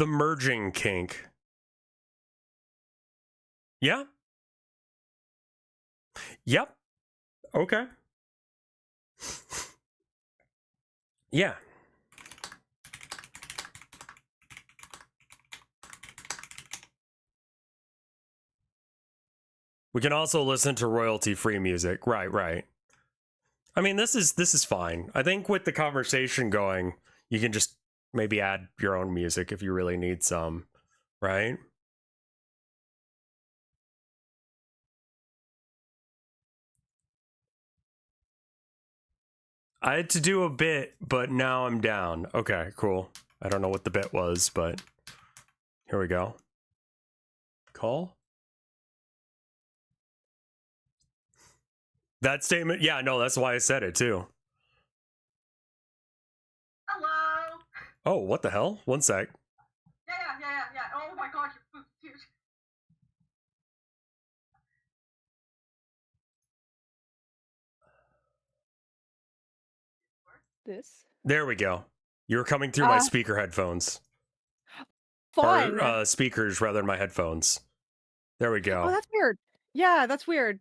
the merging kink. Yeah. Yep. Okay. Yeah. We can also listen to royalty-free music. Right. I mean, this is fine. I think with the conversation going, you can just maybe add your own music if you really need some, right? I had to do a bit, but now I'm down. Okay, cool. I don't know what the bit was, but here we go. Call? That statement, yeah, no, that's why I said it too. Hello. Oh, what the hell? One sec. Yeah. Oh my gosh, your food's huge. This? There we go. You were coming through my speaker headphones. Fine. Or speakers rather than my headphones. There we go. Oh, that's weird. Yeah, that's weird.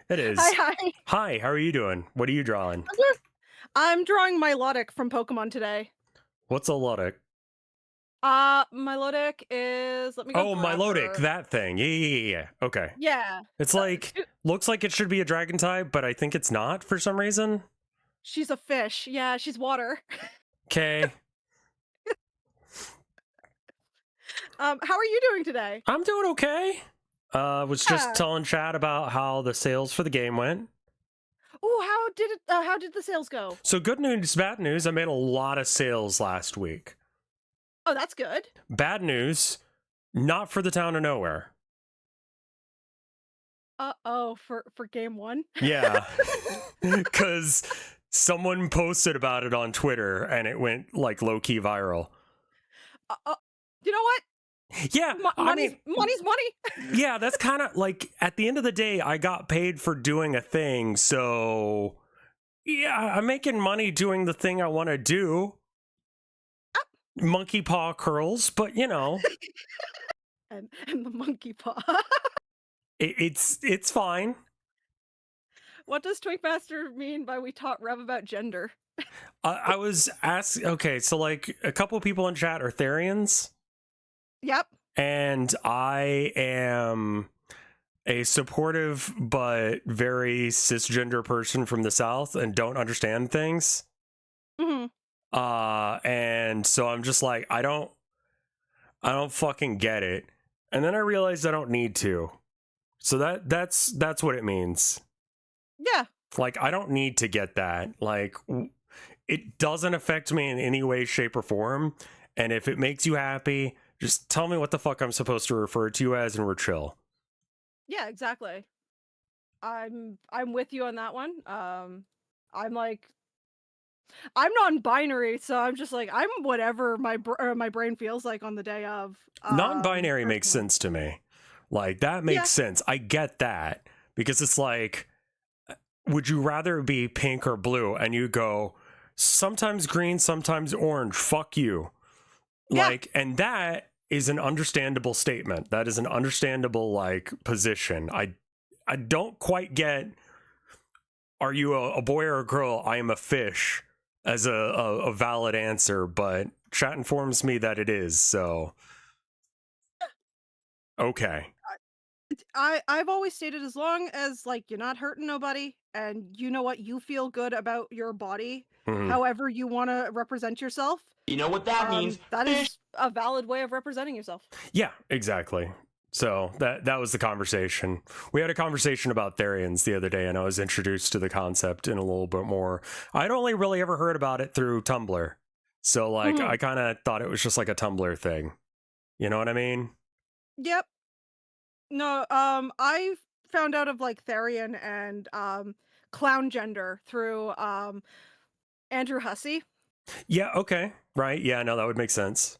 It is. Hi. Hi, how are you doing? What are you drawing? I'm drawing Milotic from Pokemon today. What's a Ludic? Milotic is... Let me go grab Milotic, her. that thing. Yeah. Okay. Yeah. It's like, looks like it should be a dragon type, but I think it's not for some reason. She's a fish. Yeah, she's water. Okay. How are you doing today? I'm doing okay. Was just telling Chad about how the sales for the game went. Oh, how did the sales go? So good news, bad news. I made a lot of sales last week. Oh, that's good. Bad news, not for the town of nowhere. Uh-oh, for game 1? Yeah. Because someone posted about it on Twitter and it went like low-key viral. You know what? Yeah, money's money. Yeah, that's kind of like, at the end of the day, I got paid for doing a thing, so yeah, I'm making money doing the thing I want to do. Monkey paw curls, but you know. and the monkey paw. It's fine. What does Twinkmaster mean by we taught Rev about gender? I was asked, okay, so like a couple people in chat are Therians. Yep. And I am a supportive but very cisgender person from the South and don't understand things. Mm-hmm. And so I'm just like, I don't fucking get it. And then I realized I don't need to. So that's what it means. Yeah. Like, I don't need to get that. Like, it doesn't affect me in any way, shape, or form. And if it makes you happy, just tell me what the fuck I'm supposed to refer to you as and we're chill. Yeah, exactly. I'm with you on that one. I'm non-binary, so I'm just like, I'm whatever my brain feels like on the day of. Non-binary makes sense to me. Like, that makes sense. I get that. Because it's like, would you rather be pink or blue? And you go, sometimes green, sometimes orange. Fuck you. Yeah. Like, and that is an understandable statement. That is an understandable, like, position. I don't quite get, are you a boy or a girl? I am a fish, as a valid answer, but chat informs me that it is, so okay. I've always stated, as long as like you're not hurting nobody and you know what, you feel good about your body, however you want to represent yourself. You know what that means? That is a valid way of representing yourself. Yeah, exactly. So that was the conversation. We had a conversation about Therians the other day, and I was introduced to the concept in a little bit more. I'd only really ever heard about it through Tumblr. So like, I kind of thought it was just like a Tumblr thing. You know what I mean? Yep. No, I found out of like Therian and clown gender through Andrew Hussey. Yeah, okay. Right. Yeah, no, that would make sense.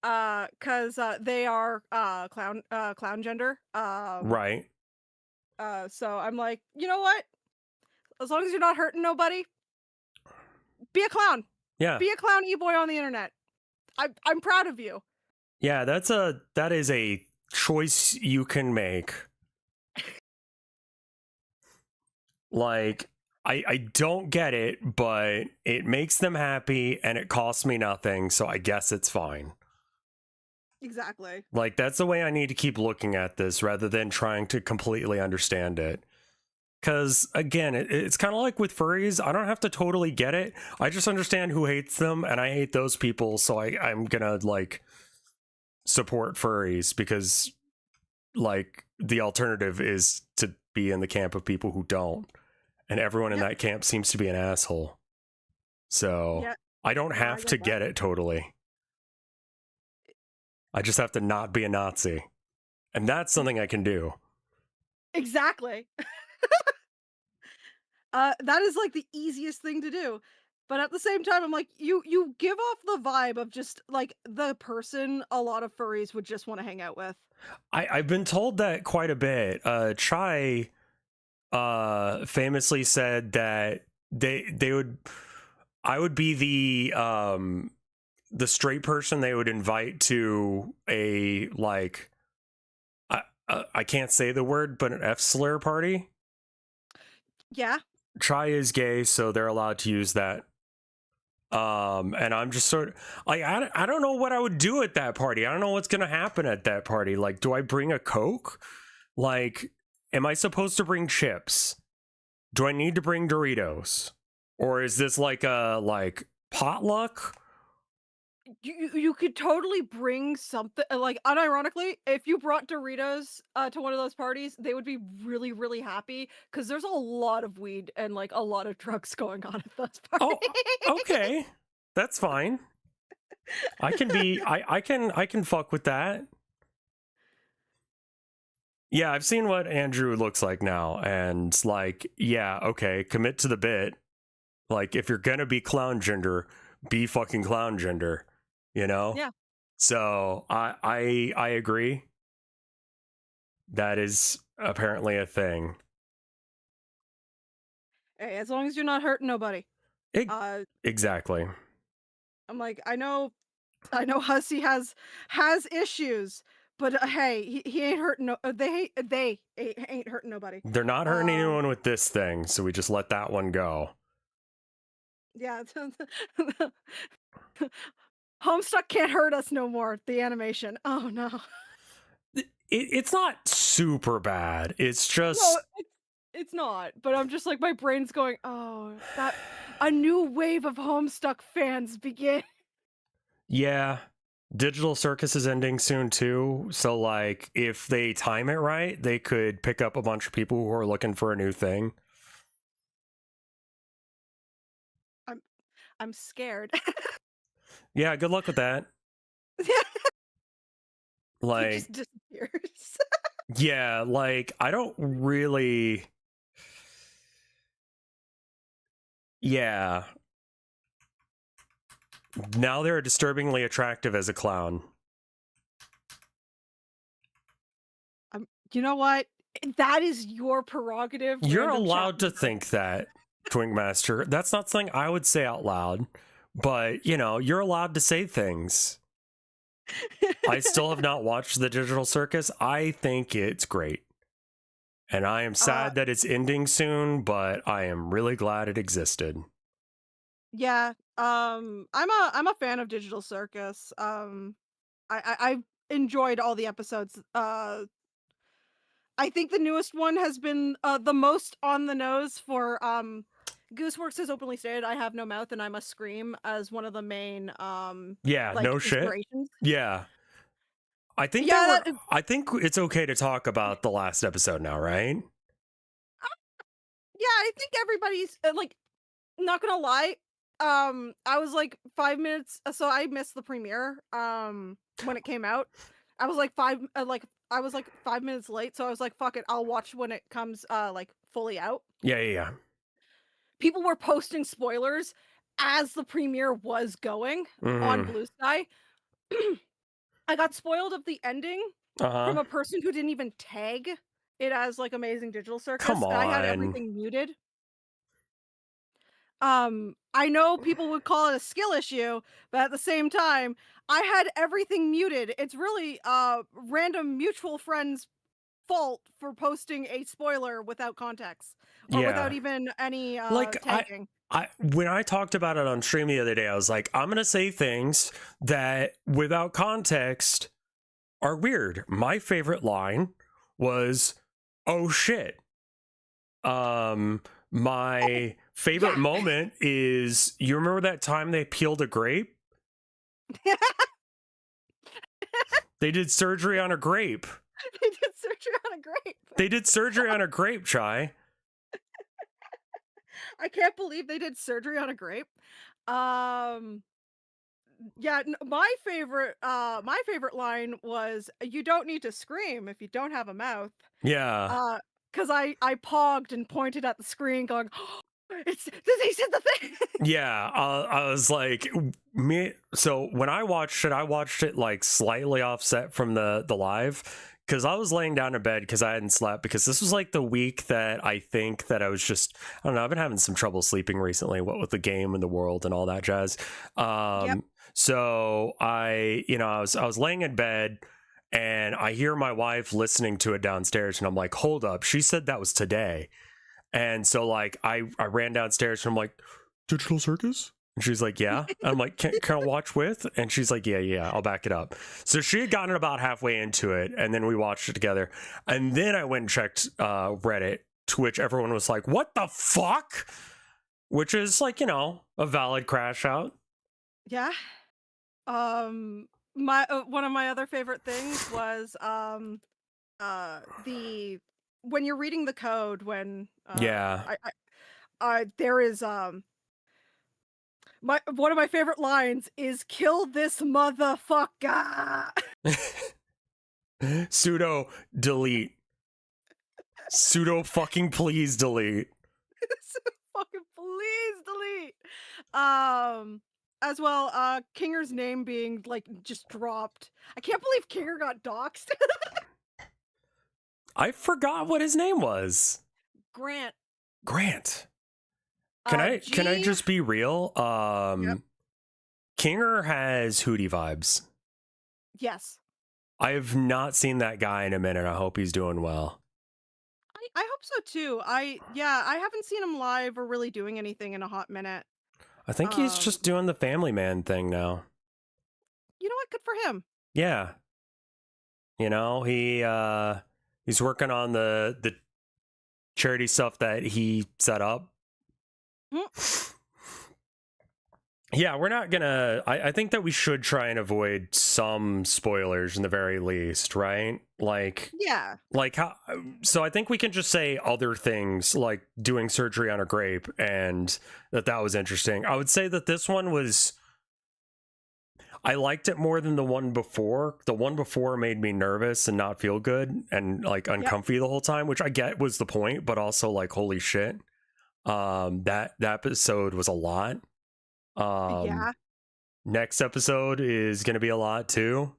Cause they are clown gender. Right. So I'm like, you know what? As long as you're not hurting nobody, be a clown. Yeah. Be a clown e-boy on the internet. I'm proud of you. Yeah, that is a choice you can make. Like, I don't get it, but it makes them happy and it costs me nothing, so I guess it's fine. Exactly. Like, that's the way I need to keep looking at this rather than trying to completely understand it. Because, again, it's kind of like with furries. I don't have to totally get it. I just understand who hates them, and I hate those people, so I'm gonna, like, support furries because, like, the alternative is to be in the camp of people who don't. And everyone in that camp seems to be an asshole. So, Yeah. I don't No, I have get to that. get it totally. I just have to not be a Nazi. And that's something I can do. Exactly. That is like the easiest thing to do. But at the same time, I'm like, you give off the vibe of just like the person a lot of furries would just want to hang out with. I've been told that quite a bit. Chai famously said that they would I would be the straight person they would invite to a, like, I can't say the word, but an F slur party. Yeah. Chai is gay, so they're allowed to use that. And I'm just sort of like, I don't know what I would do at that party. I don't know what's gonna happen at that party. Like, do I bring a Coke? Like, am I supposed to bring chips? Do I need to bring Doritos? Or is this like a, like, potluck? You could totally bring something like unironically, if you brought Doritos to one of those parties, they would be really, really happy because there's a lot of weed and like a lot of drugs going on at those parties. Oh, okay. That's fine. I can fuck with that. Yeah, I've seen what Andrew looks like now, and like, yeah, okay, commit to the bit. Like, if you're gonna be clown gender, be fucking clown gender, you know? Yeah. So I agree. That is apparently a thing. Hey, as long as you're not hurting nobody. It, Uh, exactly. I'm like, I know Hussey has issues, but hey, he ain't hurting no. They ain't hurting nobody. They're not hurting Um, anyone with this thing, so we just let that one go. yeah. Homestuck can't hurt us no more. The animation. Oh no. It's not super bad. It's No, just, it's not. But I'm just like my brain's going. Oh, that a new wave of Homestuck fans begin. yeah. Digital Circus is ending soon too. So, like, if they time it right, they could pick up a bunch of people who are looking for a new thing. I'm scared. Yeah, good luck with that. He Like, just disappears. yeah, like, I don't really. Yeah. Now they're disturbingly attractive as a clown. You know what? That is your prerogative. You're random chat allowed to member. think that, Twink Master. That's not something I would say out loud, but, you know, you're allowed to say things. I still have not watched the Digital Circus. I think it's great. And I am sad that it's ending soon, but I am really glad it existed. Yeah. I'm a fan of Digital Circus. I've enjoyed all the episodes. I think the newest one has been the most on the nose for Gooseworks has openly stated I have no mouth and I must scream as one of the main Yeah, like no shit. inspirations. Yeah. I think Yeah, I think it's okay to talk about the last episode now, right? yeah, I think everybody's like not gonna lie. I was like 5 minutes, so I missed the premiere. When it came out, I was like I was like 5 minutes late, so I was like, "Fuck it, I'll watch when it comes like fully out." Yeah. People were posting spoilers as the premiere was going on Mm-hmm. Blue Sky. I got spoiled of the ending from Uh-huh. a person who didn't even tag it as like Amazing Digital Circus, Come and I had on. everything muted. I know people would call it a skill issue, but at the same time, I had everything muted. It's really random mutual friends' fault for posting a spoiler without context or without Yeah. even any Like tagging. when I talked about it on stream the other day, I was like, I'm gonna say things that without context are weird. My favorite line was, "Oh shit." My favorite Yeah. moment is, you remember that time they peeled a grape? They did surgery on a grape. They did surgery on a grape. They did surgery on a grape, Chai. I can't believe they did surgery on a grape. Um yeah, my favorite line was, "You don't need to scream if you don't have a mouth." Yeah. Cuz I pogged and pointed at the screen going, oh, "It's they said the thing." Yeah, I was like, me. So when I watched it like slightly offset from the live, because I was laying down in bed because I hadn't slept, because this was like the week that I think that I was just, I don't know, I've been having some trouble sleeping recently, what with the game and the world and all that jazz. Yep. So I was laying in bed and I hear my wife listening to it downstairs, and I'm like, hold up, she said that was today. And so like I ran downstairs and I'm like, Digital Circus? And she's like, yeah. And I'm like, can I watch with? And she's like, yeah, I'll back it up. So she had gotten about halfway into it, and then we watched it together. And then I went and checked Reddit, to which everyone was like, what the fuck? Which is like, a valid crash out. Yeah. My one of my other favorite things was the when you're reading the code when Yeah. there is my one of my favorite lines is "kill this motherfucker." Sudo delete. Sudo fucking please delete. Fucking please delete. As well, Kinger's name being like just dropped. I can't believe Kinger got doxxed. I forgot what his name was. Grant. Can I G. just be real? Yep. Kinger has Hootie vibes. Yes. I've not seen that guy in a minute. I hope he's doing well. I hope so too. I haven't seen him live or really doing anything in a hot minute. I think he's just doing the Family Man thing now. You know what? Good for him. Yeah. He's working on the charity stuff that he set up. Yeah, we're not gonna. I think that we should try and avoid some spoilers in the very least, right? Yeah. Like how? So I think we can just say other things, like doing surgery on a grape, and that was interesting. I would say that this one was. I liked it more than the one before. The one before made me nervous and not feel good and like uncomfy the whole time, which I get was the point, but also like holy shit. That episode was a lot. Yeah. Next episode is going to be a lot too.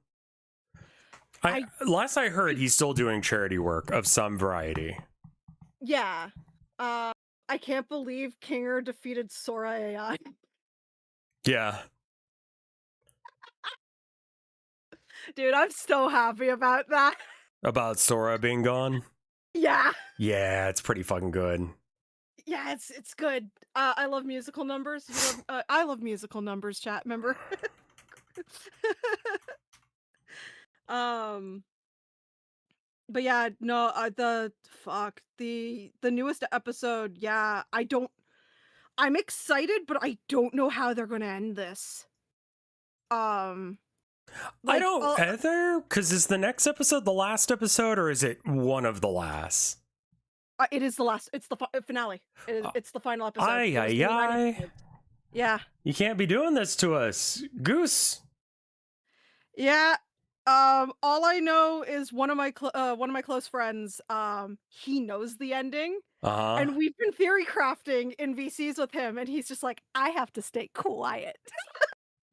Last I heard, he's still doing charity work of some variety. Yeah. I can't believe Kinger defeated Sora AI. Yeah. Dude, I'm so happy about that. About Sora being gone? Yeah. Yeah, it's pretty fucking good. Yeah, it's good. I love musical numbers. I love musical numbers, chat member. But yeah, no, the newest episode, yeah, I'm excited, but I don't know how they're gonna end this. I don't either, because is the next episode the last episode, or is it one of the last? It is the last. It's the finale. It's the final episode. Aye. Yeah. You can't be doing this to us, Goose. Yeah. All I know is one of my close friends. He knows the ending, and we've been theory crafting in VCs with him, and he's just like, I have to stay quiet.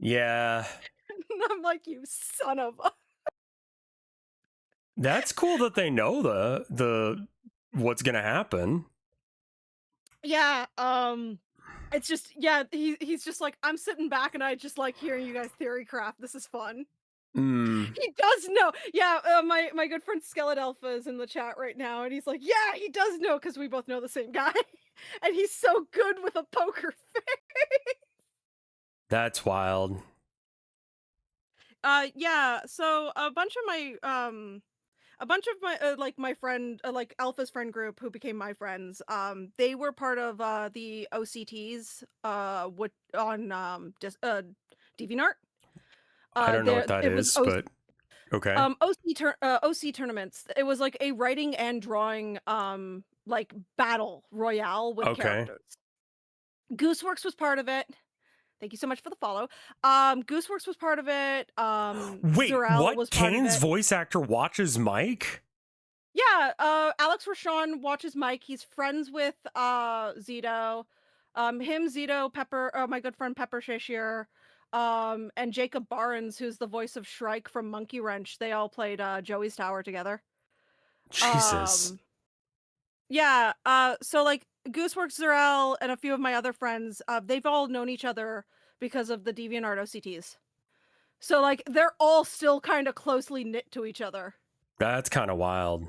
Yeah. And I'm like, you son of a. That's cool that they know the what's gonna happen. Yeah. It's just he's just like, I'm sitting back and I just like hearing you guys theory craft. This is fun. Mm. He does know. Yeah, my good friend Skeletalpha is in the chat right now, and he's like, yeah, he does know because we both know the same guy, and he's so good with a poker face. That's wild. Yeah. So a bunch of my like my friend like Alpha's friend group who became my friends, they were part of the OCTs what on DeviantArt. I don't know what There that it was is, but okay. OC tournaments. It was like a writing and drawing like battle royale with Okay. characters. Gooseworks was part of it. Thank you so much for the follow. Gooseworks was part of it. Wait, Zarel what? was part of Kane's it. voice actor watches Mike? Yeah, Alex Rashawn watches Mike. He's friends with Zito. Him, Zito, Pepper, my good friend Pepper Shashir, and Jacob Barnes, who's the voice of Shrike from Monkey Wrench. They all played Joey's Tower together. Jesus. Yeah, so like Gooseworks, Zarel, and a few of my other friends, they've all known each other because of the DeviantArt OCTs. So like they're all still kind of closely knit to each other. That's kind of wild.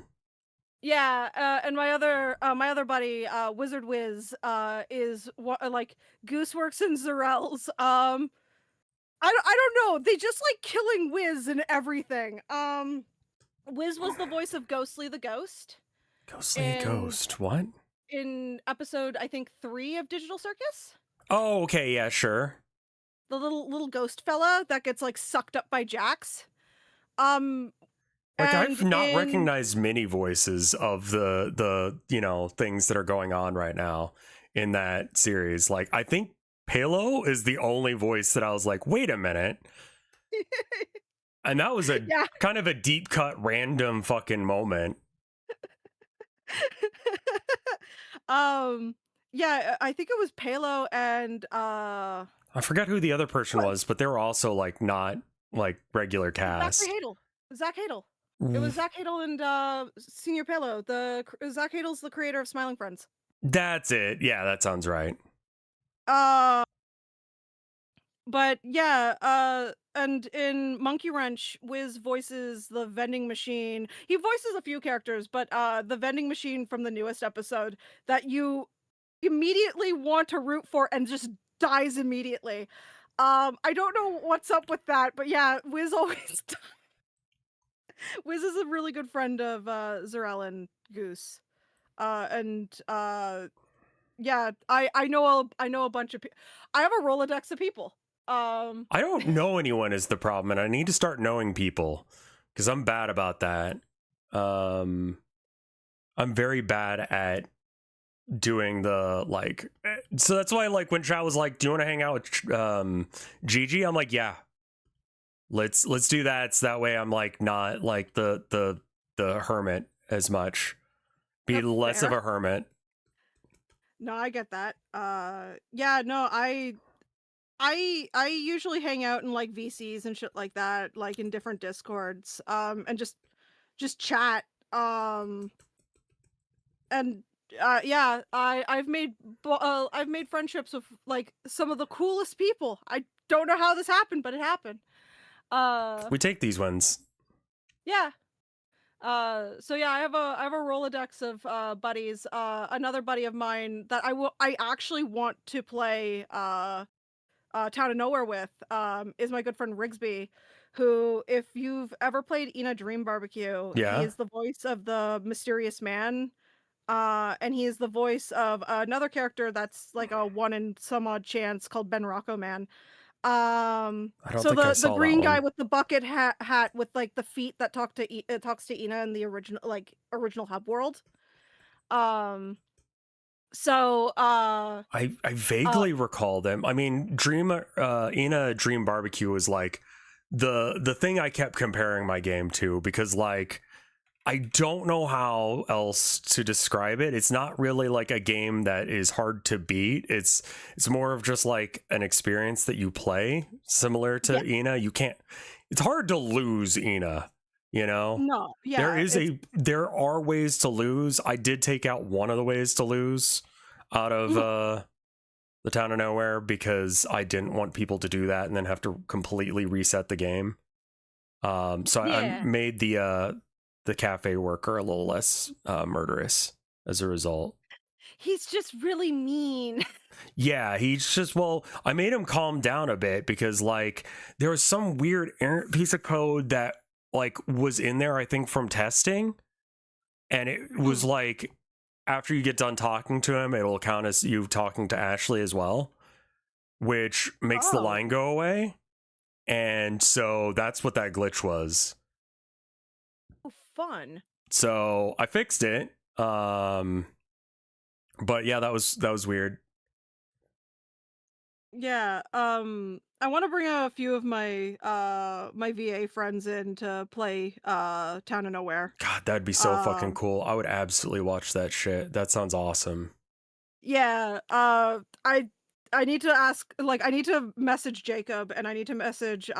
Yeah, and my other buddy, Wizard Wiz, is like Gooseworks and Zarel's. I don't know. They just like killing Wiz and everything. Wiz was the voice of Ghostly the Ghost. Ghostly Ghost. What? In episode, I think 3 of Digital Circus. Oh, okay. Yeah, sure. The little ghost fella that gets like sucked up by Jax. Like I've not recognized many voices of the things that are going on right now in that series. Like I think Palo is the only voice that I was like, wait a minute. And that was a kind of a deep cut random fucking moment. Yeah, I think it was Palo and I forgot who the other person was, but they were also like not like regular cast. Zach Hadel. It was Zach Hadel and Senior Palo. Zach Hadel's the creator of Smiling Friends. That's it. Yeah, that sounds right. But yeah, and in Monkey Wrench, Wiz voices the vending machine. He voices a few characters, but the vending machine from the newest episode that you immediately want to root for and just dies immediately. I don't know what's up with that, but yeah, Wiz always dies. Wiz is a really good friend of Zarel and Goose. Yeah, I know a bunch of people. I have a Rolodex of people. I don't know anyone is the problem, and I need to start knowing people because I'm bad about that. I'm very bad at doing the like. So that's why, like, when Chat was like, "Do you want to hang out with Gigi?" I'm like, "Yeah, let's do that." So that way, I'm like not like the hermit as much. Be That's less fair. of a hermit. No, I get that. Yeah, no, I usually hang out in like VCs and shit like that, like in different Discords, and just chat. And yeah, I've made friendships with like some of the coolest people. I don't know how this happened, but it happened. We take these ones. Yeah. So yeah, I have a Rolodex of buddies. Another buddy of mine that I actually want to play Town of Nowhere with is my good friend Rigsby, who, if you've ever played Ina Dream Barbecue, he is the voice of the mysterious man. And he is the voice of another character that's like a 1 in some odd chance called Ben Rocco Man. I don't So think I saw the green that guy one. with the bucket hat with like the feet that talks to Ina in the original Hub World. So I vaguely recall them. I mean, Ina Dream Barbecue was like the thing I kept comparing my game to, because like I don't know how else to describe it. It's not really like a game that is hard to beat. It's more of just like an experience that you play, similar to Ina. You can't. It's hard to lose Ina. You know, no, yeah, there are ways to lose. I did take out one of the ways to lose out of the Town of Nowhere, because I didn't want people to do that and then have to completely reset the game. So I Yeah. made the cafe worker a little less murderous as a result. He's just really mean. Yeah, he's just, well, I made him calm down a bit because like there was some weird errant piece of code that like was in there, I think, from testing, and it was like after you get done talking to him, it'll count as you talking to Ashley as well, which makes the Oh. line go away. And so that's what that glitch was. Oh, fun. So I fixed it. But yeah, that was weird. Yeah. I want to bring a few of my my VA friends in to play Town of Nowhere. God, that'd be so fucking cool. I would absolutely watch that shit. That sounds awesome. Yeah. I need to ask, like, I need to message Jacob and I need to message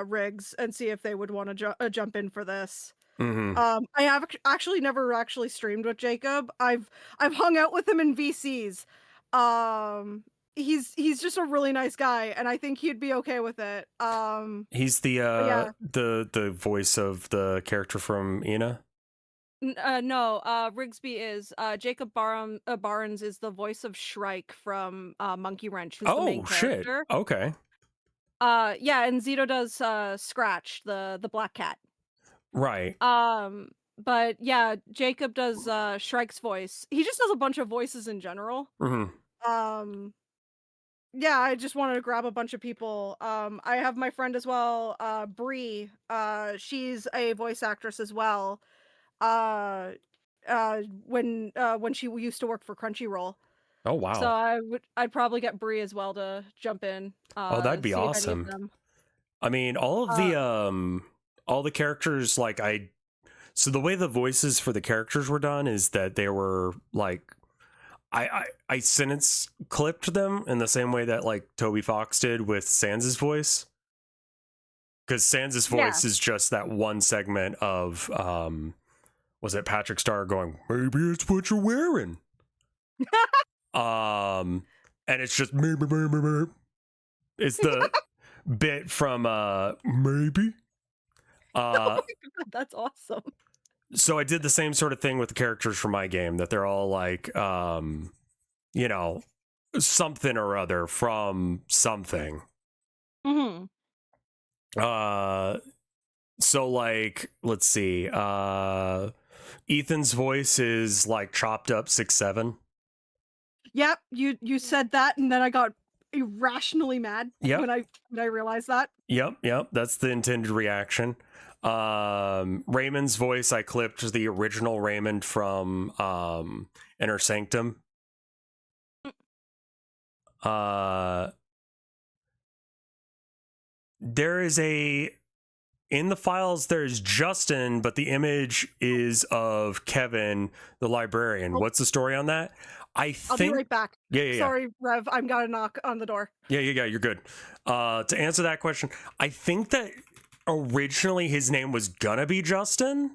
Riggs and see if they would want to jump in for this. Mm-hmm. I have actually never actually streamed with Jacob. I've hung out with him in VCs. Um, he's just a really nice guy, and I think he'd be okay with it. He's the yeah. the voice of the character from Ina. No. Rigsby is Jacob Barnes is the voice of Shrike from Monkey Wrench, who's the main Shit. character. Okay. Yeah, and Zito does Scratch, the black cat. Right. But yeah, Jacob does Shrike's voice. He just does a bunch of voices in general. Mm-hmm. Yeah, I just wanted to grab a bunch of people. I have my friend as well, Bree. She's a voice actress as well. When she used to work for Crunchyroll. Oh wow. So I'd probably get Bree as well to jump in. Oh, that'd be see if any awesome. of them. I mean, all the characters, like so the way the voices for the characters were done is that they were like I sentence clipped them in the same way that like Toby Fox did with Sans's voice. Because Sans's voice is just that one segment of was it Patrick Star going, maybe it's what you're wearing. And it's just it's the bit from maybe. Oh my God, that's awesome. So I did the same sort of thing with the characters from my game, that they're all like you know, something or other from something. Mm-hmm. So like, let's see, Ethan's voice is like chopped up 6'7". Yep, you said that, and then I got irrationally mad when I realized that. Yep, that's the intended reaction. Raymond's voice, I clipped the original Raymond from Inner Sanctum. There is in the files there's Justin, but the image is of Kevin, the librarian. What's the story on that? I'll be right back. Yeah. Sorry, Rev, I'm gonna knock on the door. Yeah, you're good. To answer that question, I think that originally his name was gonna be Justin,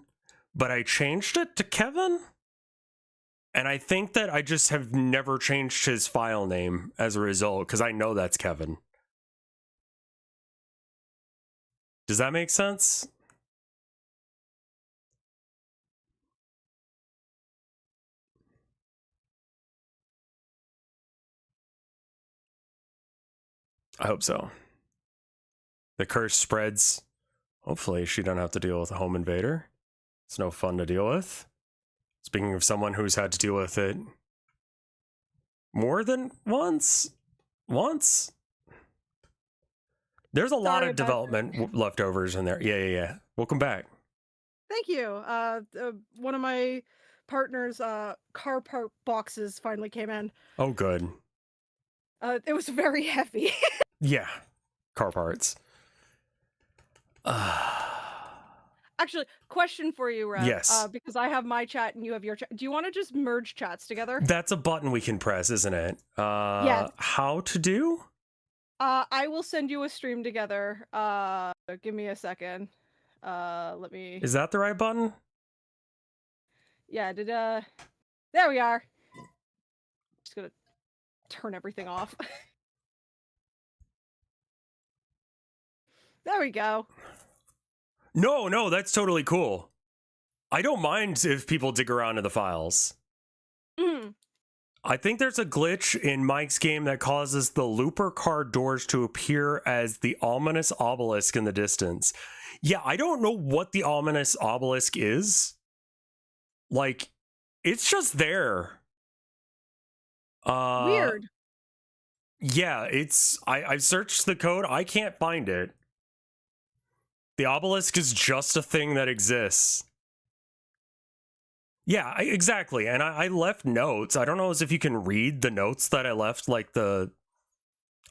but I changed it to Kevin. And I think that I just have never changed his file name as a result, because I know that's Kevin. Does that make sense? I hope so. The curse spreads. Hopefully she don't have to deal with a home invader. It's no fun to deal with. Speaking of someone who's had to deal with it more than once. There's a lot of development leftovers in there. Yeah. Welcome back. Thank you. One of my partner's car part boxes finally came in. Oh, good. It was very heavy. Yeah. Car parts. Actually, question for you, Rev. Yes. Because I have my chat and you have your chat. Do you want to just merge chats together? That's a button we can press, isn't it? Yes. How to do? I will send you a stream together. Give me a second. Let me. Is that the right button? Yeah. There we are. Just gonna turn everything off. There we go. No, that's totally cool. I don't mind if people dig around in the files. Mm. I think there's a glitch in Mike's game that causes the looper card doors to appear as the ominous obelisk in the distance. Yeah, I don't know what the ominous obelisk is. Like, it's just there. Weird. Yeah, it's... I've searched the code. I can't find it. The obelisk is just a thing that exists. Yeah, exactly. And I left notes. I don't know if you can read the notes that I left, like on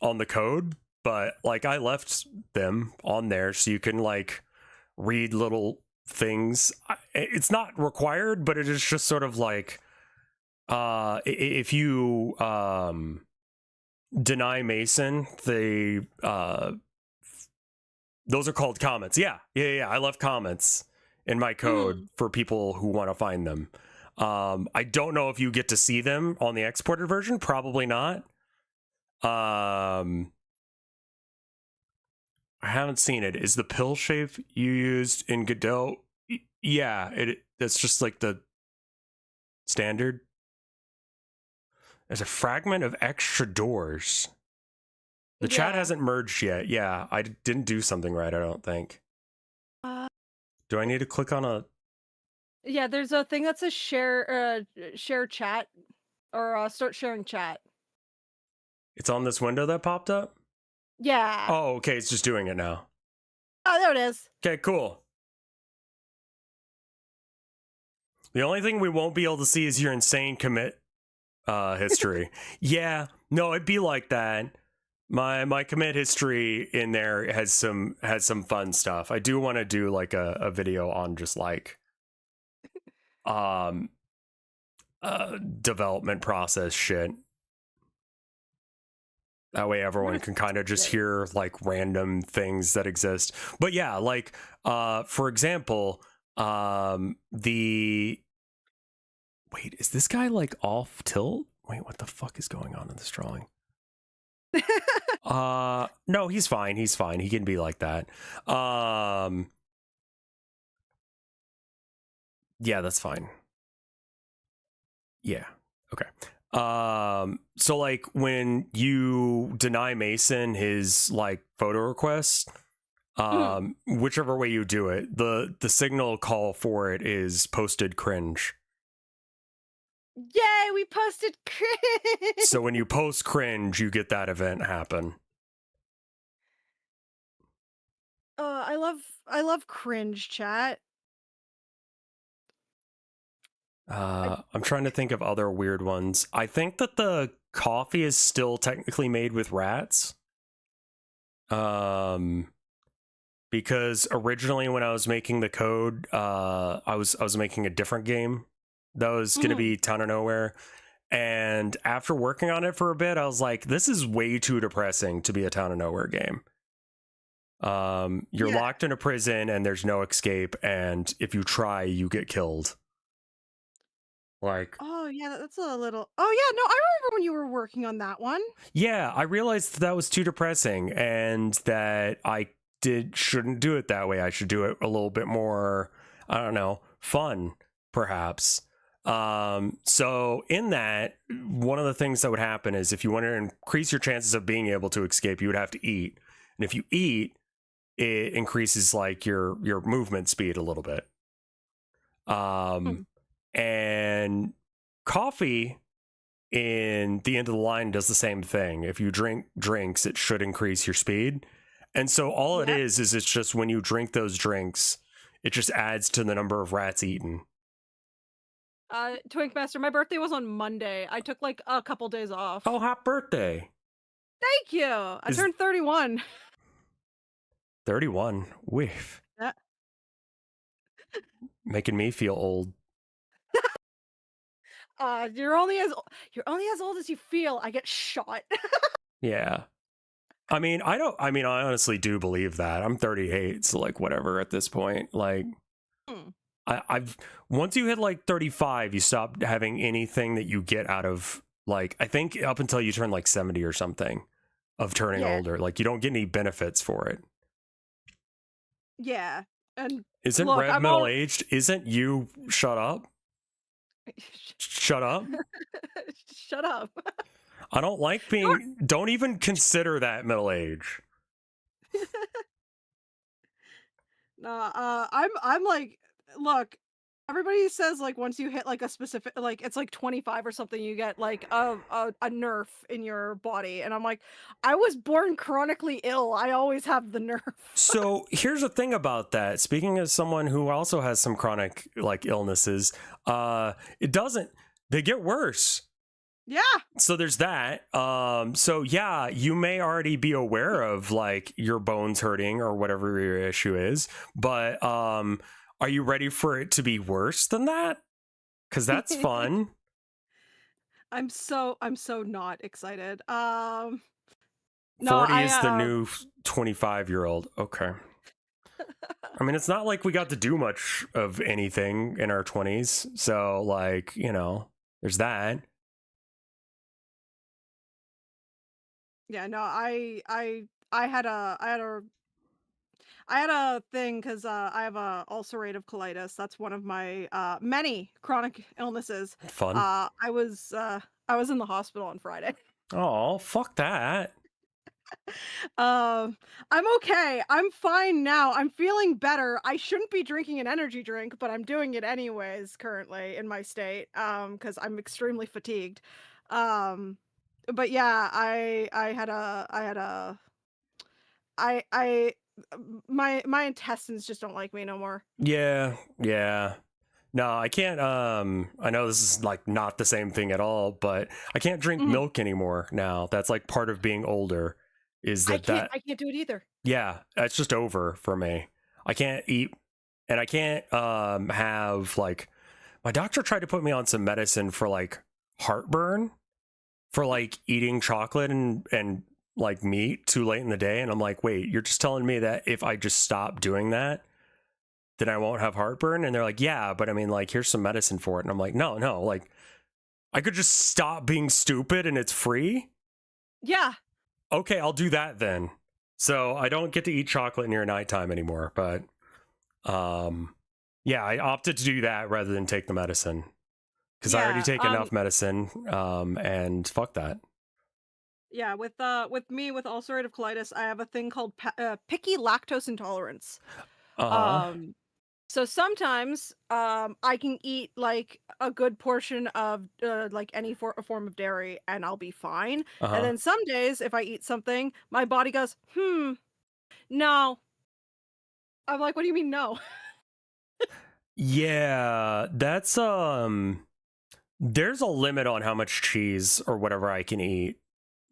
the code, but like I left them on there so you can like read little things. It's not required, but it is just sort of like if you deny Mason, those are called comments. Yeah. I left comments in my code for people who want to find them. I don't know if you get to see them on the exported version. Probably not. I haven't seen it. Is the pill shape you used in Godot? Yeah, that's just like the standard. There's a fragment of extra doors. The chat hasn't merged yet. Yeah, I didn't do something right, I don't think. Do I need to click on a... Yeah, there's a thing that says share chat or start sharing chat. It's on this window that popped up? Yeah. Oh, okay, it's just doing it now. Oh, there it is. Okay, cool. The only thing we won't be able to see is your insane commit history. Yeah, no, it'd be like that. My commit history in there has some fun stuff. I do want to do like a video on just like development process shit. That way everyone can kind of just hear like random things that exist. But yeah, like for example, wait, is this guy like off tilt? Wait, what the fuck is going on in this drawing? No, he's fine. He can be like that. Yeah, that's fine. Yeah. Okay. So like when you deny Mason his like photo request, whichever way you do it, the signal call for it is posted cringe. Yay, we posted cringe. So when you post cringe, you get that event happen. I love cringe chat. I'm trying to think of other weird ones. I think that the coffee is still technically made with rats. Because originally when I was making the code, I was making a different game that was going to be Town of Nowhere. And after working on it for a bit, I was like, this is way too depressing to be a Town of Nowhere game. You're locked in a prison and there's no escape. And if you try, you get killed. Like, oh yeah, that's a little... Oh yeah, no, I remember when you were working on that one. Yeah, I realized that was too depressing and that I shouldn't do it that way. I should do it a little bit more, I don't know, fun, perhaps. So in that, one of the things that would happen is if you want to increase your chances of being able to escape, you would have to eat. And if you eat, it increases like your movement speed a little bit. And coffee in the end of the line does the same thing. If you drink drinks, it should increase your speed. And so all it is it's just when you drink those drinks, it just adds to the number of rats eaten. Twinkmaster, my birthday was on Monday. I took like a couple days off. Oh, happy birthday. Thank you. I turned 31. 31. Whiff. Yeah. Making me feel old. You're only as old as you feel. I get shot. Yeah. I mean, I honestly do believe that. I'm 38, so like whatever at this point. Like I've once you hit like 35, you stop having anything that you get out of Like, I think up until you turn like 70 or something of turning Yeah. older, like you don't get any benefits for it. Yeah. And Isn't look, Rev I'm middle all aged? Isn't you? Shut up. Shut up. shut up. I don't like being. Don't even consider that middle age. No, I'm like, look, everybody says like once you hit like a specific, like it's like 25 or something, you get like a nerf in your body, and I'm like, I was born chronically ill. I always have the nerf. So here's the thing about that. Speaking as someone who also has some chronic like illnesses, it doesn't. They get worse. Yeah. So there's that. So yeah, you may already be aware of like your bones hurting or whatever your issue is, but are you ready for it to be worse than that? Because that's fun. I'm so not excited. No, 40 is the new 25-year-old. Okay. I mean, it's not like we got to do much of anything in our 20s. So like, you know, there's that. yeah, no, I had a thing because I have a ulcerative colitis. That's one of my many chronic illnesses. Fun. I was in the hospital on Friday. Oh, fuck that. I'm okay. I'm fine now. I'm feeling better. I shouldn't be drinking an energy drink, but I'm doing it anyways currently in my state because I'm extremely fatigued. Um, but yeah, I my intestines just don't like me no more. Yeah, yeah. No, I can't I know this is like not the same thing at all, but I can't drink Mhm. milk anymore now. That's like part of being older is that I can't do it either. yeah, that's just over for me. I can't eat and I can't have like my doctor tried to put me on some medicine for like heartburn for like eating chocolate and like meat too late in the day, and I'm like, "Wait, you're just telling me that if I just stop doing that then I won't have heartburn?" And they're like, "Yeah, but I mean, like, here's some medicine for it." And I'm like, no, like, I could just stop being stupid and it's free. Yeah. Okay, I'll do that then. So I don't get to eat chocolate near nighttime anymore, but yeah, I opted to do that rather than take the medicine because I already Yeah. take enough medicine, and fuck that. Yeah, with me with ulcerative colitis, I have a thing called picky lactose intolerance. Uh huh. Um so sometimes I can eat like a good portion of like any form of dairy and I'll be fine. Uh And huh. then some days if I eat something, my body goes, no." I'm like, "What do you mean no?" Yeah, that's there's a limit on how much cheese or whatever I can eat.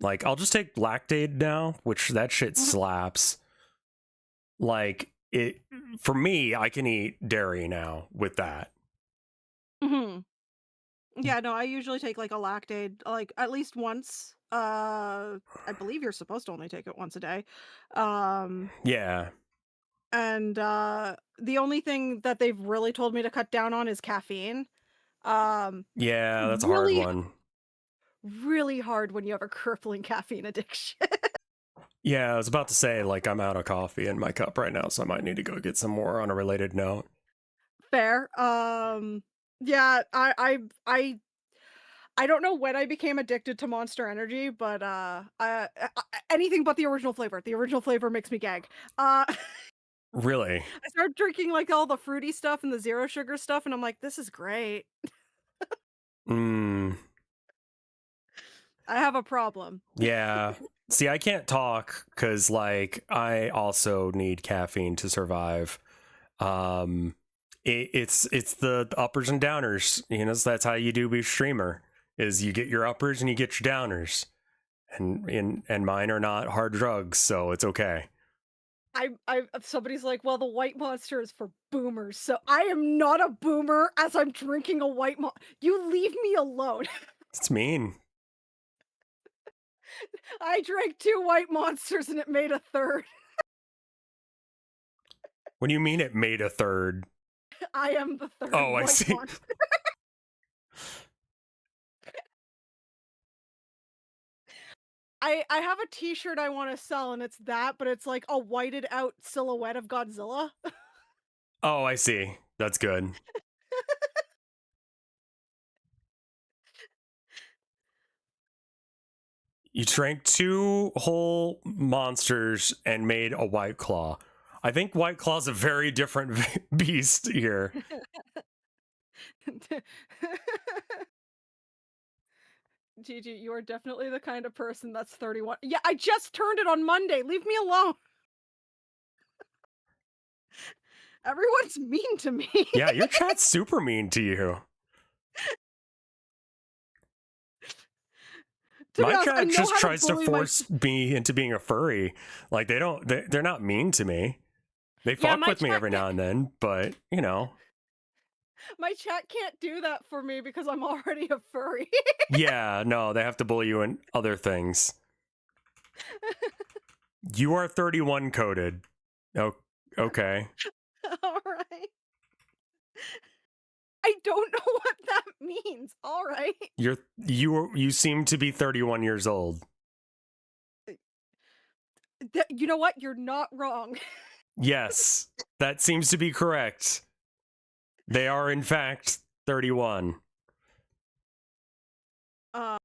Like, I'll just take Lactaid now, which that shit slaps. Like, it for me, I can eat dairy now with that. hmm Yeah, no, I usually take like a Lactaid like at least once. I believe you're supposed to only take it once a day. Um Yeah. and the only thing that they've really told me to cut down on is caffeine. Um Yeah, that's a hard really one. really hard when you have a crippling caffeine addiction. Yeah, I was about to say, like, I'm out of coffee in my cup right now, so I might need to go get some more on a related note. Fair. Yeah, I don't know when I became addicted to Monster Energy, but anything but the original flavor. The original flavor makes me gag. Really? I started drinking like all the fruity stuff and the zero sugar stuff, and I'm like, this is great. Mm, I have a problem. yeah. See, I can't talk because, like, I also need caffeine to survive. Um, it's the uppers and downers. You know, so that's how you do be a streamer. Is you get your uppers and you get your downers, and mine are not hard drugs, so it's okay. I somebody's like, well, the white monster is for boomers, so I am not a boomer as I'm drinking a white You leave me alone. It's mean. I drank 2 white monsters and it made a third. What do you mean it made a third? I am the third Oh, I white see. monster. I have a t-shirt I want to sell, and it's that, but it's like a whited out silhouette of Godzilla. Oh, I see. That's good. You drank 2 whole monsters and made a White Claw. I think White Claw's a very different beast here. Gigi, you are definitely the kind of person that's 31. Yeah, I just turned it on Monday. Leave me alone. Everyone's mean to me. Yeah, your chat's super mean to you. To be My honest, I chat know just how tries to bully force me into being a furry. Like they're not mean to me. They Yeah, fuck my with me chat every now and then, but you know. my chat can't do that for me because I'm already a furry. Yeah, no, they have to bully you in other things. You are 31 coded. Oh, okay. All right. I don't know what that means. All right. You seem to be 31 years old. You know what? You're not wrong. Yes, that seems to be correct. They are in fact 31. Uh,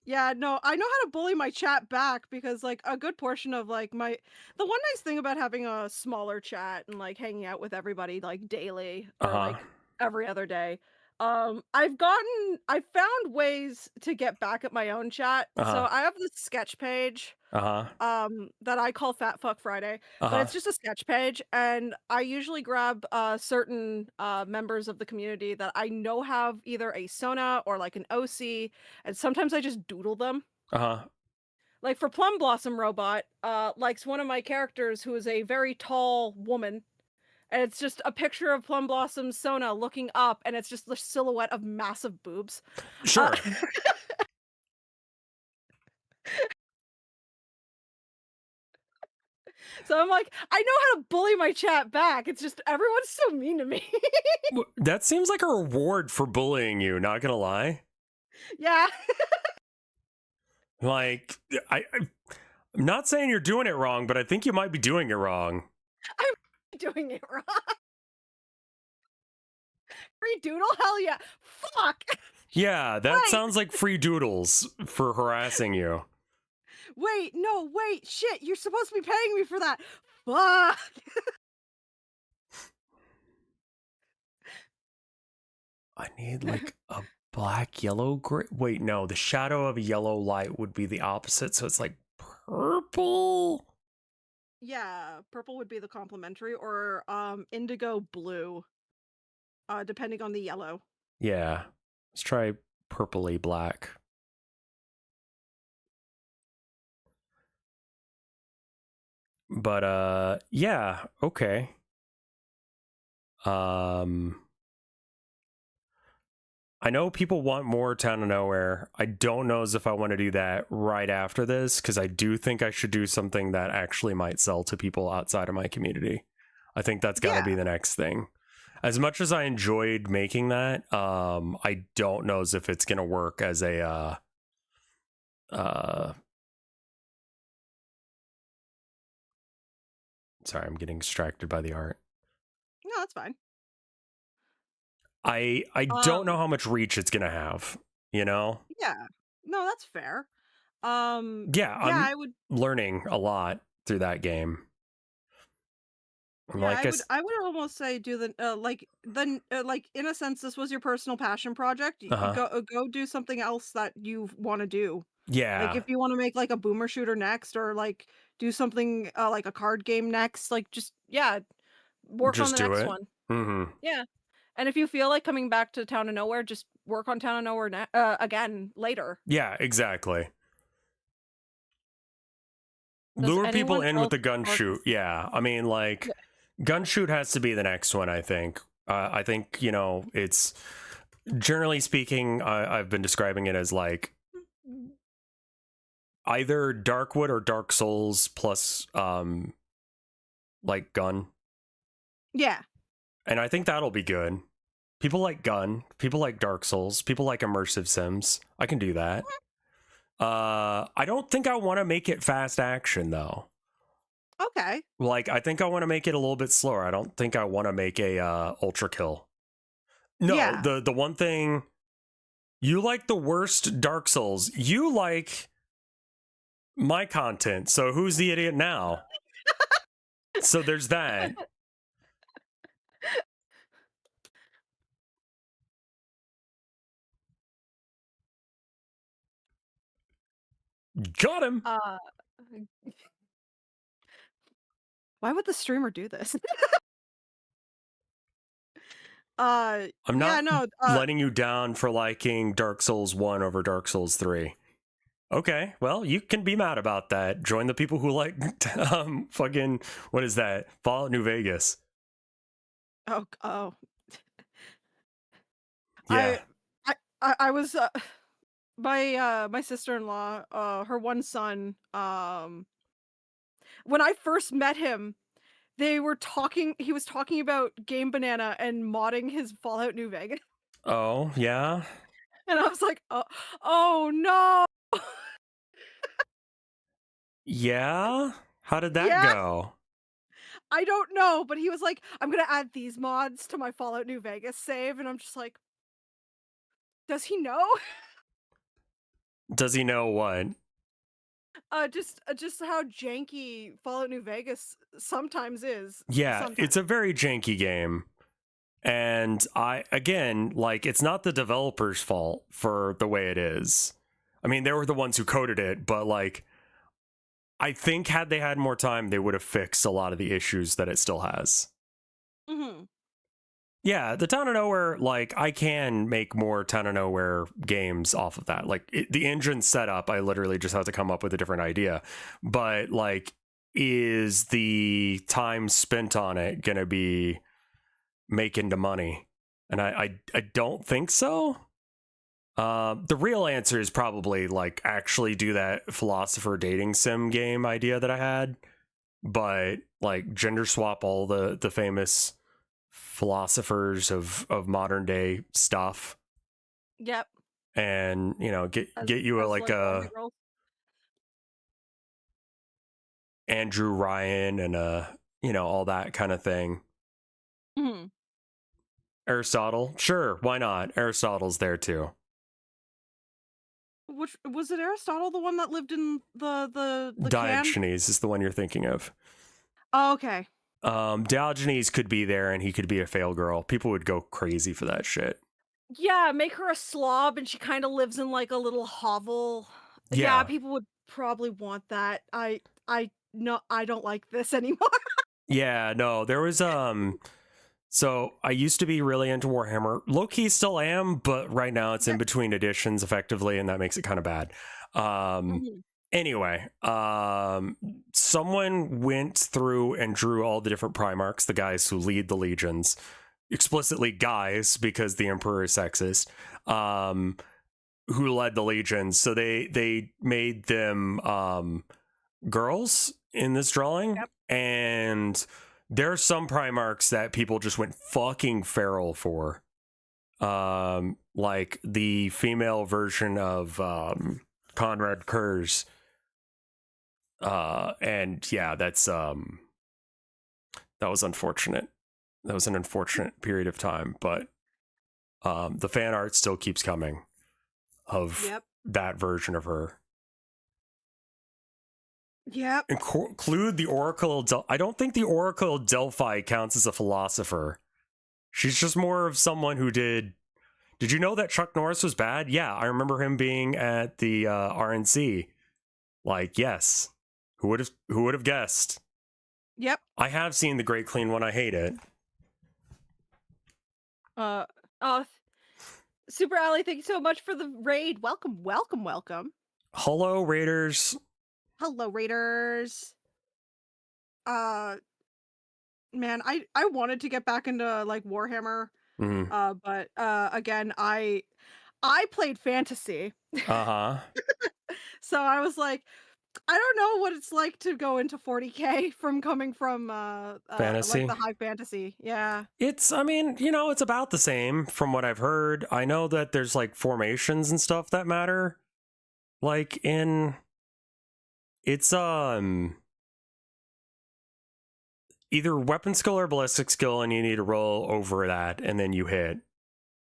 yeah, no, I know how to bully my chat back because like a good portion of like the one nice thing about having a smaller chat and like hanging out with everybody like daily or Uh-huh. like every other day. I've found ways to get back at my own chat. So Uh-huh. I have this sketch page Uh-huh. that I call Fat Fuck Friday, but Uh-huh. it's just a sketch page, and I usually grab certain members of the community that I know have either a Sona or like an OC, and sometimes I just doodle them. Uh-huh. Like for Plum Blossom Robot, likes one of my characters who is a very tall woman, and it's just a picture of Plum Blossom Sona looking up, and it's just the silhouette of massive boobs. Sure. So I'm like, I know how to bully my chat back. It's just everyone's so mean to me. That seems like a reward for bullying you, not gonna lie. Yeah. Like, I'm not saying you're doing it wrong, but I think you might be doing it wrong. I'm doing it wrong. Free doodle? Hell yeah. Fuck. Yeah, that Wait. sounds like free doodles for harassing you. Wait, no, wait, shit. You're supposed to be paying me for that. Fuck. I need like a black, yellow, gray. Wait, no, the shadow of a yellow light would be the opposite. So it's like purple. Yeah, purple would be the complementary, or indigo blue. Depending on the yellow. Yeah, let's try purpley black. But yeah, okay. I know people want more Town of Nowhere. I don't know as if I want to do that right after this, because I do think I should do something that actually might sell to people outside of my community. I think that's got to be the next thing. As much as I enjoyed making that, I don't know as if it's going to work as a sorry, I'm getting distracted by the art. No, that's fine. I don't know how much reach it's gonna have, you know? Yeah. No, that's fair. Yeah, I would learning a lot through that game. Yeah, I would almost say do the like in a sense this was your personal passion project. Go do something else that you want to do. Yeah. Like if you want to make like a boomer shooter next, or like do something like a card game next, like just work on the next one. Mm-hmm. Yeah. And if you feel like coming back to Town of Nowhere, just work on Town of Nowhere again later. Yeah, exactly. Does Lure people anyone in with else the gun work- shoot. Yeah, I mean, like, gun shoot has to be the next one, I think. I think, you know, it's generally speaking, I've been describing it as like either Darkwood or Dark Souls plus like gun. Yeah. And I think that'll be good. People like gun, people like Dark Souls, people like immersive sims. I can do that. I don't think I want to make it fast action though. Okay. Like, I think I want to make it a little bit slower. I don't think I want to make a ultra kill. No, Yeah. the one thing, you like the worst Dark Souls. You like my content. So who's the idiot now? So there's that. Got him. Why would the streamer do this? I'm Yeah, not no. letting you down for liking Dark Souls 1 over Dark Souls 3. Okay, well, you can be mad about that. Join the people who like fucking, what is that? Fallout New Vegas. Oh. Yeah. I was my sister-in-law, her one son, when I first met him, he was talking about Game Banana and modding his Fallout New Vegas. Oh, yeah. And I was like, oh no. Yeah? How did that Yeah, go? I don't know, but he was like, I'm gonna add these mods to my Fallout New Vegas save, and I'm just like, does he know? Does he know what? Just how janky Fallout New Vegas sometimes is. Yeah, Sometimes. it's a very janky game. And again, like, it's not the developer's fault for the way it is. I mean, they were the ones who coded it, but like, I think had they had more time, they would have fixed a lot of the issues that it still has. Mm-hmm. Yeah, the Town of Nowhere, like, I can make more Town of Nowhere games off of that. Like, the engine setup, I literally just have to come up with a different idea. But, like, is the time spent on it going to be making the money? And I don't think so. The real answer is probably, like, actually do that philosopher dating sim game idea that I had. But, like, gender swap all the famous philosophers of modern day stuff. Yep. And, you know, get you like a Andrew Ryan and you know, all that kind of thing. Mm-hmm. Aristotle, sure, why not? Aristotle's there too. Which was it? Aristotle, the one that lived in the can? Diogenes is the one you're thinking of. Oh, okay. Diogenes could be there and he could be a fail girl. People would go crazy for that shit. Yeah, make her a slob and she kind of lives in like a little hovel. Yeah, People would probably want that. I don't like this anymore. yeah, no, there was so I used to be really into Warhammer. Low-key still am, but right now it's in between editions effectively, and that makes it kind of bad. Mhm. Anyway, someone went through and drew all the different Primarchs, the guys who lead the legions, explicitly guys because the Emperor is sexist, who led the legions. So they made them girls in this drawing. Yep. And there are some Primarchs that people just went fucking feral for. Like the female version of Conrad Kurz. And yeah, that's that was unfortunate. That was an unfortunate period of time, but the fan art still keeps coming of that version of her. Yep. Include the Oracle of I don't think the Oracle of Delphi counts as a philosopher. She's just more of someone who did you know that Chuck Norris was bad? Yeah, I remember him being at the RNC. Like, yes. Who would have guessed? Yep. I have seen The Great Clean One. I hate it. Super Alley, thank you so much for the raid. Welcome. Hello, Raiders. Hello, Raiders. Man, I wanted to get back into like Warhammer. Mm. But again, I played fantasy. Uh-huh. So I was like, I don't know what it's like to go into 40K from coming from Fantasy. like the high fantasy. Yeah. I mean, you know, it's about the same from what I've heard. I know that there's like formations and stuff that matter. Like it's either weapon skill or ballistic skill, and you need to roll over that, and then you hit.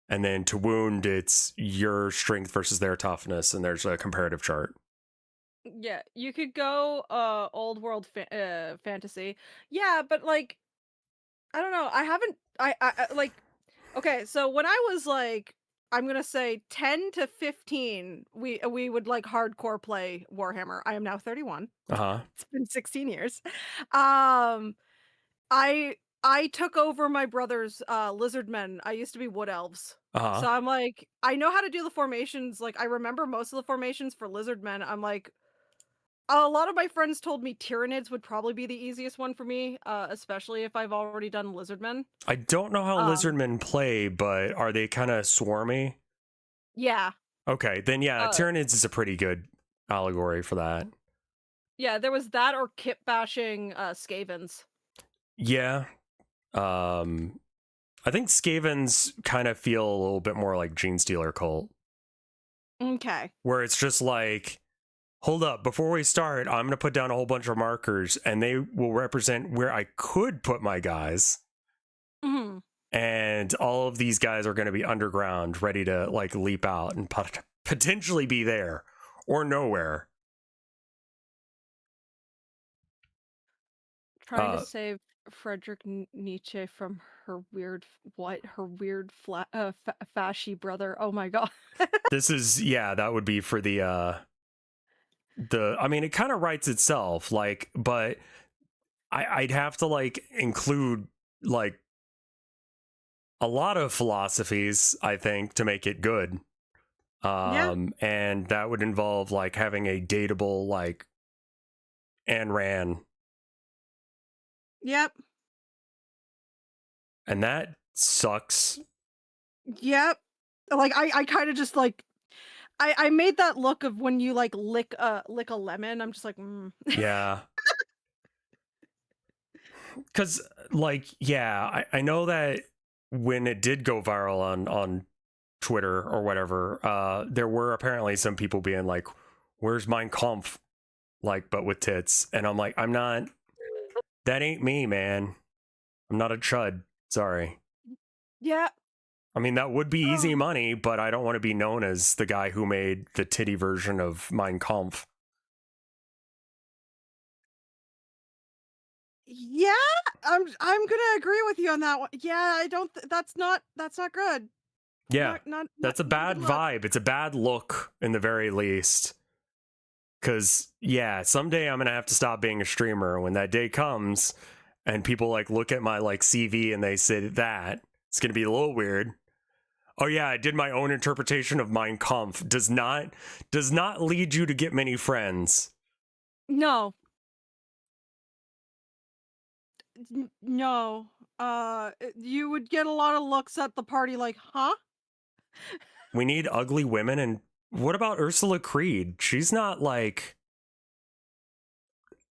And then to wound, it's your strength versus their toughness, and there's a comparative chart. Yeah, you could go old world fantasy. Yeah, but like I don't know. I haven't like okay, so when I was like I'm going to say 10 to 15, we would like hardcore play Warhammer. I am now 31. Uh-huh. It's been 16 years. Um I took over my brother's lizard men. I used to be wood elves. Uh-huh. So I'm like I know how to do the formations. Like I remember most of the formations for lizard men. I'm like a lot of my friends told me Tyranids would probably be the easiest one for me, especially if I've already done Lizardmen. I don't know how Um, lizardmen play, but are they kind of swarmy? yeah, Okay, then yeah, uh, Tyranids is a pretty good allegory for that. yeah, there was that or kit bashing Skavens. Yeah. I think Skavens kind of feel a little bit more like Gene Stealer Cult, Okay. where it's just like, hold up, before we start, I'm going to put down a whole bunch of markers, and they will represent where I could put my guys. Hmm. And all of these guys are going to be underground, ready to like leap out and potentially be there or nowhere. Trying to save Frederick Nietzsche from her weird her weird fashy brother. Oh my god. This is, yeah, that would be for I mean, it kind of writes itself, like, but I'd have to like include like a lot of philosophies, I think, to make it good. Yeah. And that would involve like having a dateable like Ayn Rand, Yep. and that sucks. Yep. Like I kind of just like I made that look of when you like lick a lemon. I'm just like, mm. Yeah. Because like, yeah, I know that when it did go viral on Twitter or whatever, there were apparently some people being like, where's Mein Kampf, like, but with tits. And I'm like, I'm not, that ain't me, man. I'm not a chud, sorry. Yeah. I mean, that would be easy Oh. money, but I don't want to be known as the guy who made the titty version of Mein Kampf. Yeah, I'm gonna agree with you on that one. Yeah, I don't. That's not good. Yeah, that's a Not a good bad look. vibe. It's a bad look in the very least. Cause yeah, someday I'm gonna have to stop being a streamer. When that day comes, and people like look at my like CV and they say that, it's gonna be a little weird. Oh yeah, I did my own interpretation of Mein Kampf. Does not lead you to get many friends. No, no. You would get a lot of looks at the party, like, huh? We need ugly women, and what about Ursula Creed? She's not like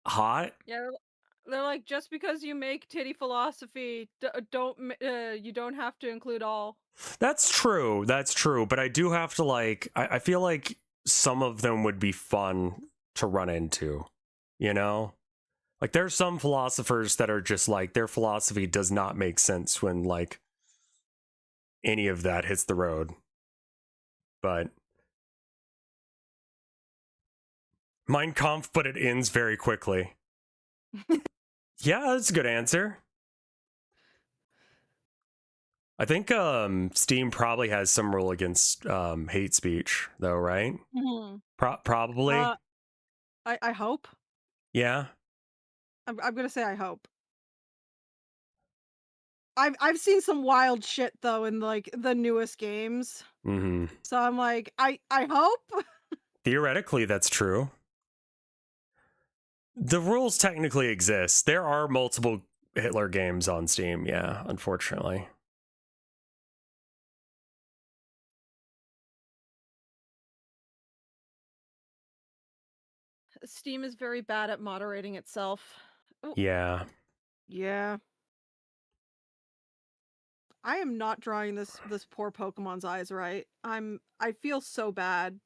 hot. Yeah, they're like, just because you make titty philosophy, don't you don't have to include all. That's true. That's true. But I do have to like, I feel like some of them would be fun to run into, you know? Like there's some philosophers that are just like, their philosophy does not make sense when like any of that hits the road. But Mein Kampf, but it ends very quickly. Yeah, that's a good answer. I think Steam probably has some rule against hate speech, though, right? Mhm. Probably. Uh, I hope. Yeah. I'm gonna say I hope. I've seen some wild shit though in like the newest games, Hmm. so I'm like, I hope. Theoretically, that's true. The rules technically exist. There are multiple Hitler games on Steam, yeah, unfortunately. Steam is very bad at moderating itself. Oh, Yeah. yeah. I am not drawing this poor Pokemon's eyes right. I feel so bad.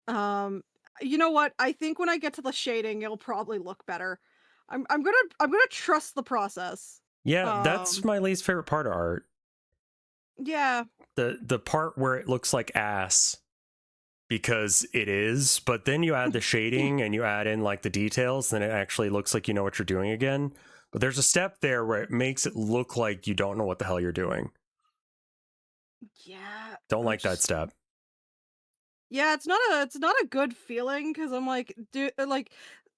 Um, you know what? I think when I get to the shading, it'll probably look better. I'm gonna trust the process. Yeah, that's Um, my least favorite part of art. yeah, The part where it looks like ass because it is, but then you add the shading and you add in like the details, then it actually looks like you know what you're doing again. But there's a step there where it makes it look like you don't know what the hell you're doing. yeah. Don't I'm like that just step. yeah. It's not a good feeling because I'm like, dude, like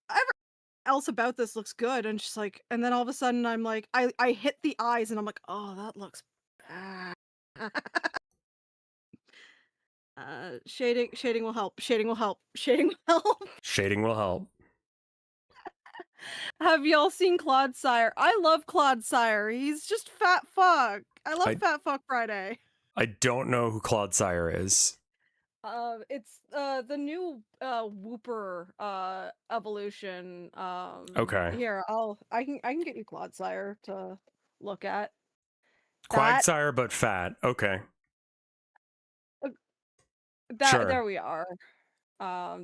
everything else about this looks good, and just like, and then all of a sudden I'm like, I hit the eyes, and I'm like, oh, that looks bad. Shading will help. Shading will help. Shading will help. Shading will help. Have y'all seen Claude Sire? I love Claude Sire. He's just fat fuck. I love I Fat Fuck Friday. I don't know who Claude Sire is. It's the new Whooper evolution. Okay. Here, I can get you Claude Sire to look at. That Quagsire but fat. Okay. uh, that Sure. there we are.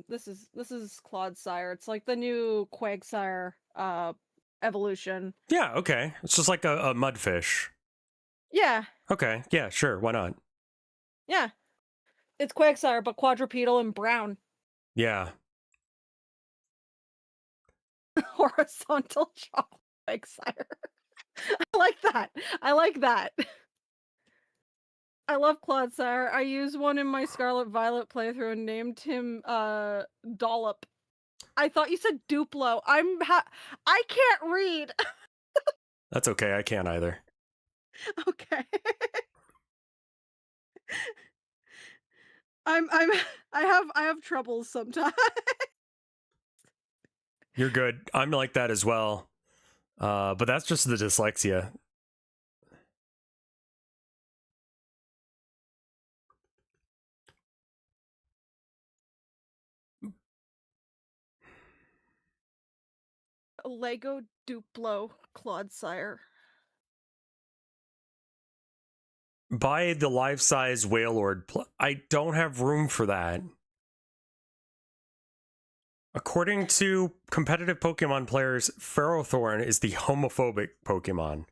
This is Claude Sire. It's like the new Quagsire evolution. Yeah, okay. It's just like a mudfish. Yeah, Okay. Yeah, sure. Why not? yeah. It's Quagsire but quadrupedal and brown. Yeah. Horizontal chocolate Quagsire. I like that. I like that. I love Claude Sire. I used one in my Scarlet Violet playthrough and named him Dollop. I thought you said Duplo. I can't read. That's okay. I can't either. Okay. I'm I have troubles sometimes. You're good. I'm like that as well. But that's just the dyslexia. Lego Duplo Claude Sire. Buy the life-size Wailord. I don't have room for that. According to competitive Pokemon players, Ferrothorn is the homophobic Pokemon.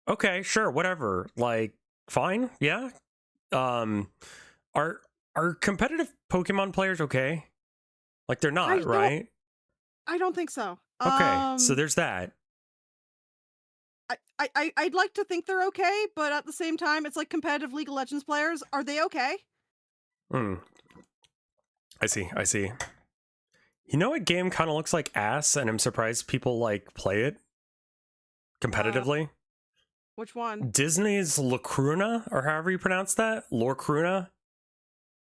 Okay, sure, whatever. Like, fine, yeah. Um, are competitive Pokemon players okay? Like, they're I not, don't right? I don't think so. Okay, so there's that. I'd like to think they're okay, but at the same time, it's like competitive League of Legends players. Are they okay? Hmm. I see. I see. You know what game kind of looks like ass, and I'm surprised people like play it competitively? Which one? Disney's Lacruna, or however you pronounce that, Lorcruna.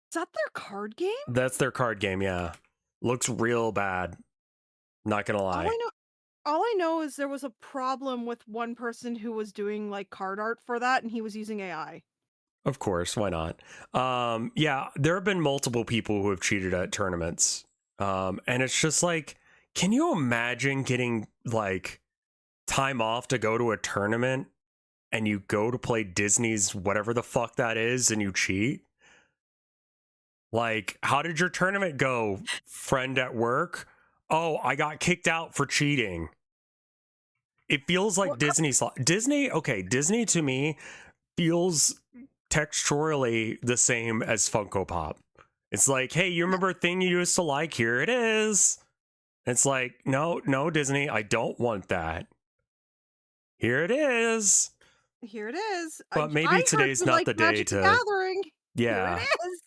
Is that their card game? That's their card game. Yeah, looks real bad. Not gonna All I lie. know, all I know is there was a problem with one person who was doing like card art for that, and he was using AI. Of course, why not? Yeah, there have been multiple people who have cheated at tournaments, and it's just like, can you imagine getting like time off to go to a tournament and you go to play Disney's whatever the fuck that is and you cheat? Like, how did your tournament go, friend at work? Oh, I got kicked out for cheating. It feels like What? Disney, okay, Disney to me feels texturally the same as Funko Pop. It's like, hey, you remember a thing you used to like? Here it is. It's like, no, Disney, I don't want that. Here it is. Here it is. But maybe I heard today's you not like the day Magic the to, Gathering. yeah, Here it is.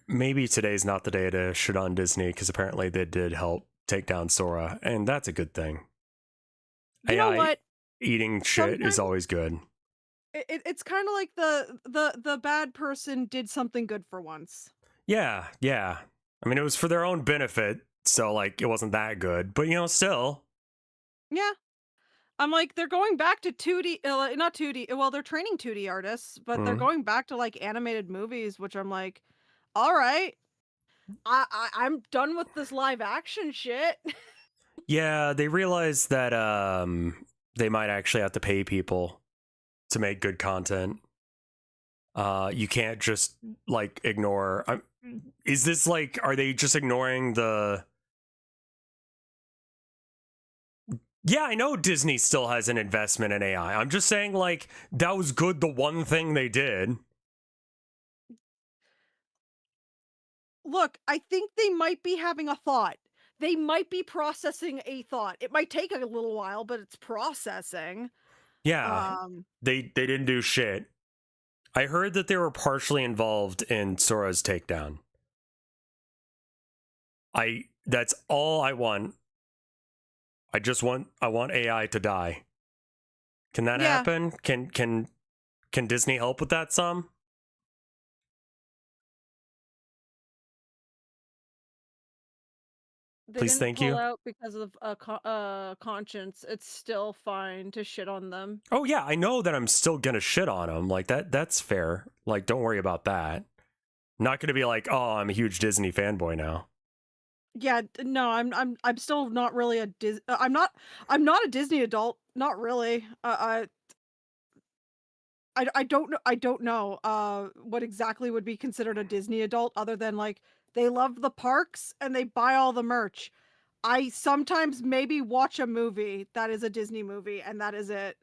maybe today's not the day to shit on Disney because apparently they did help take down Sora, and that's a good thing. You know AI what? eating shit Sometimes is always good. it's kind of like the bad person did something good for once. Yeah. I mean, it was for their own benefit, so like it wasn't that good, but still. Yeah. I'm like, they're going back to 2D, not 2D. Well, they're training 2D artists, but they're Mhm. going back to like animated movies, which I'm like, all right, I'm done with this live action shit. Yeah, they realized that they might actually have to pay people to make good content. You can't just like ignore. is this like, are they just ignoring the? Yeah, I know Disney still has an investment in AI. I'm just saying, like, that was good. The one thing they did. Look, I think they might be having a thought. They might be processing a thought. It might take a little while, but it's processing. Yeah, Um, they didn't do shit. I heard that they were partially involved in Sora's takedown. That's all I want. I want AI to die. Can that yeah, happen? Can Disney help with that some? they Please, didn't thank pull you. out because of conscience. It's still fine to shit on them. Oh yeah, I know that I'm still gonna shit on them. Like that's fair. Like, don't worry about that. I'm not gonna be like, oh, I'm a huge Disney fanboy now. Yeah, no, I'm still not really a I'm not a Disney adult. Not really. I don't know what exactly would be considered a Disney adult other than like they love the parks and they buy all the merch. I sometimes maybe watch a movie that is a Disney movie and that is it.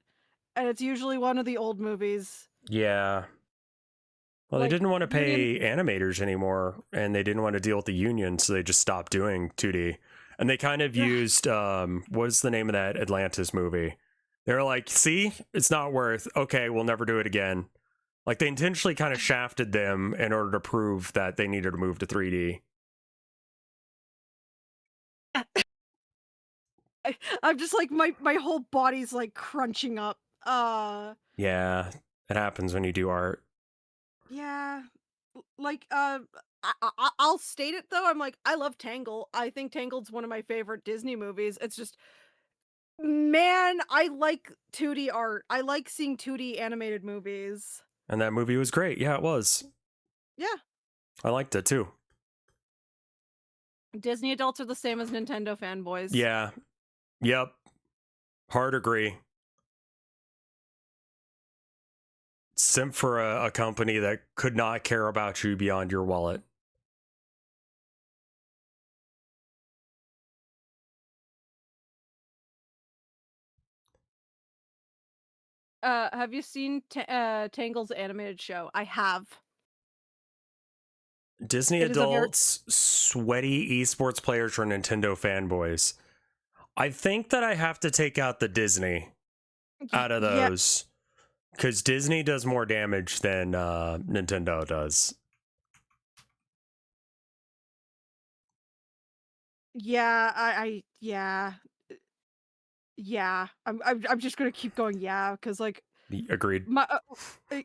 And it's usually one of the old movies. Yeah. Well, they Like didn't want to Beauty and pay animators anymore, and they didn't want to deal with the union, so they just stopped doing 2D. And they kind of used what's the name of that Atlantis movie? They're like, see, it's not worth. Okay, we'll never do it again. Like, they intentionally kind of shafted them in order to prove that they needed to move to 3D. I'm just like my whole body's like crunching up. Yeah, it happens when you do art. Yeah. Like I'll state it though. I'm like I love Tangle. I think Tangled's one of my favorite Disney movies. It's just man, I like 2D art. I like seeing 2D animated movies. And that movie was great. Yeah, it was. Yeah. I liked it too. Disney adults are the same as Nintendo fanboys. Yeah. Yep. Hard agree. Simp for a company that could not care about you beyond your wallet. Have you seen Tangle's animated show? I have. Disney It is a very adults, sweaty esports players, or Nintendo fanboys. I think that I have to take out the Disney out of yeah, those because Disney does more damage than Nintendo does. yeah, yeah. I'm just gonna keep going. Yeah, because like Agreed. my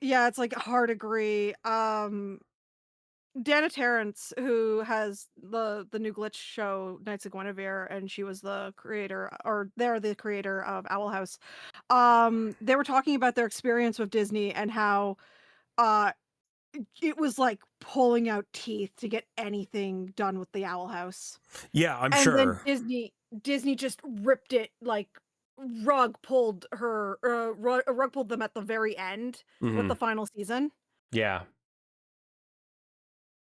yeah, it's like hard agree. Dana Terrence, who has the new glitch show Knights of Guinevere, and she was the creator, or they're the creator of Owl House. They were talking about their experience with Disney and how uh it was like pulling out teeth to get anything done with the Owl House. Yeah, I'm And then sure. Disney just ripped it like rug pulled them at the very end with Hmm. the final season. Yeah.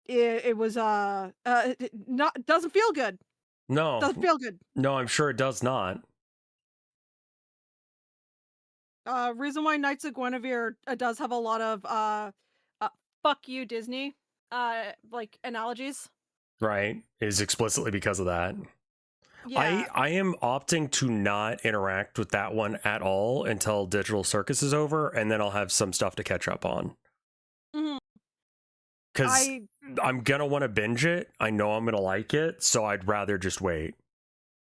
It was not doesn't feel good. No. Doesn't feel good. No, I'm sure it does not. Reason why Knights of Guinevere does have a lot of uh fuck you Disney like analogies. Right? Is explicitly because of that. Yeah. I am opting to not interact with that one at all until Digital Circus is over, and then I'll have some stuff to catch up on. Mhm. Because I I'm gonna want to binge it. I know I'm gonna like it, so I'd rather just wait.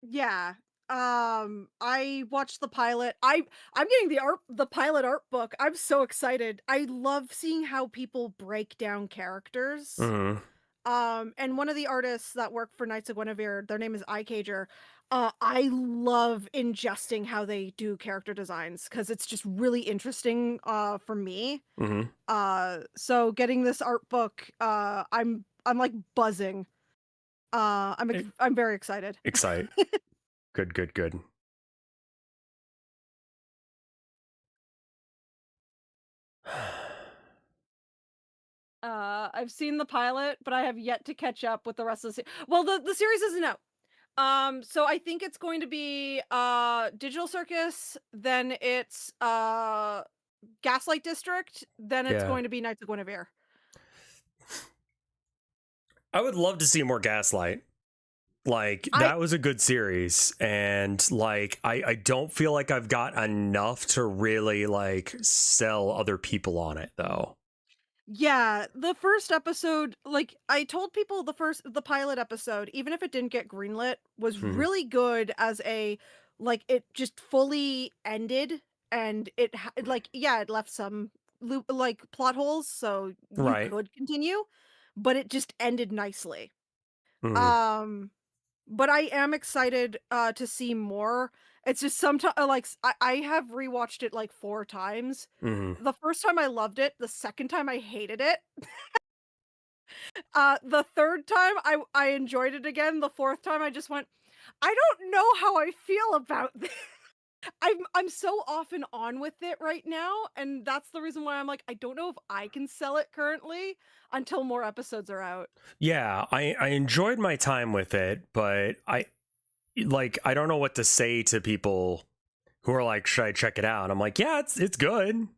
yeah. I watched the pilot. I'm getting the pilot art book. I'm so excited. I love seeing how people break down characters. Hmm. And one of the artists that work for Knights of Guinevere, their name is iCager. I love ingesting how they do character designs because it's just really interesting for me. Hmm. So getting this art book, I'm like buzzing. I'm very excited. Excite. Good, good, good. I've seen the pilot, but I have yet to catch up with the rest of the well, the series isn't out. So I think it's going to be Digital Circus, then it's Gaslight District, then it's Yeah. going to be Knights of Guinevere. I would love to see more Gaslight. Like, I that was a good series, and like I don't feel like I've got enough to really like sell other people on it though. Yeah, the first episode, like I told people the pilot episode, even if it didn't get greenlit, was Hmm. really good as a like it just fully ended and like yeah, it left some loop like plot holes so you Right. could continue, but it just ended nicely. Hmm. Um but I am excited to see more. It's just sometimes like I have rewatched it like 4 times. Hmm. The first time I loved it, the second time I hated it. The third time I enjoyed it again, the fourth time I just went, "I don't know how I feel about this." I'm so off and on with it right now, and that's the reason why I'm like, I don't know if I can sell it currently until more episodes are out. Yeah, I enjoyed my time with it, but I don't know what to say to people who are like, should I check it out? And I'm like, yeah, it's good.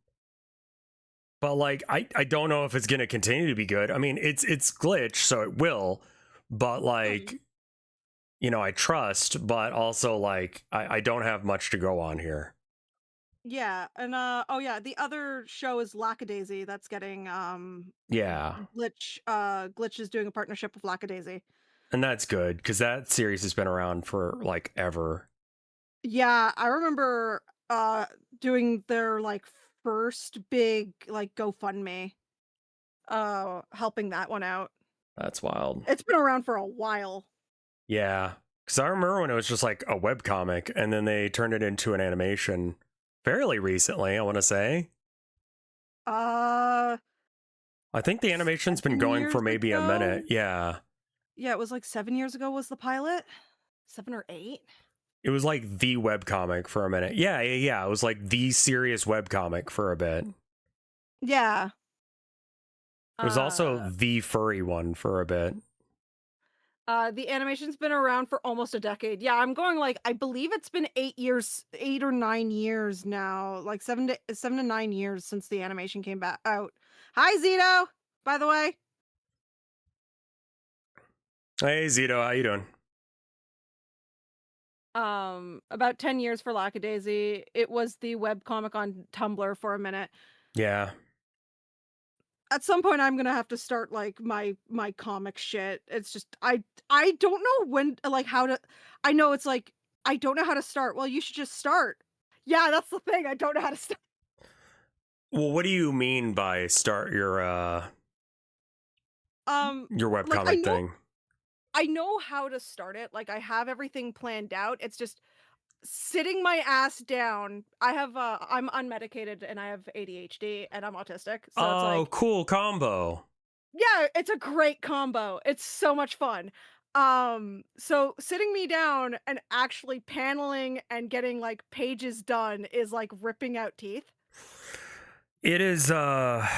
But like I don't know if it's gonna continue to be good. I mean, it's glitch, so it will, but like, you know, I trust, but also like I don't have much to go on here. Yeah, and oh yeah, the other show is Lackadaisy that's getting Yeah. Glitch is doing a partnership with Lackadaisy. And that's good because that series has been around for like ever. Yeah, I remember doing their like first big like GoFundMe, helping that one out. That's wild. It's been around for a while. Yeah. Because I remember when it was just like a webcomic and then they turned it into an animation fairly recently, I want to say. Uh I think the animation's been 7 going for years maybe a ago? minute. Yeah. Yeah, it was like 7 years ago was the pilot? 7 or 8? It was like the webcomic for a minute. Yeah. It was like the serious webcomic for a bit. Yeah. It was also Uh the furry one for a bit. the animation's been around for almost a decade. Yeah, I'm going like I believe it's been 8 years, 8 or 9 years now, like 7 to 9 years since the animation came back out. Hi Zito, by the way. Hey Zito, how you doing? About 10 years for Lackadaisy. It was the webcomic on Tumblr for a minute. Yeah. At some point I'm gonna have to start like my comic shit. It's just I don't know when like how to I know it's like I don't know how to start. Well, you should just start. Yeah, that's the thing. I don't know how to start. Well, what do you mean by start your Like webcomic thing? I know how to start it. Like I have everything planned out. It's just sitting my ass down. I'm unmedicated and I have ADHD and I'm autistic. So it's Oh, like cool combo. yeah, it's a great combo. It's so much fun. So sitting me down and actually paneling and getting like pages done is like ripping out teeth. It is to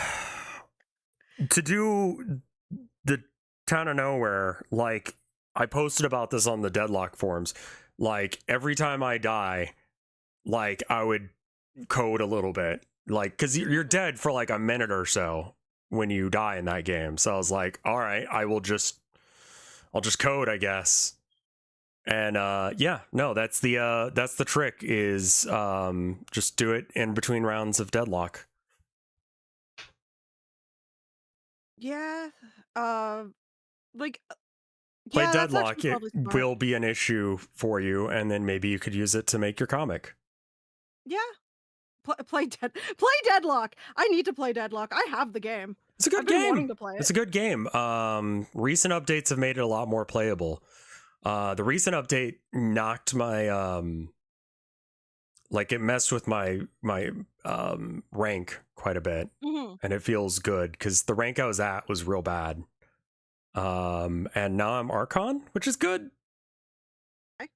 do the Town of Nowhere, like I posted about this on the Deadlock forums. Like every time I die, like I would code a little bit. Like cuz you're dead for like a minute or so when you die in that game. So I was like, all right, I'll just code, I guess. And yeah, no, that's the trick is just do it in between rounds of Deadlock. Yeah. Like Play yeah, that's Deadlock, actually it probably smart. will be an issue for you, and then maybe you could use it to make your comic. Yeah. Play Deadlock. I need to play Deadlock. I have the game. It's a good I've been game. wanting to play it. It's a good game. Recent updates have made it a lot more playable. The recent update knocked my like it messed with my rank quite a bit, and it feels good because the rank I was at was real bad. And now I'm Archon, which is good. Okay.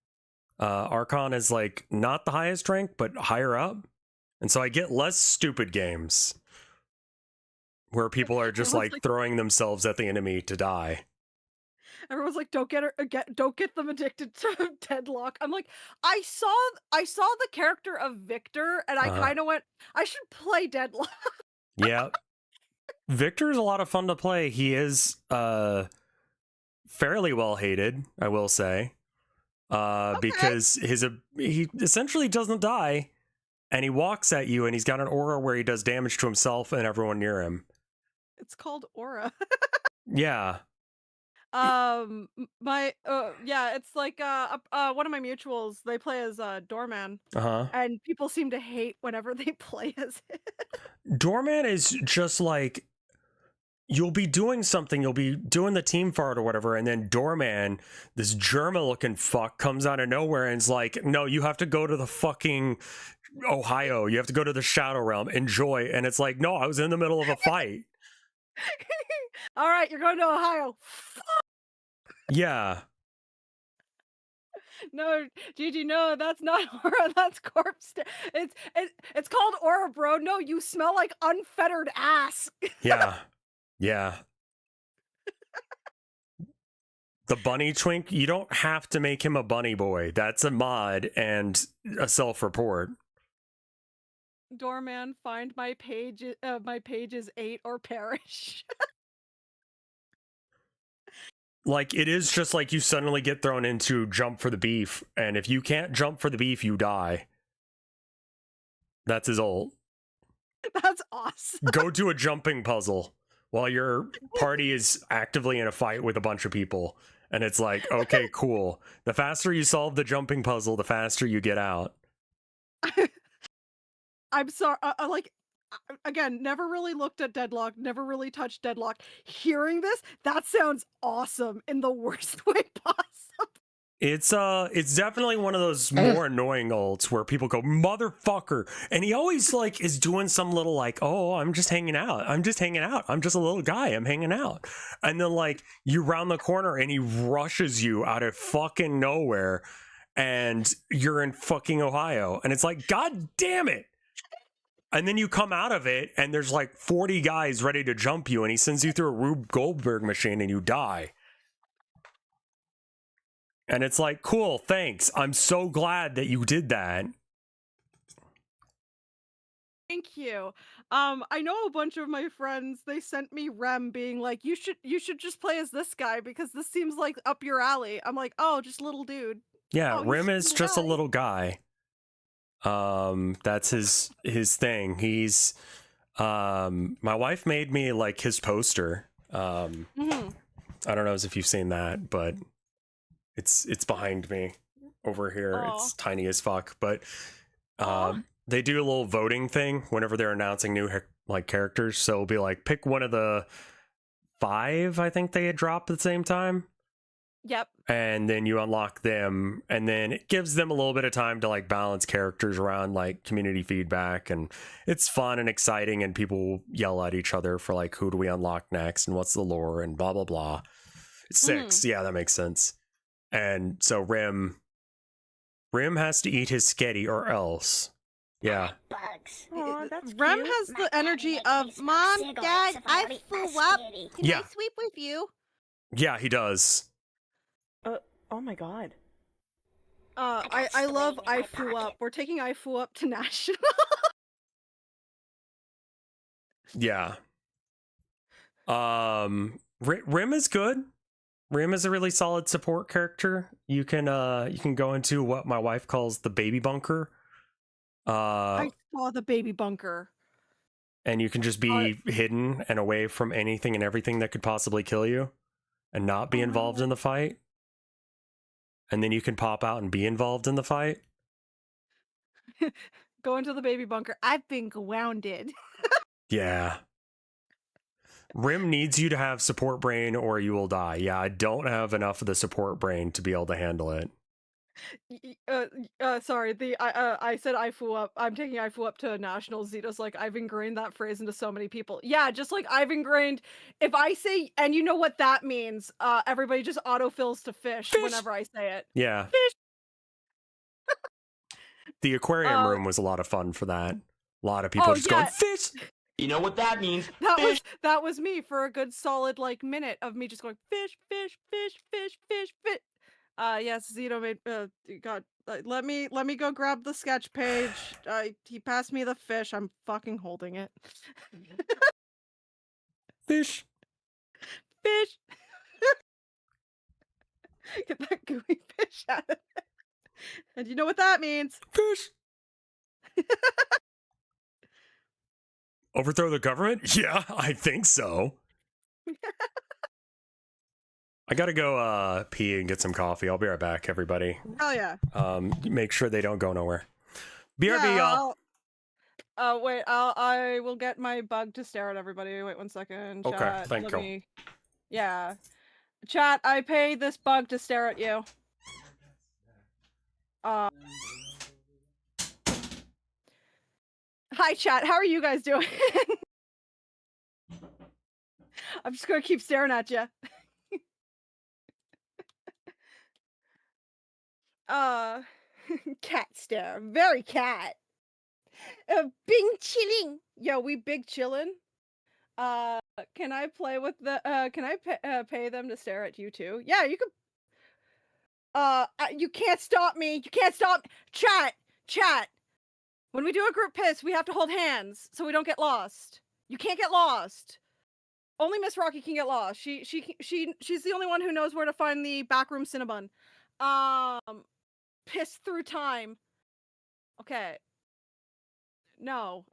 Archon is like not the highest rank, but higher up. And so I get less stupid games, where people are just Everyone's like like, throwing themselves at the enemy to die. everyone's like, don't get them addicted to Deadlock. I'm like, I saw the character of Victor, and I Uh, kind of went, I should play Deadlock. yeah. Victor is a lot of fun to play. He is fairly well hated, I will say. Okay. Because he essentially doesn't die, and he walks at you, and he's got an aura where he does damage to himself and everyone near him. It's called Aura. Yeah. My yeah, it's like one of my mutuals, they play as Doorman, Uh-huh. and people seem to hate whenever they play as it. Doorman is just like, you'll be doing something, you'll be doing the team fart or whatever, and then Doorman, this German looking fuck, comes out of nowhere and is like, no, you have to go to the fucking Ohio, you have to go to the Shadow Realm, enjoy. And it's like, no, I was in the middle of a fight. All right, you're going to Ohio. Yeah. No, Gigi, no, that's not Aura. That's corpse. It's called Aura, bro. No, you smell like unfettered ass. Yeah. Yeah. The bunny twink, you don't have to make him a bunny boy. That's a mod and a self-report. Doorman, find my page. My page is 8 or perish. Like, it is just like you suddenly get thrown into jump for the beef, and if you can't jump for the beef, you die. That's his ult. That's awesome. Go do a jumping puzzle while your party is actively in a fight with a bunch of people. And it's like, okay, cool. The faster you solve the jumping puzzle, the faster you get out. I'm sorry. Again, never really looked at Deadlock, never really touched Deadlock. Hearing this, that sounds awesome in the worst way possible. It's definitely one of those more annoying ults where people go, motherfucker. And he always like is doing some little like, oh, I'm just hanging out. I'm just hanging out. I'm just a little guy. I'm hanging out. And then like you round the corner and he rushes you out of fucking nowhere and you're in fucking Ohio. And it's like, God damn it. And then you come out of it and there's like 40 guys ready to jump you and he sends you through a Rube Goldberg machine and you die. And it's like, cool, thanks. I'm so glad that you did that. Thank you. I know a bunch of my friends, they sent me Rem being like, you should just play as this guy because this seems like up your alley. I'm like, oh, just little dude. Yeah, Oh, Rim he's is just a alley. little guy. That's his thing. He's my wife made me like his poster. Mhm. I don't know if you've seen that, but it's behind me over here. Aw. It's tiny as fuck, but Aw. they do a little voting thing whenever they're announcing new like characters. So it'll be like, pick one of the 5 I think they had dropped at the same time. Yep. And then you unlock them, and then it gives them a little bit of time to like balance characters around like community feedback, and it's fun and exciting, and people yell at each other for like, who do we unlock next and what's the lore and blah blah blah. It's 6. Yeah, that makes sense. And so Rim has to eat his sketty or else. Yeah. Bugs. Aw, that's Rem cute. has My the energy daddy of makes me Mom, popsicles Dad, if I eat flew my up. spaghetti." Can Yeah. I sweep with you? Yeah, he does. Oh my god. I love swing in my I flew up. pocket. We're taking I flew up to national. Yeah. Rim is good. Rim is a really solid support character. You can go into what my wife calls the baby bunker. I saw the baby bunker. And you can just be hidden and away from anything and everything that could possibly kill you and not be involved in the fight. And then you can pop out and be involved in the fight. Go into the baby bunker. I've been grounded. Yeah. Rim needs you to have support brain or you will die. Yeah, I don't have enough of the support brain to be able to handle it. Sorry. I said I flew up. I'm taking I flew up to national. Zito's like, I've ingrained that phrase into so many people. Yeah, just like I've ingrained. If I say, and you know what that means, everybody just autofills to fish whenever I say it. Yeah. Fish. The aquarium room was a lot of fun for that. A lot of people Oh, just yeah. going, fish! You know what that means? That was me for a good solid like minute of me just going fish, fish, fish, fish, fish, fish. Yes, Zito made. God, let me go grab the sketch page. He passed me the fish. I'm fucking holding it. Fish. Fish. Get that gooey fish out of it. And you know what that means? Fish. Overthrow the government? Yeah, I think so. I gotta go pee and get some coffee. I'll be right back, everybody. Oh yeah. Make sure they don't go nowhere. BRB, Yeah, y'all. wait, I will get my bug to stare at everybody. Wait 1 second. Okay, Chat, thank you. Yeah. Chat, I pay this bug to stare at you. Hi chat, how are you guys doing? I'm just gonna keep staring at you. Cat stare. Very cat. Bing chilling. Yo, we big chillin'. Can I play with the can I pay them to stare at you too? Yeah, you can. You can't stop me. You can't stop. Chat. When we do a group piss, we have to hold hands so we don't get lost. You can't get lost. Only Miss Rocky can get lost. She's the only one who knows where to find the backroom Cinnabon. Piss through time. Okay. No.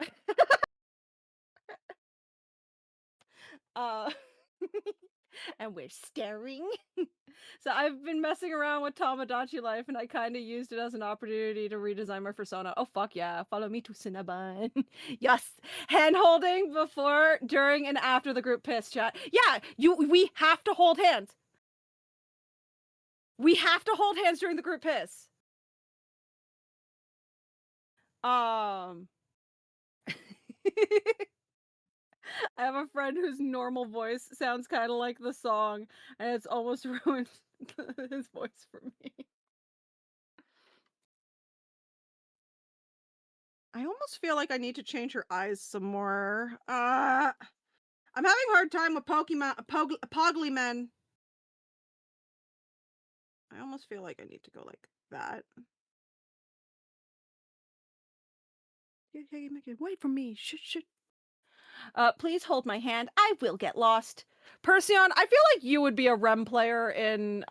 And we're staring. So I've been messing around with Tamagotchi Life, and I kind of used it as an opportunity to redesign my persona. Oh fuck yeah! Follow me to Cinnabon. Yes, hand holding before, during, and after the group piss chat. Yeah, we have to hold hands. We have to hold hands during the group piss. I have a friend whose normal voice sounds kind of like the song, and it's almost ruined his voice for me. I almost feel like I need to change her eyes some more. I'm having a hard time with Poglymen. I almost feel like I need to go like that. Wait for me. Shh. Please hold my hand. I will get lost. Perseon, I feel like you would be a REM player in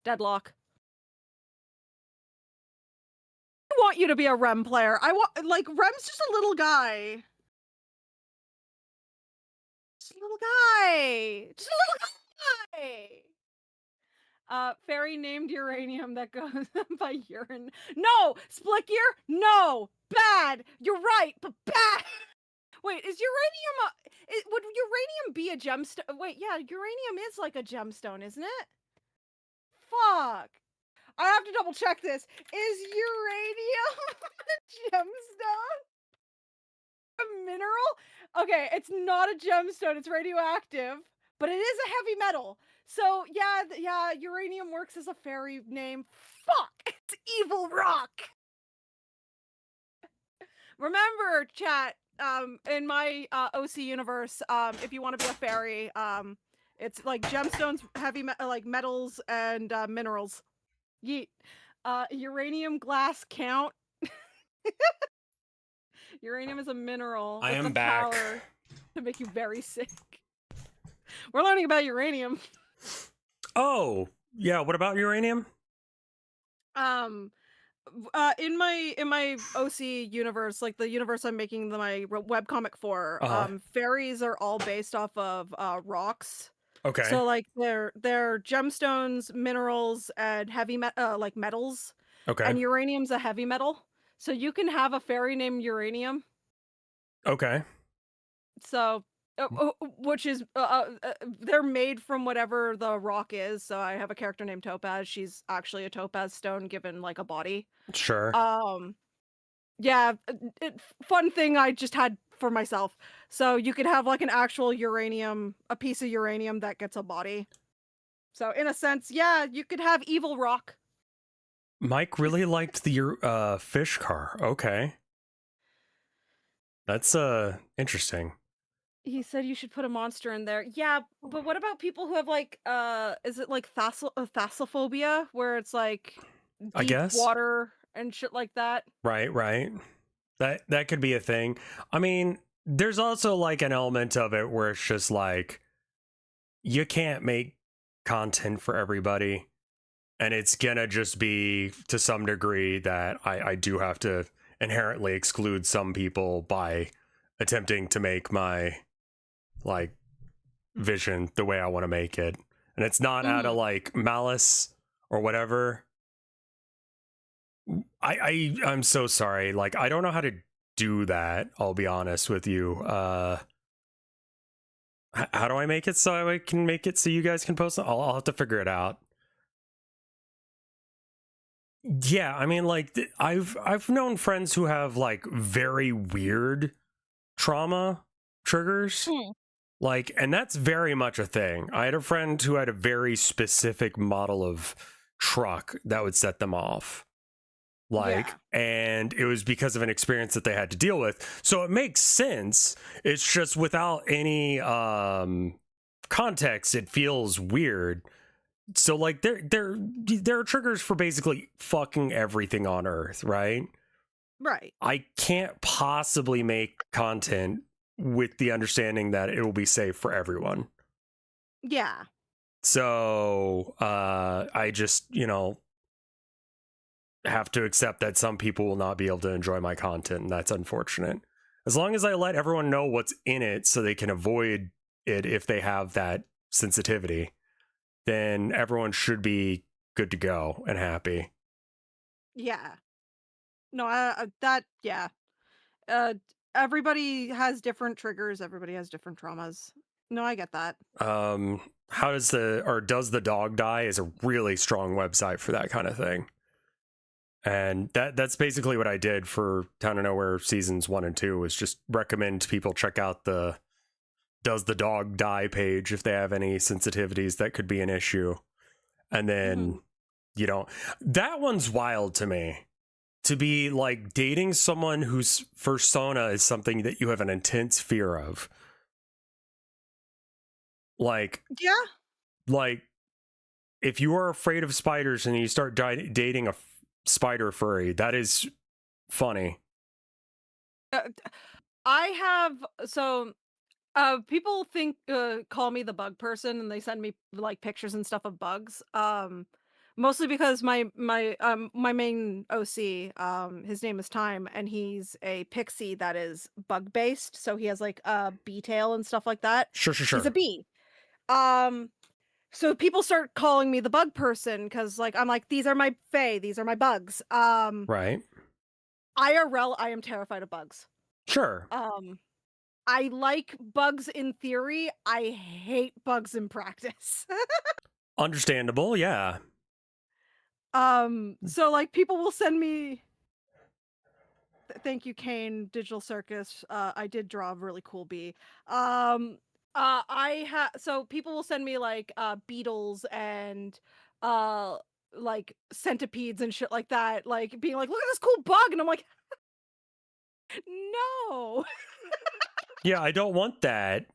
Deadlock. I want you to be a REM player. I want, like, Rem's just a little guy. Just a little guy. Just a little guy. Fairy named uranium that goes by urine. No! Split gear? No! Bad! You're right, but bad! Wait, is uranium would uranium be a gemstone? Wait, yeah, uranium is like a gemstone, isn't it? Fuck. I have to double check this. Is uranium a gemstone? A mineral? Okay, it's not a gemstone, it's radioactive, but it is a heavy metal. So, yeah, uranium works as a fairy name. Fuck! It's evil rock! Remember, chat, in my OC universe, if you want to be a fairy, it's like gemstones, heavy like metals, and minerals. Yeet. Uranium glass count. Uranium is a mineral. I with am the back. Power to make you very sick. We're learning about uranium. Oh, yeah. What about uranium? In my OC universe, like the universe I'm making my webcomic for, fairies are all based off of rocks. Okay. So like they're gemstones, minerals, and heavy like metals. Okay. And uranium's a heavy metal. So you can have a fairy named Uranium. Okay. So which is they're made from whatever the rock is. So I have a character named Topaz. She's actually a topaz stone given like a body. Sure. Yeah, fun thing I just had for myself. So you could have like an actual uranium, a piece of uranium that gets a body. So in a sense, yeah, you could have evil rock. Mike really liked the fish car. Okay. That's interesting. He said you should put a monster in there. Yeah, but what about people who have like is it like thalassophobia where it's like I deep guess. water and shit like that? Right. That could be a thing. I mean, there's also like an element of it where it's just like you can't make content for everybody, and it's gonna just be to some degree that I do have to inherently exclude some people by attempting to make my like vision the way I want to make it. And it's not out of like malice or whatever. I'm so sorry. Like I don't know how to do that, I'll be honest with you. How do I make it so I can make it so you guys can post it? I'll have to figure it out. Yeah, I mean, like I've known friends who have like very weird trauma triggers. Like, and that's very much a thing. I had a friend who had a very specific model of truck that would set them off. Like, and it was because of an experience that they had to deal with. So it makes sense. It's just without any context, it feels weird. So like there are triggers for basically fucking everything on Earth, right? Right. I can't possibly make content with the understanding that it will be safe for everyone. Yeah. So I just, have to accept that some people will not be able to enjoy my content, and that's unfortunate. As long as I let everyone know what's in it so they can avoid it if they have that sensitivity, then everyone should be good to go and happy. Yeah. No, yeah. Everybody has different triggers, everybody has different traumas. No, I get that. Does the dog die is a really strong website for that kind of thing. And that's basically what I did for Town of Nowhere seasons 1 and 2, was just recommend people check out the Does the Dog Die page if they have any sensitivities that could be an issue. And then, that one's wild to me. To be like dating someone whose persona is something that you have an intense fear of. Like, yeah. Like, if you are afraid of spiders and you start dating a spider furry, that is funny. People call me the bug person, and they send me like pictures and stuff of bugs. Mostly because my main OC, his name is Time, and he's a pixie that is bug based, so he has like a bee tail and stuff like that. Sure. He's a bee. So people start calling me the bug person because like I'm like, these are my fae, these are my bugs. Right. IRL, I am terrified of bugs. Sure. I like bugs in theory. I hate bugs in practice. Understandable, yeah. So like people will send me thank you, Kane, Digital Circus. I did draw a really cool bee. So people will send me like beetles and like centipedes and shit like that, like being like, look at this cool bug, and I'm like, no. Yeah, I don't want that.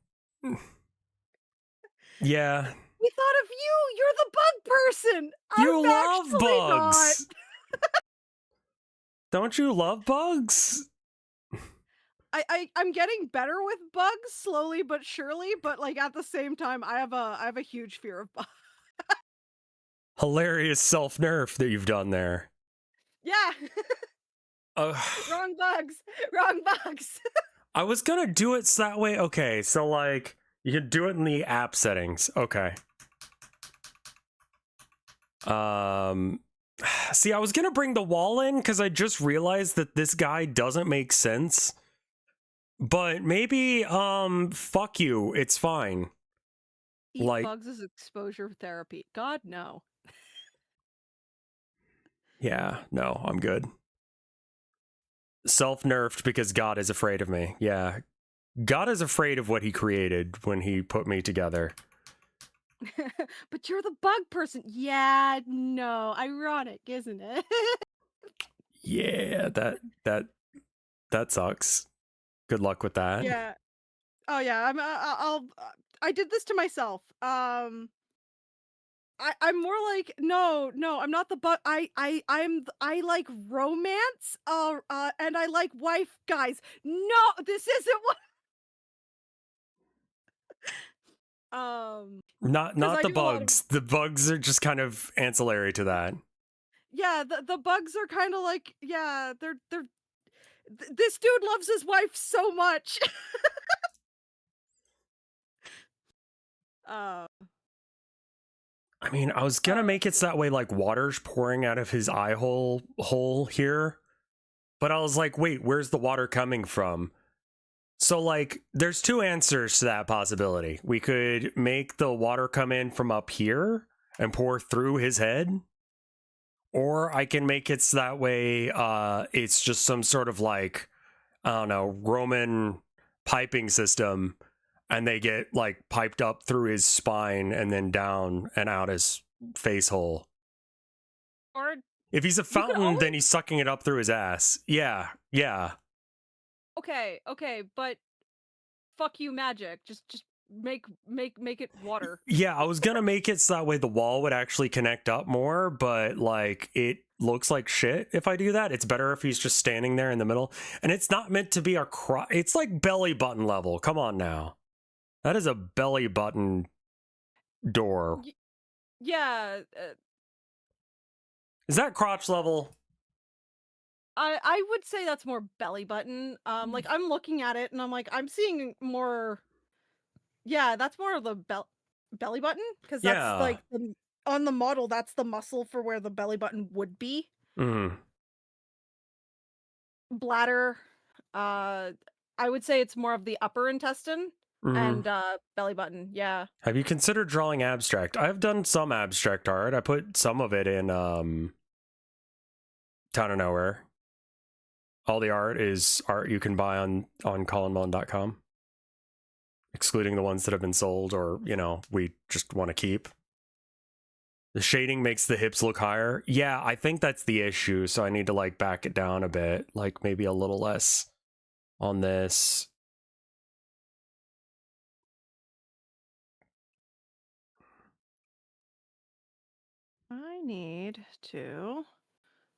Yeah. We thought of you. You're the bug person. You I'm love bugs. Not. Don't you love bugs? I'm getting better with bugs slowly but surely, but like at the same time, I have a huge fear of bugs. Hilarious self-nerf that you've done there. Yeah. Wrong bugs. I was gonna do it that way. Okay, so like you can do it in the app settings. Okay. See, I was gonna bring the wall in because I just realized that this guy doesn't make sense. But maybe, fuck you. It's fine. Eat bugs as exposure therapy. God, no. Yeah, no, I'm good. Self-nerfed because God is afraid of me. Yeah. God is afraid of what he created when he put me together. But you're the bug person. Yeah, no. Ironic, isn't it? Yeah, that sucks. Good luck with that. Yeah. Oh yeah. I did this to myself. I'm more like no, I'm not the but I like romance. And I like wife guys. No, this isn't what. Not 'Cause I the do a lot of bugs. The bugs are just kind of ancillary to that. yeah. The bugs are kind of like yeah. This dude loves his wife so much. uh, I mean, I was gonna make it so that way, like water's pouring out of his eye hole here, but I was like, wait, where's the water coming from? So like, there's two answers to that possibility. We could make the water come in from up here and pour through his head, or I can make it so that way it's just some sort of like, I don't know, Roman piping system, and they get like piped up through his spine and then down and out his face hole. or If he's a could fountain, always- then he's sucking it up through his ass. Yeah. okay, but fuck you, magic. Just make it water. Yeah, I was gonna make it so that way the wall would actually connect up more, but like it looks like shit if I do that. It's better if he's just standing there in the middle. And it's not meant to be a it's like belly button level. Come on now. That is a belly button door. Yeah. Is that crotch level? I would say that's more belly button. Like I'm looking at it and I'm like I'm seeing more. Yeah, that's more of the belly button because that's Yeah. like on the model. That's the muscle for where the belly button would be. Mm. Bladder. I would say it's more of the upper intestine and belly button. Yeah. Have you considered drawing abstract? I've done some abstract art. I put some of it in Town of Nowhere. All the art is art you can buy on colinmullen.com, excluding the ones that have been sold or, you know, we just want to keep. The shading makes the hips look higher. Yeah, I think that's the issue, so I need to like back it down a bit, like maybe a little less on this. I need to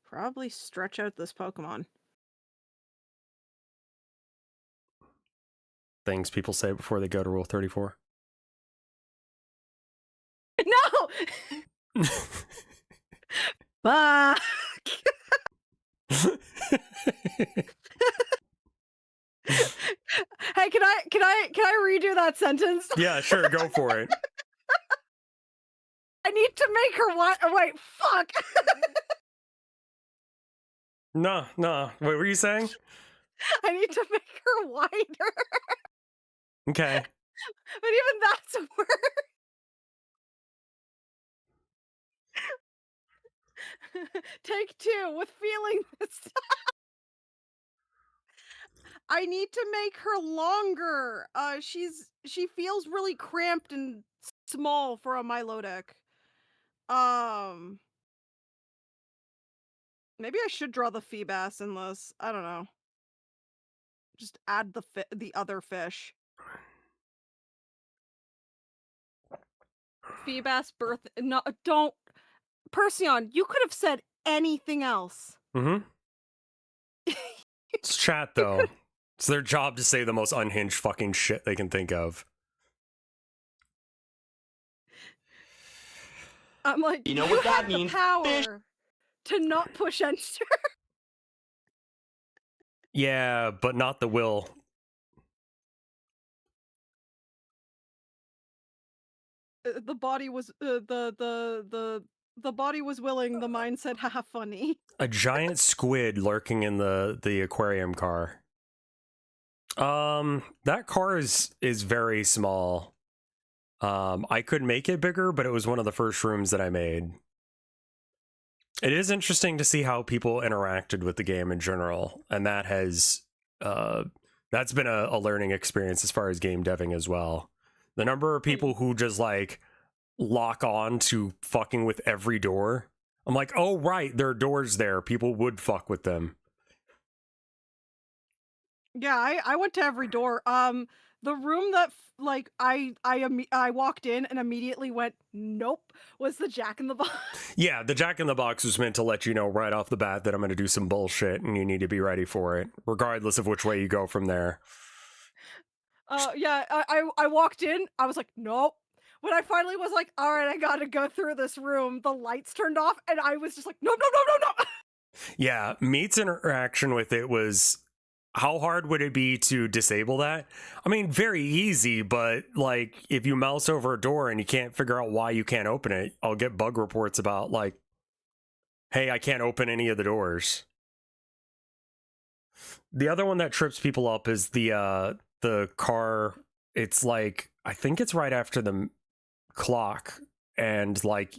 probably stretch out this Pokemon. Things people say before they go to Rule 34. No. Fuck. Hey, can I redo that sentence? Yeah, sure, go for it. I need to make her what? Wait, fuck. No. Wait, what were you saying? I need to make her wider. Okay. But even that's worse. Take two with feeling this time. I need to make her longer. She feels really cramped and small for a Milotic. Maybe I should draw the Feebas in this. I don't know. Just add the other fish. Feebas birth. No, don't. Perseon, you could have said anything else. Mm-hmm. It's chat, though. It's their job to say the most unhinged fucking shit they can think of. I'm like, You know what that have means? the power to not push enter. Yeah, but not the will. The body was the body was willing. The mind said, "Haha, funny." A giant squid lurking in the aquarium car. That car is very small. I could make it bigger, but it was one of the first rooms that I made. It is interesting to see how people interacted with the game in general, and that has that's been a learning experience as far as game deving as well. The number of people who just like lock on to fucking with every door. I'm like, oh right, there are doors there. People would fuck with them. Yeah, I went to every door. The room that like I walked in and immediately went nope was the Jack in the Box. Yeah, the Jack in the Box was meant to let you know right off the bat that I'm going to do some bullshit and you need to be ready for it, regardless of which way you go from there. Yeah, I walked in. I was like nope. When I finally was like, all right, I gotta go through this room. The lights turned off, and I was just like, nope, nope, nope, nope, nope. Yeah, Meat's interaction with it was, how hard would it be to disable that? I mean, very easy, but like if you mouse over a door and you can't figure out why you can't open it, I'll get bug reports about like, hey, I can't open any of the doors. The other one that trips people up is the car. It's like, I think it's right after the clock, and like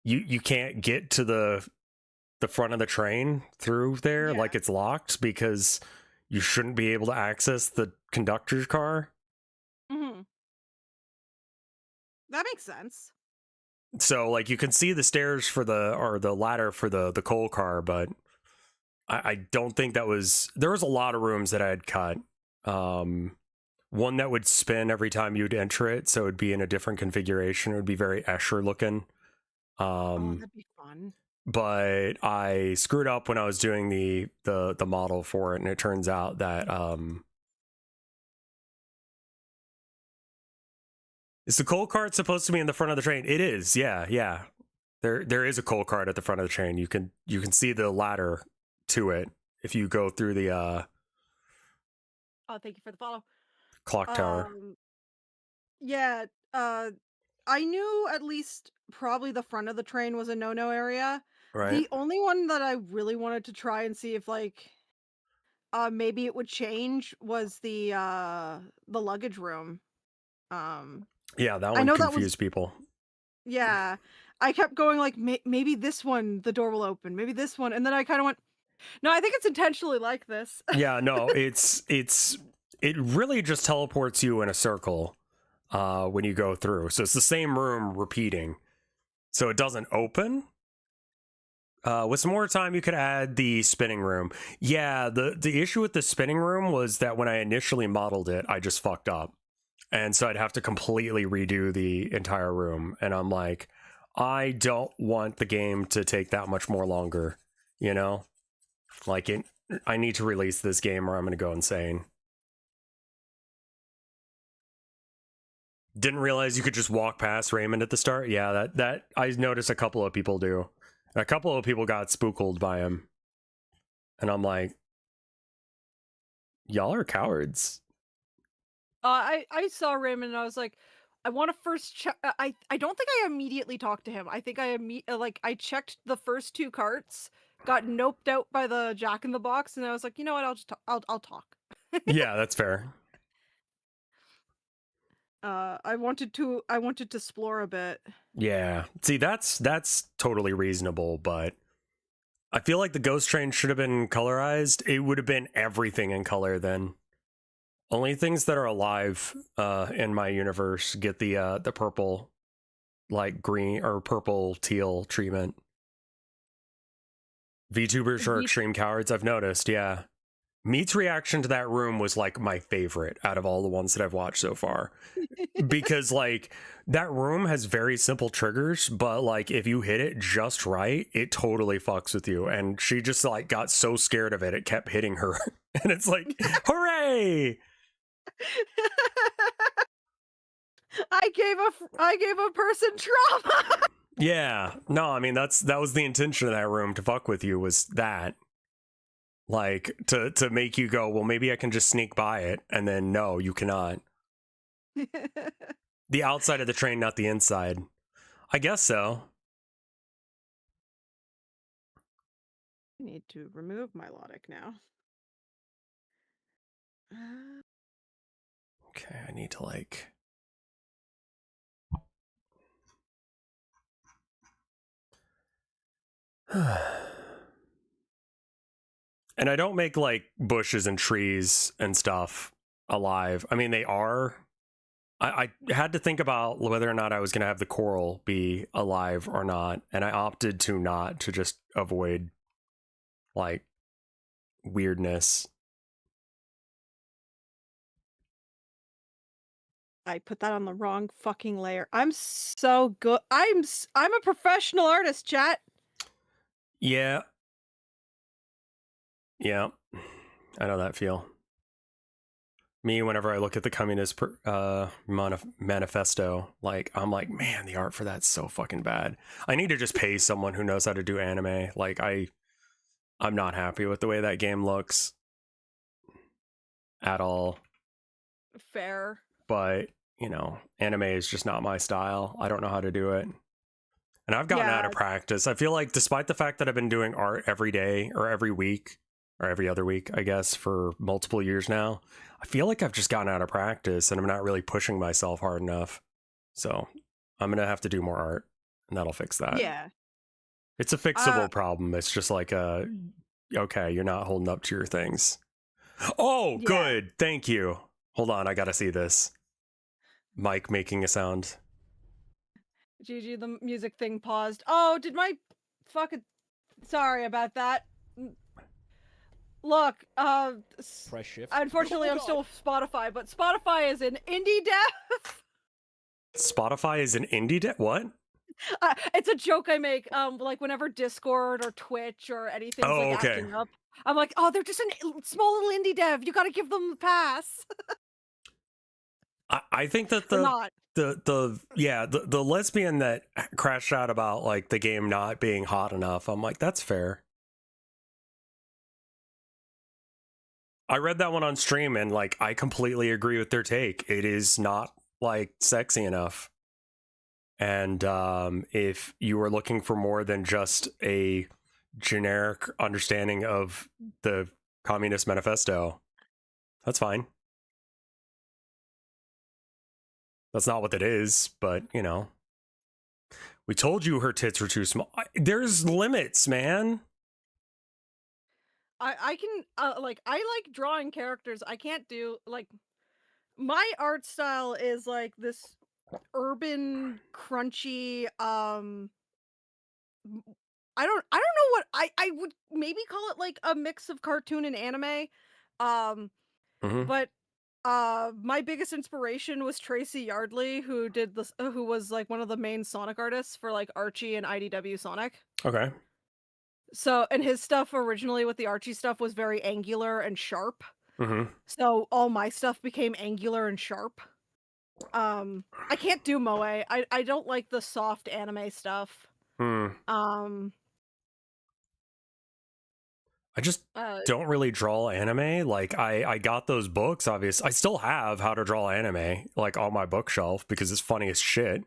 you can't get to the front of the train through there. Yeah. Like it's locked because you shouldn't be able to access the conductor's car. Mm-hmm. That makes sense. So like you can see the stairs for the ladder for the coal car, but I don't think there was a lot of rooms that I had cut. One that would spin every time you'd enter it, so it'd be in a different configuration. It would be very Escher looking. Oh, that'd be fun. But I screwed up when I was doing the model for it, and it turns out that is the coal cart supposed to be in the front of the train? It is, yeah. There is a coal cart at the front of the train. You can see the ladder to it if you go through the Oh, thank you for the follow. clock tower. Yeah, I knew at least probably the front of the train was a no-no area. Right. The only one that I really wanted to try and see if like maybe it would change was the luggage room. Yeah, that I one know that was confused people. yeah. I kept going like maybe this one the door will open, maybe this one, and then I kind of went no, I think it's intentionally like this. Yeah, no, it really just teleports you in a circle when you go through. So it's the same room repeating. So it doesn't open. With some more time, you could add the spinning room. Yeah, the issue with the spinning room was that when I initially modeled it, I just fucked up. And so I'd have to completely redo the entire room. And I'm like, I don't want the game to take that much more longer, you know? Like, I need to release this game or I'm going to go insane. Didn't realize you could just walk past Raymond at the start. Yeah, that I noticed a couple of people do. A couple of people got spooked by him. And I'm like, y'all are cowards. I saw Raymond and I was like, I want to first check. I don't think I immediately talked to him. I think I checked the first two carts, got noped out by the Jack in the Box, and I was like, you know what? I'll talk. Yeah, that's fair. I wanted to explore a bit. Yeah. See, that's totally reasonable, but I feel like the ghost train should have been colorized. It would have been everything in color then. Only things that are alive in my universe get the purple, like green or purple teal treatment. VTubers are extreme cowards, I've noticed, yeah. Meat's reaction to that room was like my favorite out of all the ones that I've watched so far. Because like that room has very simple triggers, but like if you hit it just right, it totally fucks with you. And she just like got so scared of it, it kept hitting her. And it's like, hooray! I gave a person trauma. Yeah. No, I mean that was the intention of that room, to fuck with you, was that. Like to make you go, well, maybe I can just sneak by it, and then no, you cannot. The outside of the train, not the inside. I guess so. I need to remove my Melodic now. Okay, I need to like... And I don't make like bushes and trees and stuff alive. I mean, they are. I had to think about whether or not I was going to have the coral be alive or not. And I opted to not, to just avoid like weirdness. I put that on the wrong fucking layer. I'm so good. I'm a professional artist, chat. Yeah. Yeah. I know that feel. Me, whenever I look at the Communist Manifesto, like, I'm like, man, the art for that's so fucking bad. I need to just pay someone who knows how to do anime. Like, I'm not happy with the way that game looks at all. Fair. But, you know, anime is just not my style. I don't know how to do it. And I've gotten out of practice. I feel like despite the fact that I've been doing art every day or every week or every other week, I guess, for multiple years now, I feel like I've just gotten out of practice and I'm not really pushing myself hard enough. So I'm going to have to do more art and that'll fix that. Yeah. It's a fixable problem. It's just like, okay, you're not holding up to your things. Oh, Yeah. good. Thank you. Hold on. I got to see this. Mike making a sound. GG, the music thing paused. Oh, did my fucking... Sorry about that. Look, Press shift. unfortunately I'm still with Spotify, but Spotify is an indie dev. Spotify is an indie what? It's a joke I make, like whenever Discord or Twitch or anything's like acting up, I'm like, oh, they're just a small little indie dev. You got to give them a pass. I think that not. the lesbian that crashed out about like the game not being hot enough, I'm like, that's fair. I read that one on stream and like I completely agree with their take. It is not like sexy enough. And if you were looking for more than just a generic understanding of the Communist Manifesto, that's fine. That's not what it is, but you know, we told you her tits were too small. There's limits, man. I can like I like drawing characters. I can't do like my art style is like this urban crunchy I don't know what I would maybe call it like a mix of cartoon and anime. But my biggest inspiration was Tracy Yardley, who did this, who was like one of the main Sonic artists for like Archie and IDW Sonic. Okay. So, and his stuff originally with the Archie stuff was very angular and sharp. So all my stuff became angular and sharp. I can't do moe. I don't like the soft anime stuff. I just don't really draw anime. Like I got those books, obviously. I still have How to Draw Anime like on my bookshelf because it's funny as shit.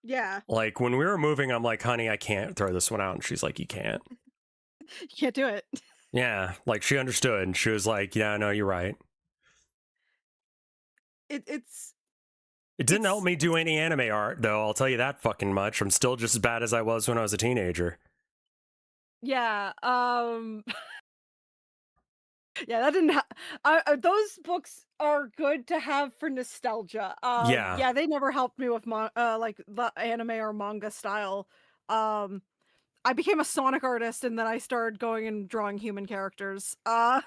Yeah. Like when we were moving, I'm like, honey, I can't throw this one out. And she's like, you can't. You can't do it. Yeah. Like she understood and she was like, yeah, no, you're right. It didn't help me do any anime art though. I'll tell you that fucking much. I'm still just as bad as I was when I was a teenager. Yeah, yeah, that didn't those books are good to have for nostalgia. Yeah, they never helped me with like the anime or manga style. I became a Sonic artist and then I started going and drawing human characters. Yeah.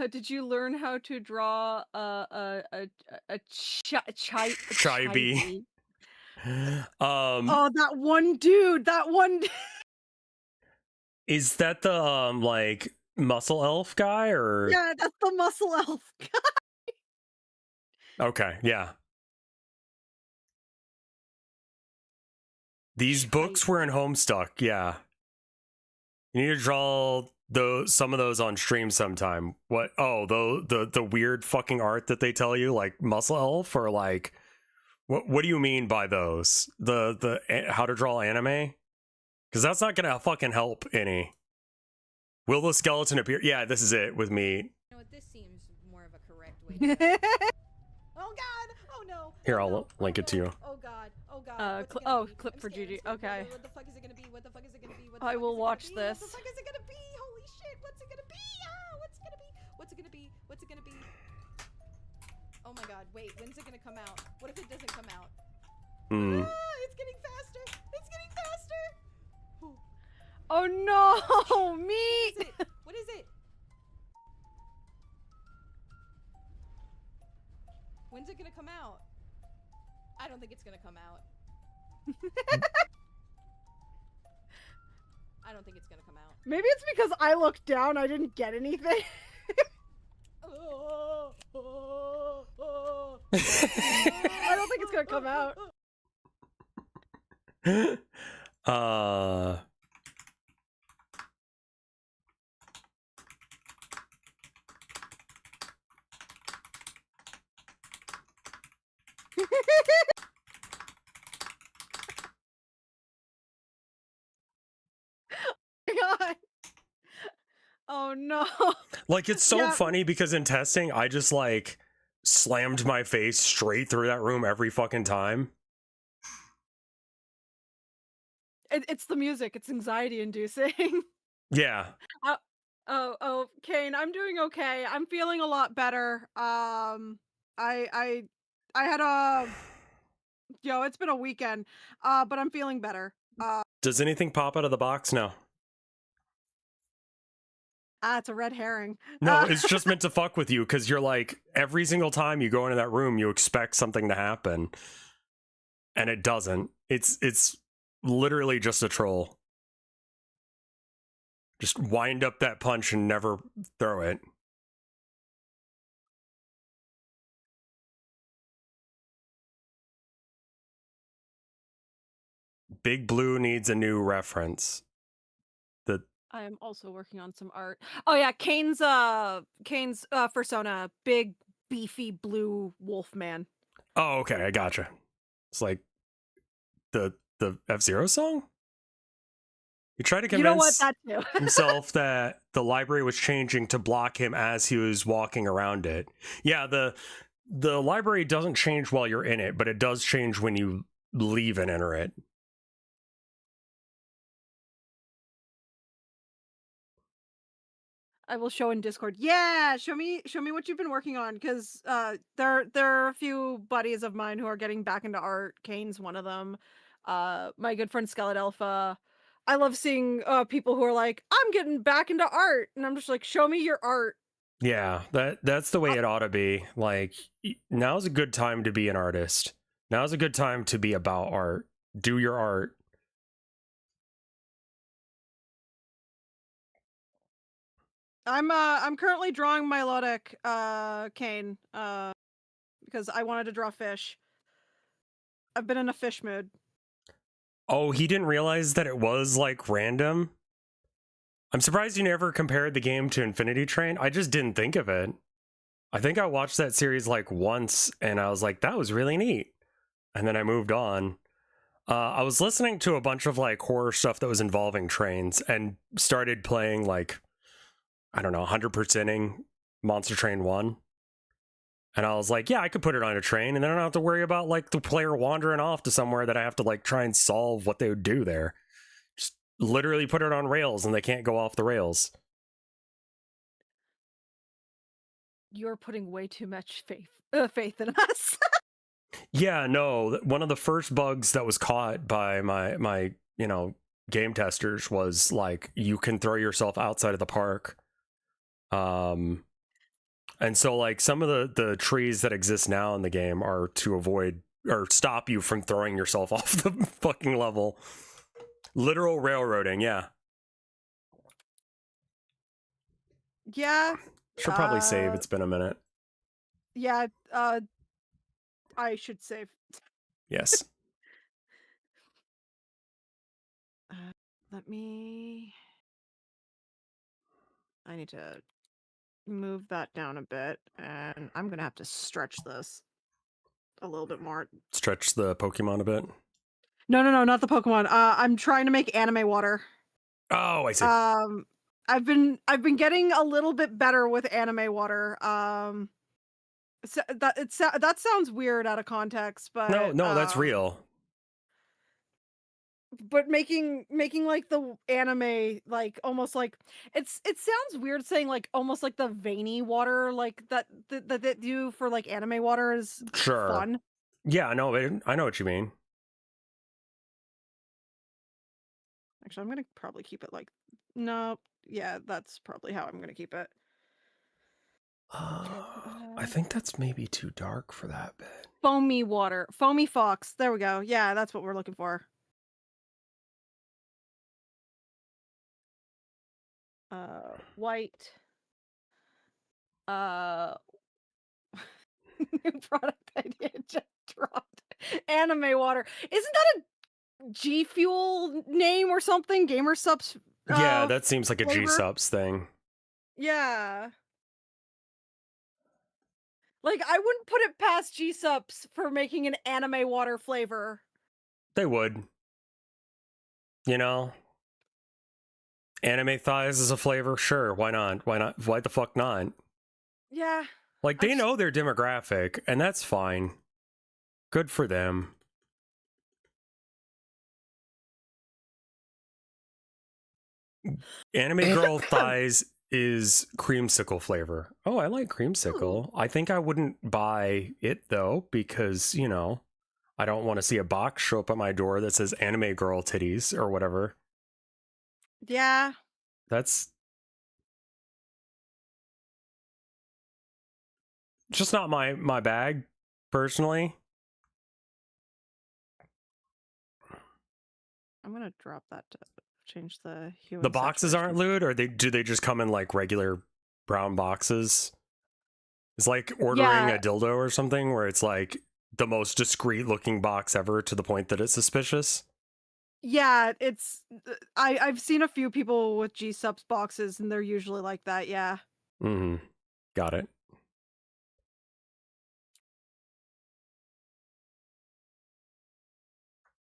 Did you learn how to draw a chibi? Oh, that one dude, Is that the like muscle elf guy or? Yeah, that's the muscle elf guy. Okay, yeah. These books were in Homestuck, yeah. You need to draw some of those on stream sometime. What? Oh, the weird fucking art that they tell you, like muscle elf, or like what do you mean by those? The how to draw anime? Because that's not gonna fucking help any. Will the skeleton appear? Yeah, this is it with me. You know what? This seems more of a correct way to go. Oh god! Oh no! Here, I'll link it to you. Oh god! Oh god! Clip for Gigi. Okay. What the fuck is it gonna be? What the fuck is it gonna be? I will watch this. What the fuck is it gonna be? Holy shit! What's it gonna be? Ah! What's it gonna be? What's it gonna be? What's it gonna be? Oh my god! Wait, when's it gonna come out? What if it doesn't come out? Ah, it's getting faster! It's getting faster! Oh no, me! What is it? When's it gonna come out? I don't think it's gonna come out. I don't think it's gonna come out. Maybe it's because I looked down, I didn't get anything. I don't think it's gonna come out. God. Oh no. Like, it's so Yeah. funny because in testing, I just like slammed my face straight through that room every fucking time. It's the music. It's anxiety inducing. Yeah. Oh, Kane, I'm doing okay. I'm feeling a lot better. I had a, it's been a weekend, but I'm feeling better. Does anything pop out of the box? No. It's a red herring. No, it's just meant to fuck with you because you're like, every single time you go into that room, you expect something to happen. And it doesn't. It's literally just a troll. Just wind up that punch and never throw it. Big Blue needs a new reference. I am also working on some art. Oh yeah, Kane's persona, big beefy blue wolf man. Oh, okay, I gotcha. It's like the F-Zero song? He tried to convince himself that the library was changing to block him as he was walking around it. Yeah, the library doesn't change while you're in it, but it does change when you leave and enter it. I will show in Discord. Yeah, show me what you've been working on, because there are a few buddies of mine who are getting back into art. Kane's one of them. My good friend Skeletalpha. I love seeing people who are like, I'm getting back into art, and I'm just like, show me your art. Yeah, that's the way it ought to be. Like, now's a good time to be an artist. Now's a good time to be about art. Do your art. I'm currently drawing Milotic, Kane, because I wanted to draw fish. I've been in a fish mood. Oh, he didn't realize that it was like random. I'm surprised you never compared the game to Infinity Train. I just didn't think of it. I think I watched that series like once and I was like, that was really neat. And then I moved on. I was listening to a bunch of like horror stuff that was involving trains and started playing like, I don't know, 100%ing Monster Train 1. And I was like, yeah, I could put it on a train and then I don't have to worry about like the player wandering off to somewhere that I have to like try and solve what they would do there. Just literally put it on rails and they can't go off the rails. You're putting way too much faith in us. Yeah, no, one of the first bugs that was caught by my game testers was like, you can throw yourself outside of the park. And so like some of the trees that exist now in the game are to avoid or stop you from throwing yourself off the fucking level. Literal railroading, yeah. Yeah. Should probably save. It's been a minute. Yeah, I should save. Yes. Let me... I need to move that down a bit, and I'm gonna have to stretch this a little bit more. Stretch the Pokemon a bit. No, not the Pokemon. I'm trying to make anime water. Oh, I see. I've been getting a little bit better with anime water. So that sounds weird out of context, but No, that's real. But making like the anime like almost like it sounds weird saying like almost like the veiny water like that they do for like anime water is Sure. fun. Yeah, no, I know what you mean. Actually, I'm gonna probably keep it like no, yeah, that's probably how I'm gonna keep it. I think that's maybe too dark for that bit. Foamy water. Foamy fox. There we go. Yeah, that's what we're looking for. White. New product idea just dropped. Anime water. Isn't that a G Fuel name or something? Gamer Subs. Yeah, that seems like a flavor? G-Subs thing. Yeah. Like, I wouldn't put it past G-Subs for making an anime water flavor. They would. You know? Anime thighs is a flavor? Sure, why not? Why not? Why the fuck not? Yeah. Like, they know their demographic, and that's fine. Good for them. Anime girl thighs is creamsicle flavor. Oh, I like creamsicle. I think I wouldn't buy it, though, because, you know, I don't want to see a box show up at my door that says anime girl titties or whatever. Yeah. That's just not my bag, personally. I'm gonna drop that to change the hue. The boxes aren't lewd, or do they just come in like regular brown boxes? It's like ordering a dildo or something, where it's like the most discreet looking box ever to the point that it's suspicious. Yeah, it's I've seen a few people with G-Subs boxes, and they're usually like that. Yeah. Mm-hmm. Got it.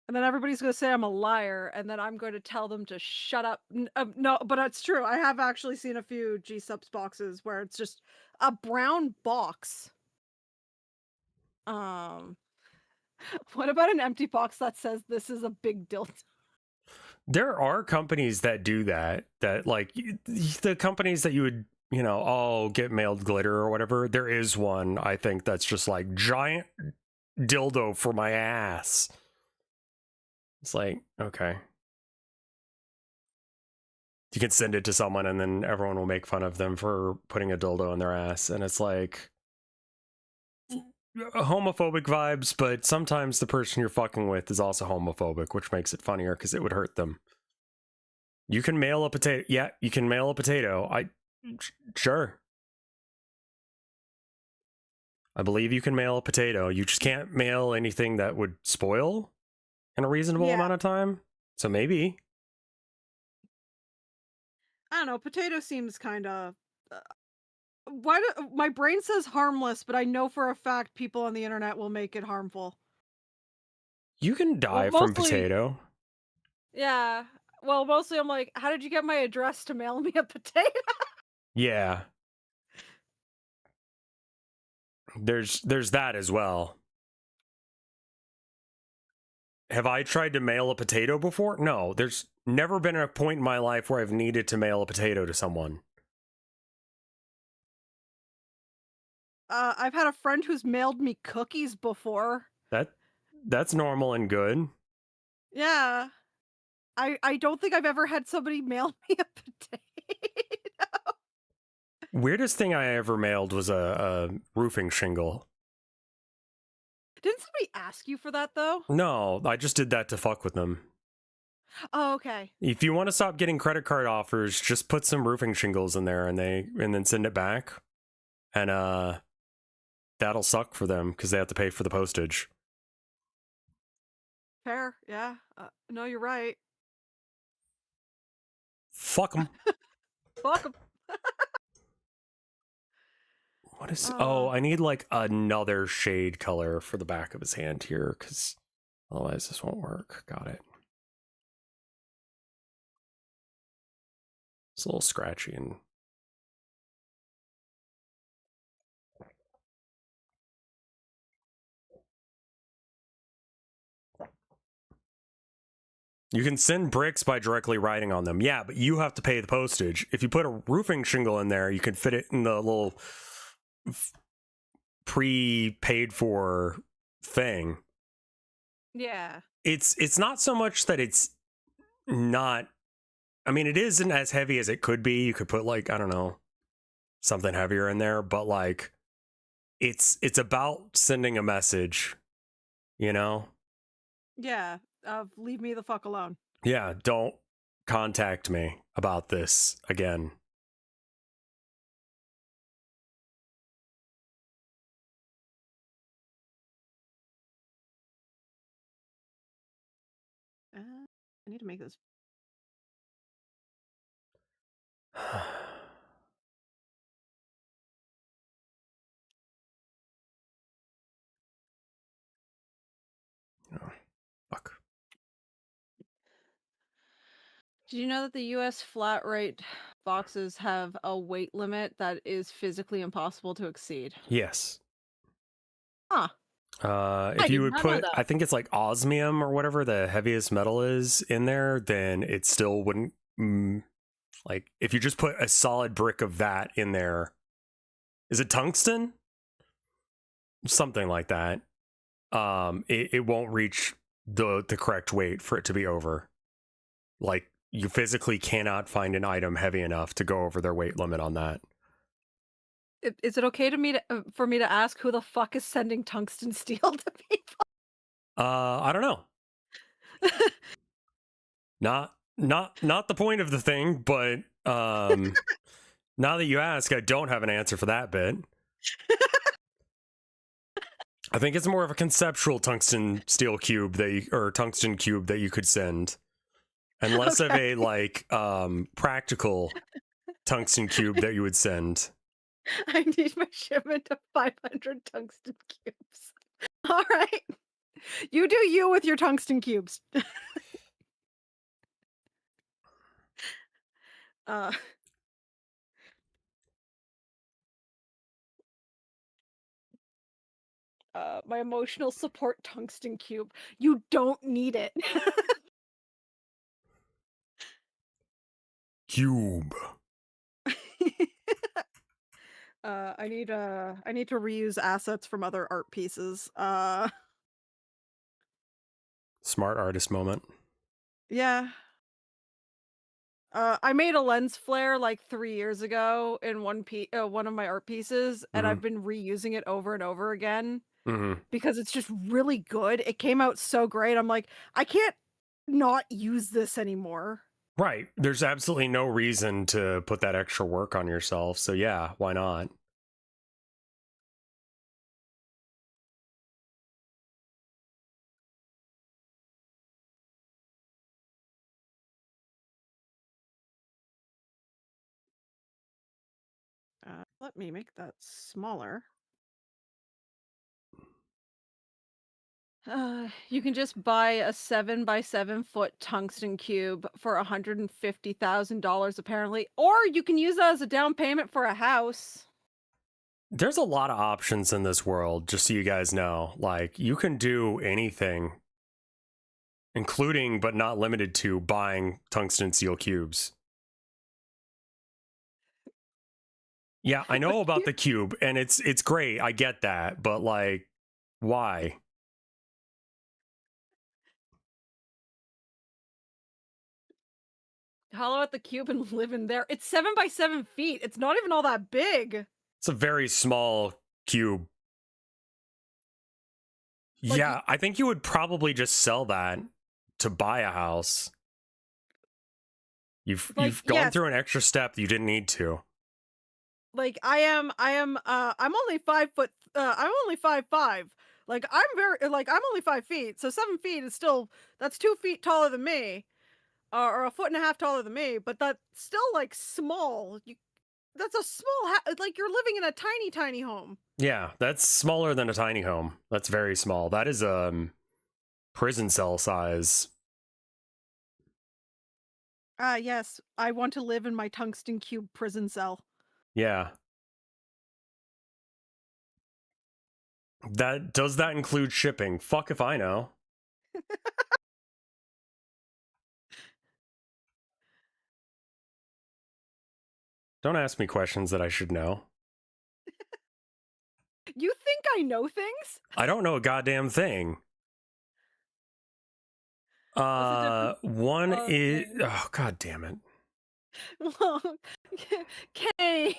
And then everybody's going to say I'm a liar, and then I'm going to tell them to shut up. No, but it's true. I have actually seen a few G-Subs boxes where it's just a brown box. What about an empty box that says this is a big dildo? There are companies that do that, like the companies that you would, you know, all get mailed glitter or whatever. There is one, I think, that's just like giant dildo for my ass. It's like, okay. You can send it to someone and then everyone will make fun of them for putting a dildo in their ass. And it's like homophobic vibes, but sometimes the person you're fucking with is also homophobic, which makes it funnier because it would hurt them. You can mail a potato. Yeah, you can mail a potato. Sure. I believe you can mail a potato. You just can't mail anything that would spoil in a reasonable amount of time. So maybe. I don't know. Potato seems kind of. My brain says harmless, but I know for a fact people on the internet will make it harmful. You can die from potato. Yeah. Well, mostly I'm like, how did you get my address to mail me a potato? Yeah. There's that as well. Have I tried to mail a potato before? No, there's never been a point in my life where I've needed to mail a potato to someone. I've had a friend who's mailed me cookies before. That's normal and good. Yeah. I don't think I've ever had somebody mail me a potato. Weirdest thing I ever mailed was a roofing shingle. Didn't somebody ask you for that, though? No, I just did that to fuck with them. Oh, okay. If you want to stop getting credit card offers, just put some roofing shingles in there and then send it back. And that'll suck for them because they have to pay for the postage. Fair, yeah. No, you're right. Fuck them. Fuck them. What is... Oh, I need like another shade color for the back of his hand here because otherwise this won't work. Got it. It's a little scratchy and... You can send bricks by directly writing on them. Yeah, but you have to pay the postage. If you put a roofing shingle in there, you can fit it in the little pre-paid for thing. Yeah. It's not so much that it's not... I mean, it isn't as heavy as it could be. You could put like, I don't know, something heavier in there, but like it's about sending a message, you know? Yeah, leave me the fuck alone. Yeah, don't contact me about this again. I need to make this. Oh, fuck. Did you know that the U.S. flat rate boxes have a weight limit that is physically impossible to exceed? Yes. Huh. If I you did would not know put, that. I think it's like osmium or whatever the heaviest metal is in there, then it still wouldn't, like, if you just put a solid brick of that in there, is it tungsten? Something like that. It won't reach the correct weight for it to be over. Like, you physically cannot find an item heavy enough to go over their weight limit on that. Is it okay for me to ask who the fuck is sending tungsten steel to people? I don't know. Not the point of the thing, but now that you ask, I don't have an answer for that bit. I think it's more of a conceptual tungsten steel cube or tungsten cube that you could send, and less of a like practical tungsten cube that you would send. I need my shipment of 500 tungsten cubes. All right. You do you with your tungsten cubes. uh my emotional support tungsten cube. You don't need it. Cube. I need to reuse assets from other art pieces. Smart artist moment. Yeah. I made a lens flare like 3 years ago in one of my art pieces, and I've been reusing it over and over again because it's just really good. It came out so great. I'm like, I can't not use this anymore. Right. There's absolutely no reason to put that extra work on yourself. So yeah, why not? Let me make that smaller. You can just buy a 7 by 7 foot tungsten cube for $150,000 apparently, or you can use that as a down payment for a house. There's a lot of options in this world, just so you guys know. Like, you can do anything, including but not limited to buying tungsten steel cubes. Yeah, I know about the cube, and it's great. I get that, but like, why? Hollow out the cube and live in there. It's 7 by 7 feet. It's not even all that big. It's a very small cube. Like, yeah, I think you would probably just sell that to buy a house. You've gone through an extra step you didn't need to. Like I'm only 5 foot. I'm only 5'5". Like I'm only 5 feet. So 7 feet is still, that's 2 feet taller than me, or a foot and a half taller than me. But that's still like small. That's a small like you're living in a tiny home. Yeah, that's smaller than a tiny home. That's very small. That is prison cell size. Yes, I want to live in my tungsten cube prison cell. Yeah. Does that include shipping? Fuck if I know. Don't ask me questions that I should know. You think I know things? I don't know a goddamn thing. One is, oh god damn it. Well, Kane.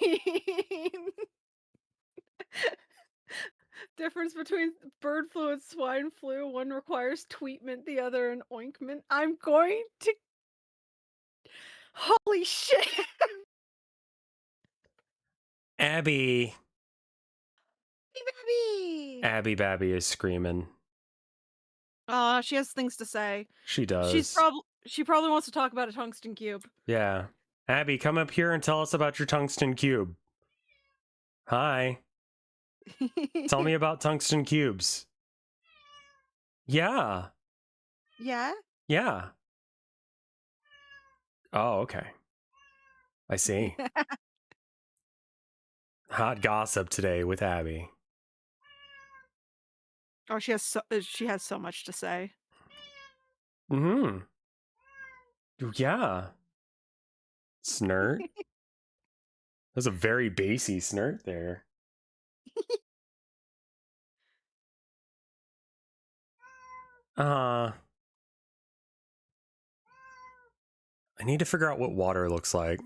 Difference between bird flu and swine flu. One requires tweetment, the other an ointment. I'm going to. Holy shit! Abby. Baby. Abby Babby is screaming. She has things to say. She does. She probably wants to talk about a tungsten cube. Yeah. Abby, come up here and tell us about your tungsten cube. Hi. Tell me about tungsten cubes. Yeah. Yeah? Yeah. Oh, okay. I see. Hot gossip today with Abby. Oh, she has so much to say. Mm-hmm. Yeah. Snert. That's a very bassy snert there. I need to figure out what water looks like.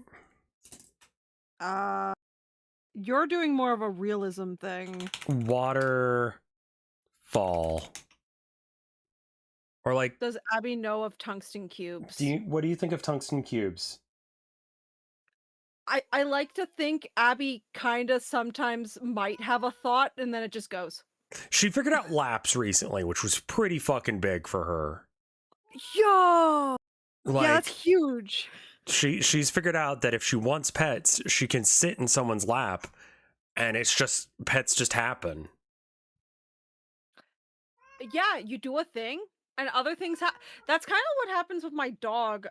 You're doing more of a realism thing. Waterfall. Or like, Does Abby know of tungsten cubes? what do you think of tungsten cubes? I like to think Abby kind of sometimes might have a thought and then it just goes. She figured out laps recently, which was pretty fucking big for her. Yo! Like, yeah, that's huge. She's figured out that if she wants pets, she can sit in someone's lap and it's just, pets just happen. Yeah, you do a thing and other things that's kind of what happens with my dog.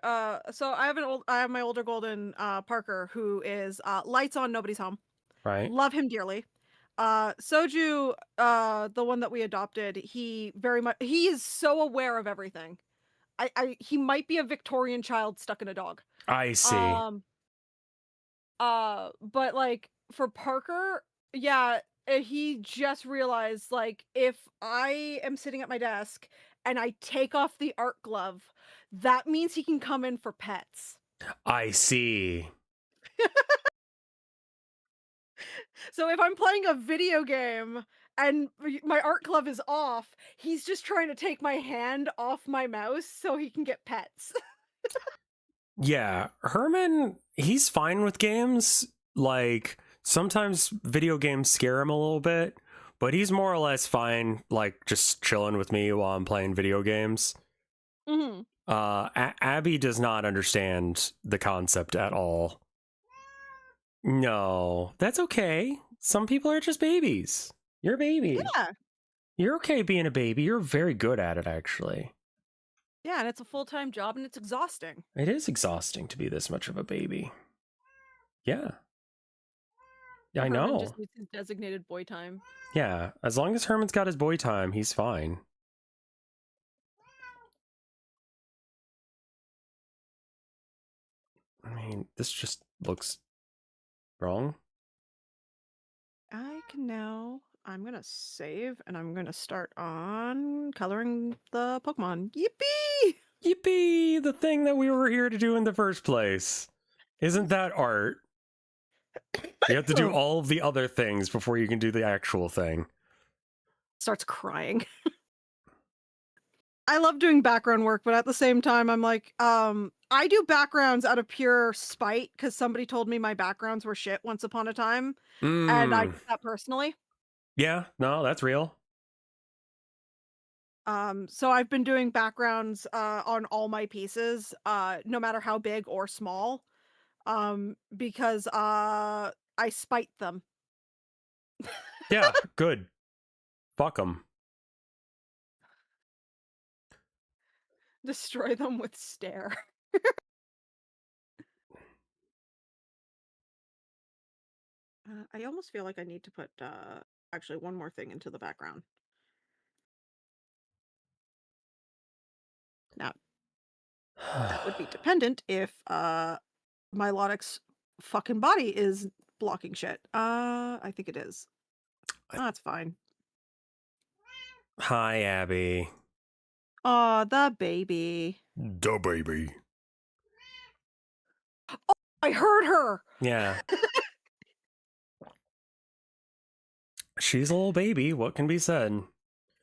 So I have my older golden Parker, who is lights on, nobody's home. Right. Love him dearly. Soju, the one that we adopted, he is so aware of everything. He might be a Victorian child stuck in a dog. I see. But like for Parker, yeah, he just realized, like, if I am sitting at my desk and I take off the art glove, that means he can come in for pets. I see. So if I'm playing a video game and my art glove is off, he's just trying to take my hand off my mouse so he can get pets. Yeah, Herman, he's fine with games. Like, sometimes video games scare him a little bit, but he's more or less fine, like, just chilling with me while I'm playing video games. Mm-hmm. Abby does not understand the concept at all. No, that's okay. Some people are just babies. You're a baby. Yeah. You're okay being a baby. You're very good at it, actually. Yeah, and it's a full-time job and it's exhausting. It is exhausting to be this much of a baby. Yeah. Yeah, I Herman know. just needs his designated boy time. Yeah, as long as Herman's got his boy time, he's fine. I mean, this just looks wrong. I'm gonna save and I'm gonna start on coloring the Pokemon. Yippee! Yippee! The thing that we were here to do in the first place. Isn't that art? You have to do all of the other things before you can do the actual thing. Starts crying. I love doing background work, but at the same time, I'm like, I do backgrounds out of pure spite because somebody told me my backgrounds were shit once upon a time, and I did that personally. Yeah, no, that's real. So I've been doing backgrounds on all my pieces, no matter how big or small, because I spite them. Yeah, good. Fuck them. Destroy them with stare. I almost feel like I need to put actually one more thing into the background. Now, that would be dependent if Milotic's fucking body is blocking shit. I think it is. That's fine. Hi, Abby. Aw, the baby. The baby. I heard her. Yeah. She's a little baby. What can be said?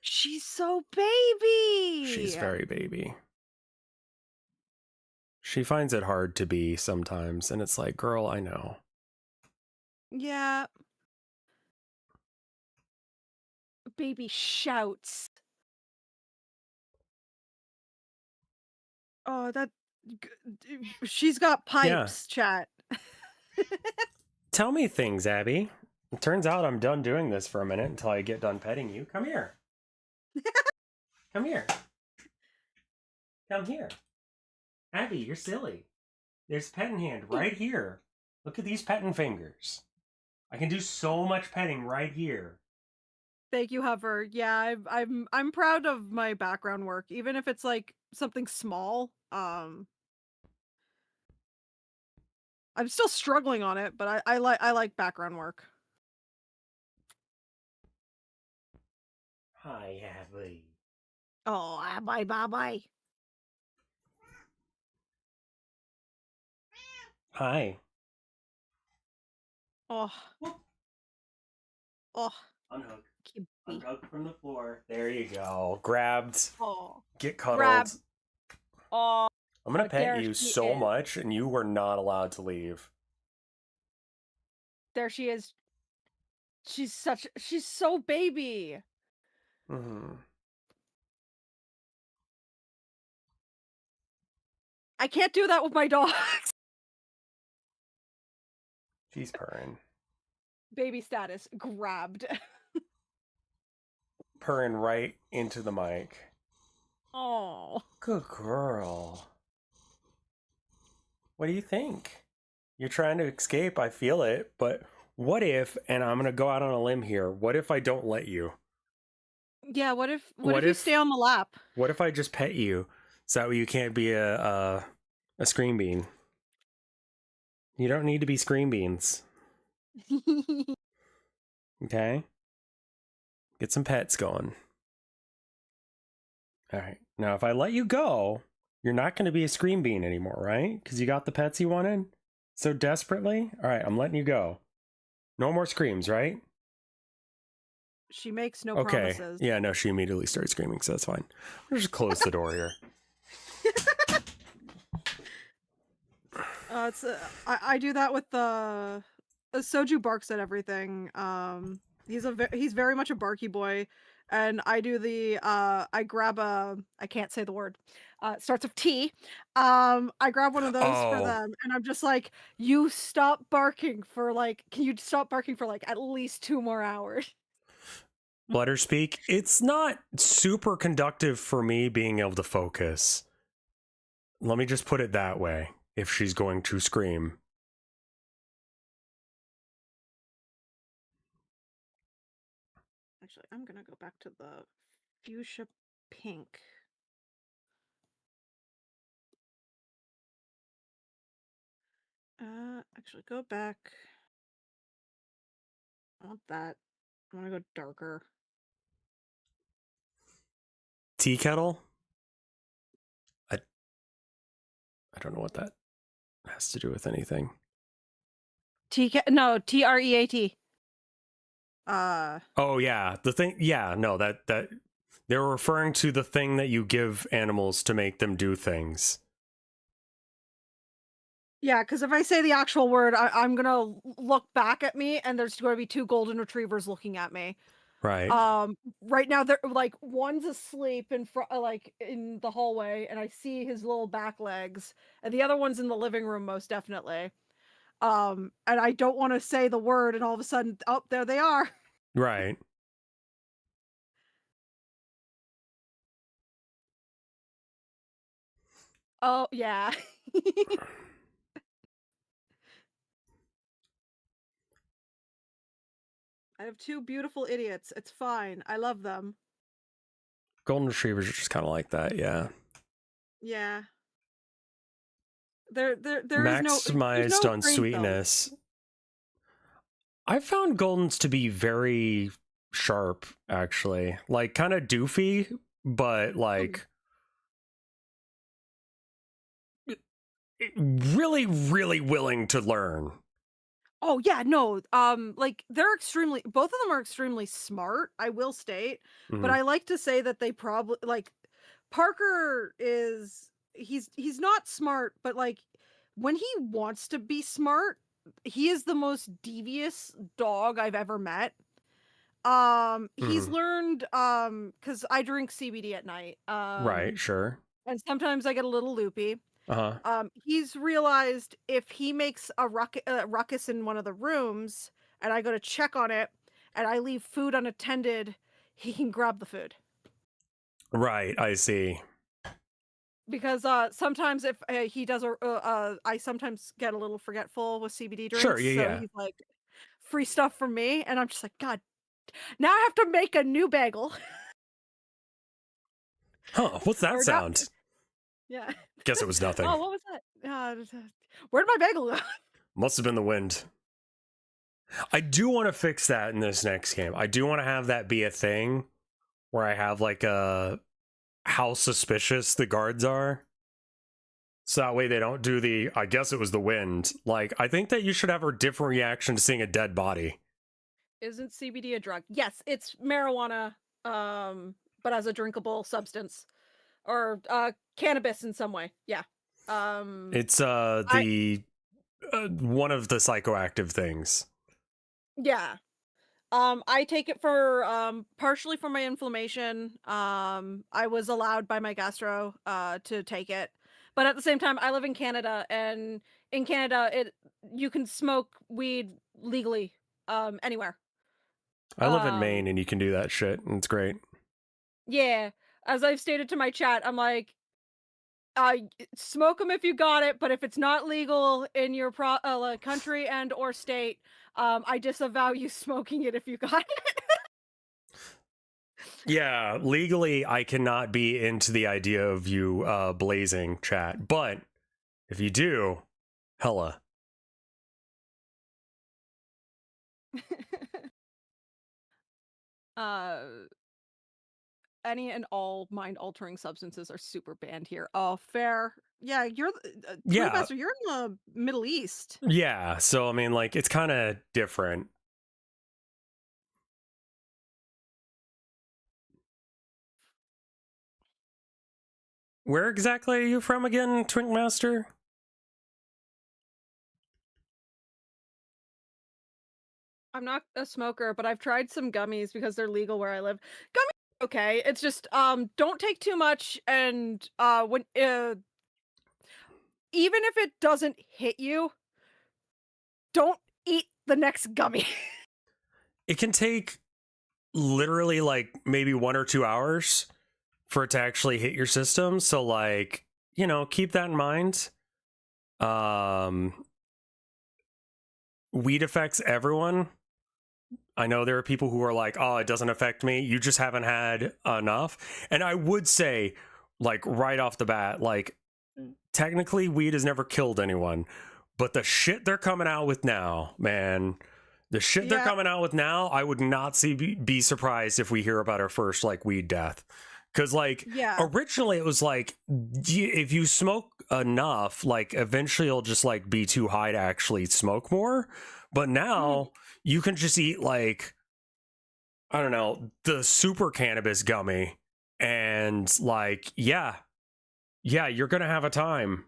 She's so baby. She's very baby. She finds it hard to be sometimes, and it's like, girl, I know. Yeah. Baby shouts. Oh, she's got pipes, chat. Tell me things, Abby. It turns out I'm done doing this for a minute until I get done petting you. Come here. Come here. Come here. Abby, you're silly. There's petting hand right here. Look at these petting fingers. I can do so much petting right here. Thank you, Hover. Yeah, I'm proud of my background work, even if it's like something small. I'm still struggling on it, but I like background work. Hi, Abby. Oh, bye. Hi. Oh. Oh. Unhook. Cute. Unhook from the floor. There you go. Grabbed. Oh. Get cuddled. Grab. Oh. I'm gonna pet there you she so is. much, and you were not allowed to leave. There she is. She's so baby. Mm-hmm. I can't do that with my dogs. She's purring. Baby status grabbed. Purring right into the mic. Oh. Good girl. What do you think? You're trying to escape, I feel it, but what if, and I'm gonna go out on a limb here, what if I don't let you? Yeah, what if you stay on the lap? What if I just pet you? So that way you can't be a screen bean. You don't need to be screen beans. Okay? Get some pets going. Alright. Now if I let you go, you're not gonna be a screen bean anymore, right? Because you got the pets you wanted so desperately? Alright, I'm letting you go. No more screams, right? She makes no Okay. promises. Yeah, no, she immediately started screaming, so that's fine. I'll just close the door here. I do that with the Soju barks at everything. He's very much a barky boy, and I do the I grab I can't say the word. It starts with T. I grab one of those for them, and I'm just like, you stop barking for like, can you stop barking for like at least 2 more hours? Let her speak. It's not super conductive for me being able to focus. Let me just put it that way, if she's going to scream. Actually, I'm gonna go back to the fuchsia pink. Actually, go back. I want that. I want to go darker. Tea kettle? I don't know what that has to do with anything. No, TREAT. Oh yeah, the thing. Yeah, no, that they're referring to the thing that you give animals to make them do things. Yeah, because if I say the actual word, I'm gonna look back at me, and there's going to be 2 golden retrievers looking at me. Right. Right now they're like one's asleep in front, like in the hallway, and I see his little back legs, and the other one's in the living room, most definitely. And I don't want to say the word, and all of a sudden, oh, there they are. Right. Oh yeah. I have 2 beautiful idiots. It's fine. I love them. Golden retrievers are just kind of like that, yeah. Yeah. There Maximized is no on brain sweetness. I found Goldens to be very sharp, actually. Like, kind of doofy, but like... really, really willing to learn. Oh yeah, no. Like they're extremely both of them are extremely smart, I will state. But Mhm. I like to say that they probably like Parker is he's not smart, but like when he wants to be smart, he is the most devious dog I've ever met. He's Mhm. learned cuz I drink CBD at night. Right, sure. And sometimes I get a little loopy. Uh-huh. He's realized if he makes a ruckus in one of the rooms and I go to check on it and I leave food unattended, he can grab the food. Right, I see. Because sometimes if he does I sometimes get a little forgetful with CBD drinks, Sure, yeah, so yeah. he's like free stuff for me and I'm just like god, now I have to make a new bagel. Huh, what's that Or not sound? yeah. Guess it was nothing. Oh, what was that? Where'd my bagel go? Must have been the wind. I do want to fix that in this next game. I do want to have that be a thing where I have like a how suspicious the guards are. So that way they don't do the, I guess it was the wind. Like, I think that you should have a different reaction to seeing a dead body. Isn't CBD a drug? Yes, it's marijuana, but as a drinkable substance. Or cannabis in some way. Yeah. It's the one of the psychoactive things. Yeah. I take it for partially for my inflammation. I was allowed by my gastro to take it. But at the same time, I live in Canada, and in Canada you can smoke weed legally anywhere. I live in Um Maine and you can do that shit, and it's great. yeah, as I've stated to my chat, I'm like smoke them if you got it, but if it's not legal in your country and or state, I disavow you smoking it if you got it. Yeah, legally, I cannot be into the idea of you blazing chat, but if you do, hella. uh, any and all mind-altering substances are super banned here. Oh, fair. Yeah, you're Yeah, Brewmaster, you're in the Middle East. yeah. So I mean, like, it's kind of different. Where exactly are you from again, Twinkmaster? I'm not a smoker, but I've tried some gummies because they're legal where I live. Gummies are okay. It's just don't take too much, and when even if it doesn't hit you, don't eat the next gummy. It can take literally like maybe 1 or 2 hours for it to actually hit your system. So like, you know, keep that in mind. Weed affects everyone. I know there are people who are like, oh, it doesn't affect me. You just haven't had enough. And I would say, like, right off the bat, like, technically, weed has never killed anyone. But the shit they're coming out with now, man, the shit they're Yeah. coming out with now, I would not be surprised if we hear about our first, like, weed death. Because, like, Yeah. originally it was like, if you smoke enough, like, eventually it'll just, like, be too high to actually smoke more. But now you can just eat, like, I don't know, the super cannabis gummy. And, like, yeah, you're going to have a time,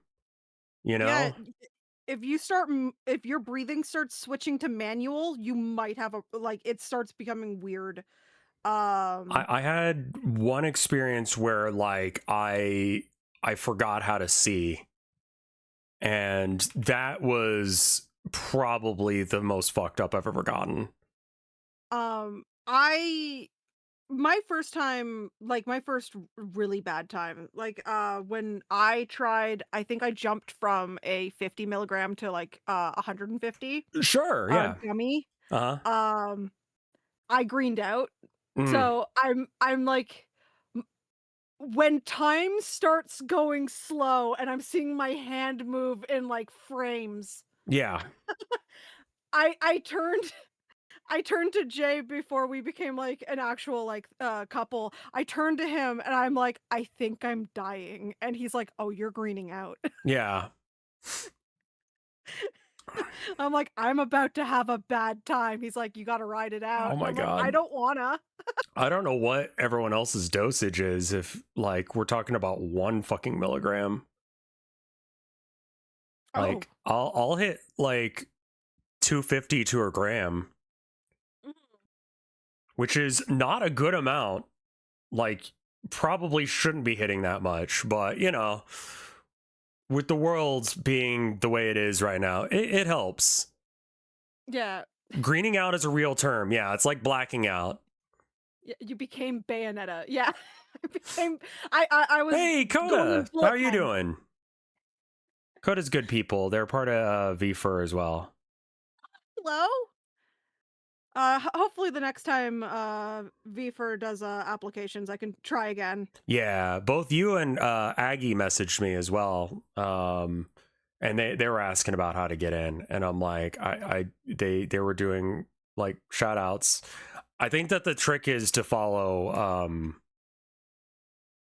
you know? Yeah, if your breathing starts switching to manual, you might have it starts becoming weird. I had one experience where like I forgot how to see, and that was probably the most fucked up I've ever gotten. My first time, like my first really bad time, like when I tried, I think I jumped from a 50 milligram to like 150 Sure, yeah. gummy. Uh-huh. I greened out. Mm, So I'm like when time starts going slow and I'm seeing my hand move in like frames, yeah. I turned to Jay before we became like an actual like couple. I turned to him and I'm like, I think I'm dying. And he's like, oh, you're greening out. Yeah. I'm like, I'm about to have a bad time. He's like, you got to ride it out. Oh And my I'm like, God. I don't wanna. I don't know what everyone else's dosage is if like we're talking about 1 fucking milligram. Like I'll hit like 250 to a gram, Mhm. which is not a good amount. Like probably shouldn't be hitting that much, but you know, with the world being the way it is right now, it helps. Yeah. Greening out is a real term. Yeah, it's like blacking out. You became Bayonetta. Yeah. I was Hey, going Coda, how are you bullpen. doing? Coda's good people. They're part of VFur as well. Hello. Hopefully the next time VFur does applications, I can try again. Yeah, both you and Aggie messaged me as well. And they were asking about how to get in, and I'm like, they were doing like shout outs. I think that the trick is to follow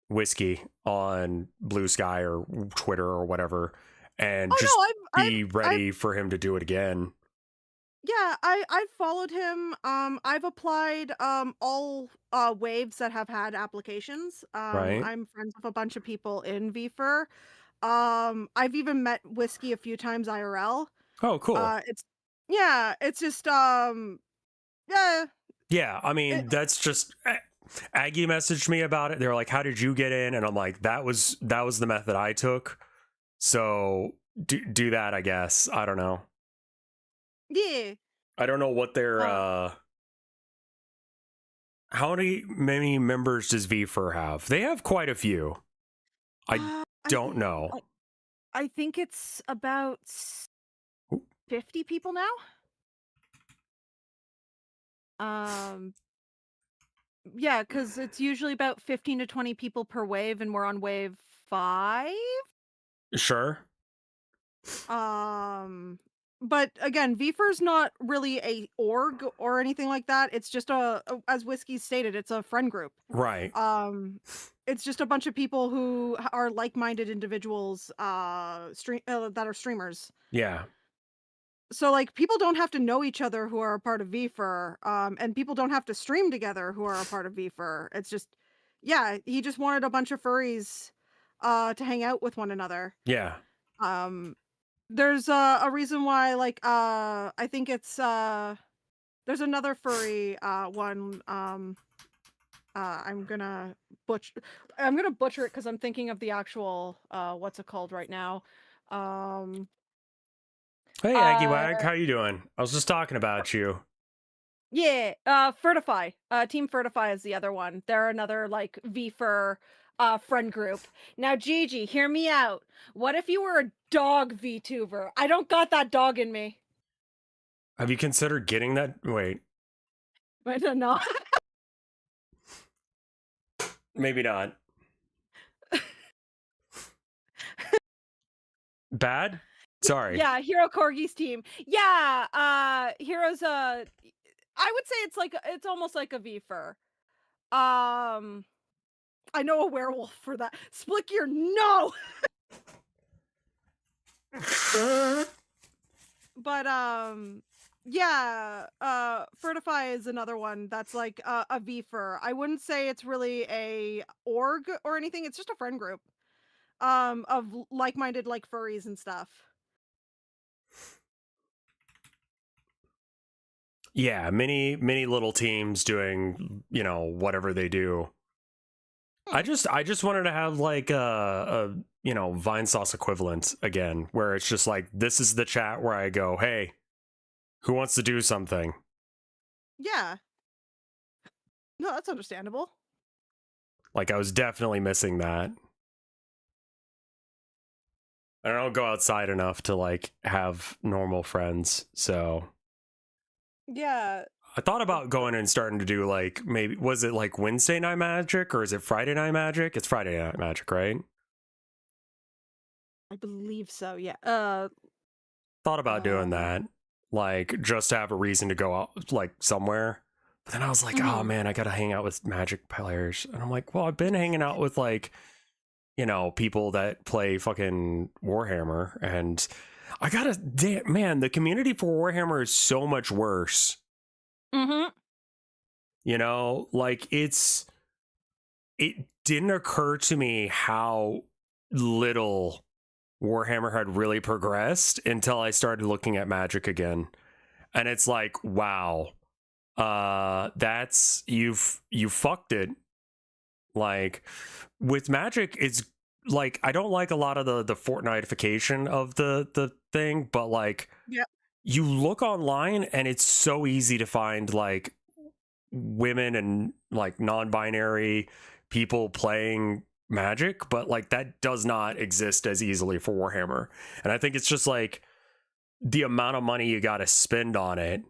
Whiskey on Blue Sky or Twitter or whatever, and Oh just no, be ready for him to do it again. yeah, I've followed him. I've applied all waves that have had applications. Right? I'm friends with a bunch of people in VFur. I've even met Whiskey a few times IRL. Oh, cool. It's just yeah. Yeah, I mean, that's just Aggie messaged me about it. They were like, "How did you get in?" And I'm like, "That was the method I took. So do that, I guess. I don't know. Yeah. I don't know what their how many members does VFur have? They have quite a few. I don't know. I think it's about 50 people now. Yeah, because it's usually about 15 to 20 people per wave, and we're on wave 5. Sure. But again, VFur's not really a org or anything like that. It's just as Whiskey stated, it's a friend group. Right. It's just a bunch of people who are like-minded individuals, that are streamers. Yeah. So like people don't have to know each other who are a part of VFur, and people don't have to stream together who are a part of VFur. It's just, yeah, he just wanted a bunch of furries, to hang out with one another. Yeah. There's a reason why, like, I think it's there's another furry one. I'm gonna butcher it because I'm thinking of the actual what's it called right now. Hey, Aggie Wag, how you doing? I was just talking about you. Yeah, Fertify. Team Fertify is the other one. They're another like VFur friend group. Now, Gigi, hear me out. What if you were a dog VTuber? I don't got that dog in me. Have you considered getting that? Wait, I don't know. maybe not. Bad? Sorry. Yeah, Hero Corgi's team. Yeah, Hero's I would say it's almost like a VFur. I know a werewolf for that. Split Gear, no. But yeah, Fertify is another one that's like a VFur. I wouldn't say it's really a org or anything. It's just a friend group of like-minded like furries and stuff. Yeah, many little teams doing, you know, whatever they do. I just wanted to have like a you know, Vine Sauce equivalent again, where it's just like, this is the chat where I go, hey, who wants to do something? Yeah. No, that's understandable. Like, I was definitely missing that. I don't go outside enough to like have normal friends, so Yeah. I thought about going and starting to do like, maybe, was it like Wednesday Night Magic or is it Friday Night Magic? It's Friday Night Magic, right? I believe so. Yeah. Thought about doing that, like just to have a reason to go out like somewhere. But then I was like, oh man, I gotta hang out with Magic players, and I'm like, well, I've been hanging out with like people that play fucking Warhammer, and I gotta, man, the community for Warhammer is so much worse. Mm-hmm. Like it didn't occur to me how little Warhammer had really progressed until I started looking at Magic again. And it's like, wow, that's you fucked it. Like with Magic, it's like I don't like a lot of the Fortnitification of the thing, but like you look online and it's so easy to find like women and like non-binary people playing Magic, but like that does not exist as easily for Warhammer. And I think it's just like the amount of money you got to spend on it.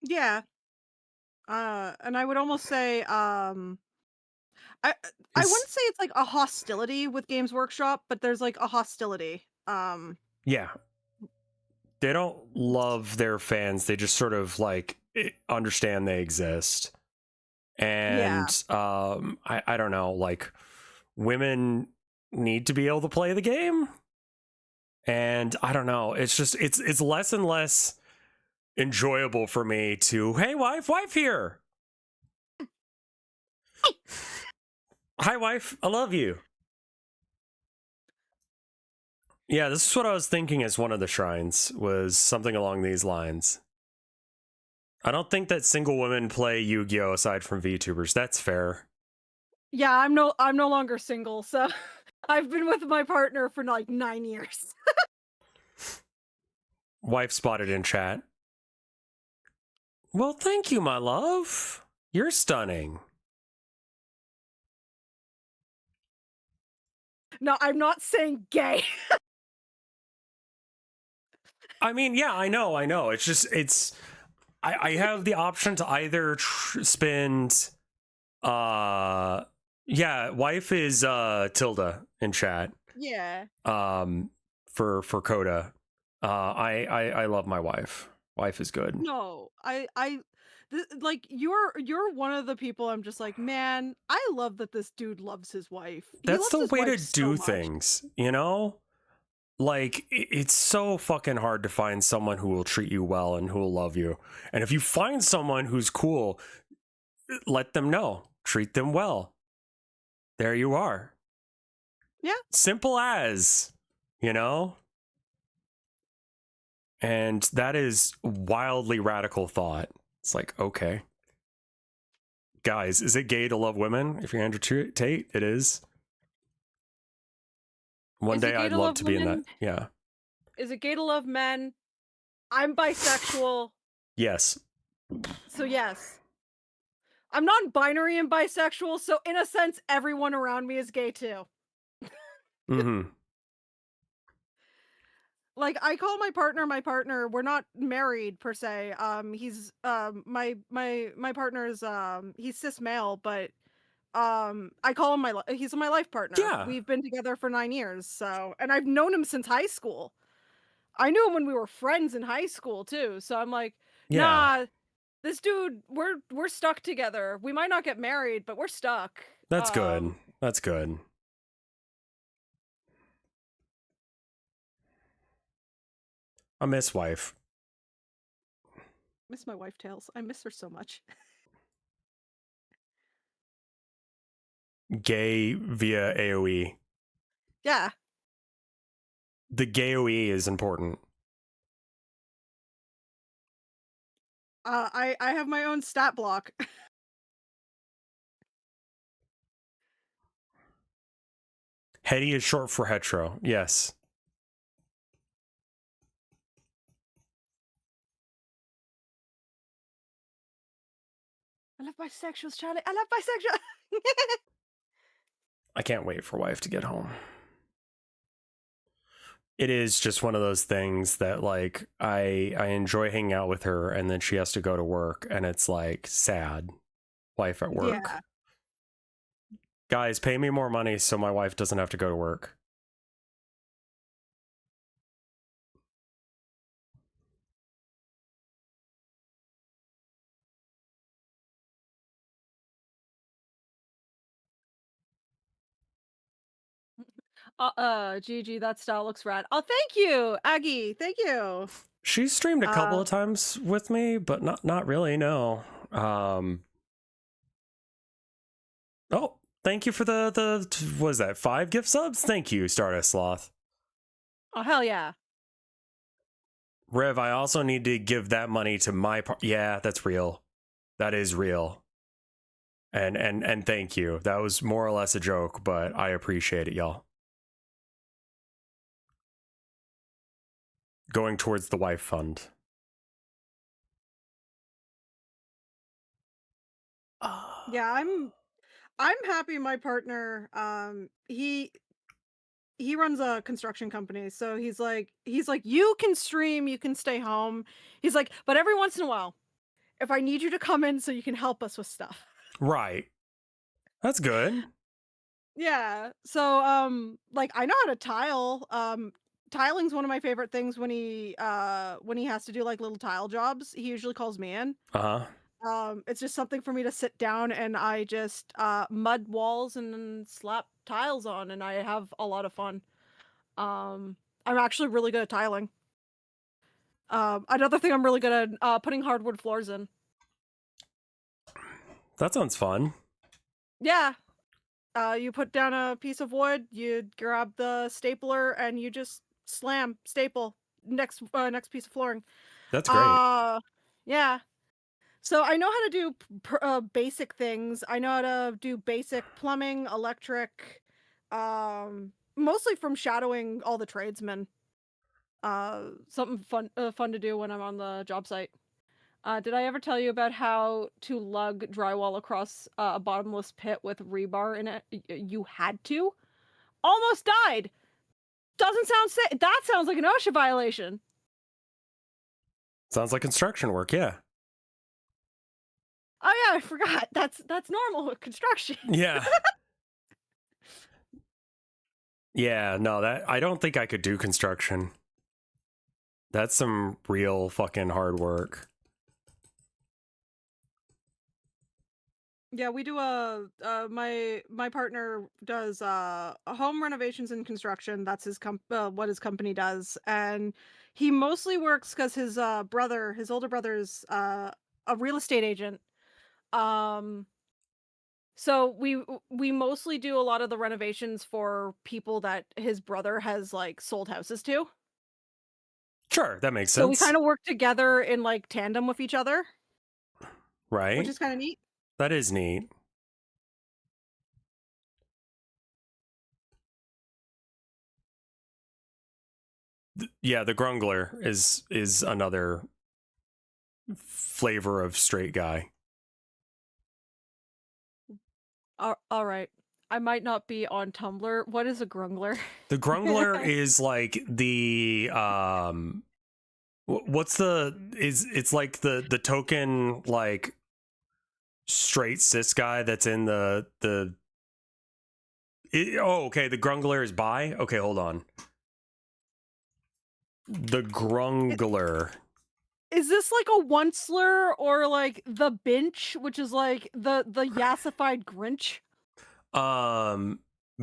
Yeah. And I would almost say, I wouldn't say it's like a hostility with Games Workshop, but there's like a hostility. Yeah. They don't love their fans. They just sort of like understand they exist. And I don't know, like women need to be able to play the game. And I don't know, it's just it's less and less enjoyable for me to, hey, wife here. Hi, wife, I love you. Yeah, this is what I was thinking as one of the shrines, was something along these lines. I don't think that single women play Yu-Gi-Oh! Aside from VTubers. That's fair. Yeah, I'm no longer single, so I've been with my partner for like 9 years. Wife spotted in chat. Well, thank you, my love. You're stunning. No, I'm not saying gay. I mean, yeah, I know. It's just, I have the option to either spend, yeah, wife is Tilda in chat. Yeah. For Coda. I love my wife. Wife is good. No, like you're one of the people I'm just like, man, I love that this dude loves his wife. That's the way to do things, Like, it's so fucking hard to find someone who will treat you well and who will love you. And if you find someone who's cool, let them know. Treat them well. There you are. Yeah. Simple as, And that is wildly radical thought. It's like, okay. Guys, is it gay to love women? If you're Andrew Tate, it is. One day I'd love to be in that. Yeah. Is it gay to love men? I'm bisexual. Yes. So yes. I'm non-binary and bisexual, so in a sense, everyone around me is gay too. Mm-hmm. Like, I call my partner. We're not married per se. He's my partner's he's cis male, but I call him he's my life partner. Yeah. We've been together for 9 years, so, and I've known him since high school. I knew him when we were friends in high school too. So I'm like, nah, this dude, we're stuck together. We might not get married, but we're stuck. That's good. That's good. I miss wife. Miss my wife, Tails. I miss her so much. Gay via AoE. Yeah. The gay OE is important. I have my own stat block. Hetty is short for hetero. Yes. I love bisexuals, Charlie. I love bisexual. I can't wait for wife to get home. It is just one of those things that, like, I enjoy hanging out with her, and then she has to go to work, and it's like sad. Wife at work. Yeah. Guys, pay me more money so my wife doesn't have to go to work. GG, that style looks rad. Oh, thank you, Aggie. Thank you. She's streamed a couple of times with me, but not really, no. Oh, thank you for the what is that, 5 gift subs? Thank you, Stardust Sloth. Oh, hell yeah. Rev, I also need to give that money to my part. Yeah, that's real. That is real. And thank you. That was more or less a joke, but I appreciate it, y'all. Going towards the wife fund. Yeah, I'm happy my partner, he runs a construction company, so he's like, you can stream, you can stay home. He's like, but every once in a while, if I need you to come in so you can help us with stuff. Right. That's good. Yeah. So like I know how to tile. Tiling's one of my favorite things when he has to do like little tile jobs. He usually calls me in. It's just something for me to sit down and I just mud walls and then slap tiles on, and I have a lot of fun. I'm actually really good at tiling. Another thing I'm really good at, putting hardwood floors in. That sounds fun. Yeah. You put down a piece of wood, you grab the stapler, and you just slam, staple, next piece of flooring. That's great. Yeah. So I know how to do basic things. I know how to do basic plumbing, electric, mostly from shadowing all the tradesmen. Something fun to do when I'm on the job site. Did I ever tell you about how to lug drywall across a bottomless pit with rebar in it? You had to? Almost died! Doesn't sound safe. That sounds like an OSHA violation. Sounds like construction work, yeah. Oh yeah, I forgot. That's normal with construction. Yeah. Yeah, no, that I don't think I could do construction. That's some real fucking hard work. Yeah, we do my partner does home renovations and construction. That's his what his company does, and he mostly works because his older brother's a real estate agent. So we mostly do a lot of the renovations for people that his brother has like sold houses to. Sure, that makes sense. So we kind of work together in like tandem with each other. Right. Which is kind of neat. That is neat. Yeah, the Grungler is another flavor of straight guy. All right. I might not be on Tumblr. What is a Grungler? The Grungler is like the it's like the token like straight cis guy that's in the okay, the Grungler is bi? Okay, hold on. The Grungler. Is this like a Onceler or like the Binch, which is like the yassified Grinch?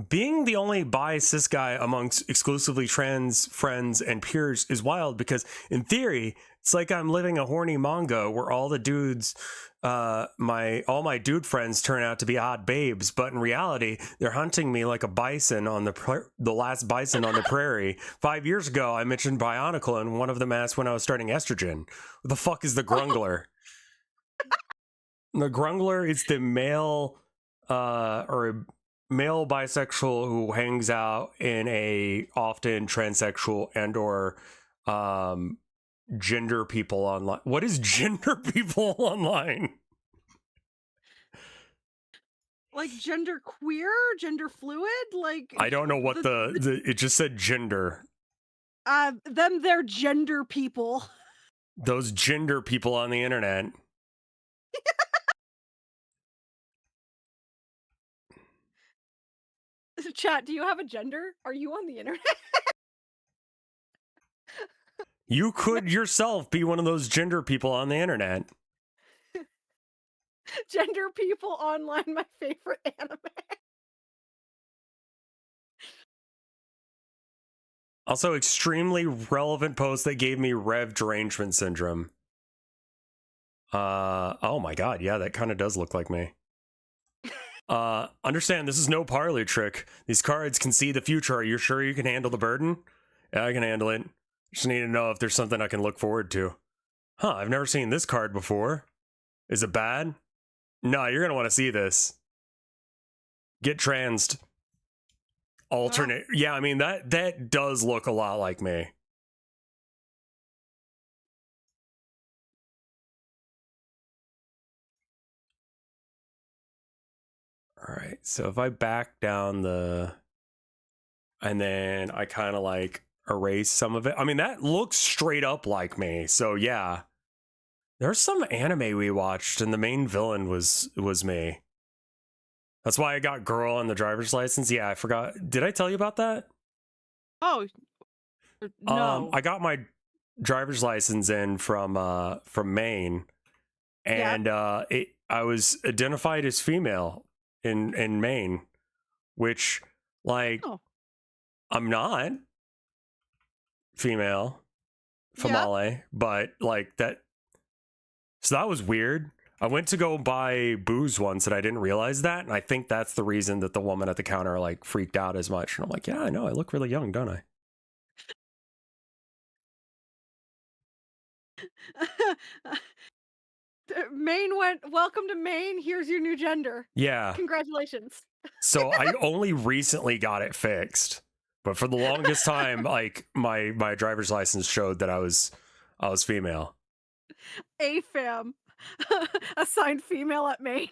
Being the only bi cis guy amongst exclusively trans friends and peers is wild because in theory, it's like I'm living a horny manga where all the dudes, all my dude friends turn out to be odd babes, but in reality, they're hunting me like a bison on the last bison on the prairie. 5 years ago, I mentioned Bionicle, and one of them asked when I was starting estrogen. What the fuck is the Grungler? The Grungler is the male, or male bisexual who hangs out in a often transsexual and or gender people online. What is gender people online? Like gender queer, gender fluid, like I don't know what it just said gender. They're gender people. Those gender people on the internet. Chat, do you have a gender? Are you on the internet? You could yourself be one of those gender people on the internet. Gender people online, my favorite anime. Also, extremely relevant post that gave me Rev derangement syndrome. Oh my god, yeah, that kind of does look like me. Understand this is no parlor trick. These cards can see the future. Are you sure you can handle the burden? Yeah, I can handle it. Just need to know if there's something I can look forward to. Huh, I've never seen this card before. Is it bad? No, you're gonna want to see this. Get transed. Alternate. Yeah, I mean, that does look a lot like me. All right, so if I back down and then I kind of like erase some of it. I mean, that looks straight up like me. So yeah, there's some anime we watched and the main villain was me. That's why I got girl on the driver's license. Yeah, I forgot. Did I tell you about that? Oh, no. I got my driver's license in from Maine, and I was identified as female in Maine, which like I'm not female, female, but like that. So that was weird. I went to go buy booze once and I didn't realize that, and I think that's the reason that the woman at the counter like freaked out as much. And I'm like, yeah, I know, I look really young, don't I? Maine went, welcome to Maine. Here's your new gender. Yeah. Congratulations. So I only recently got it fixed, but for the longest time, like my driver's license showed that I was female. A fam, assigned female at Maine.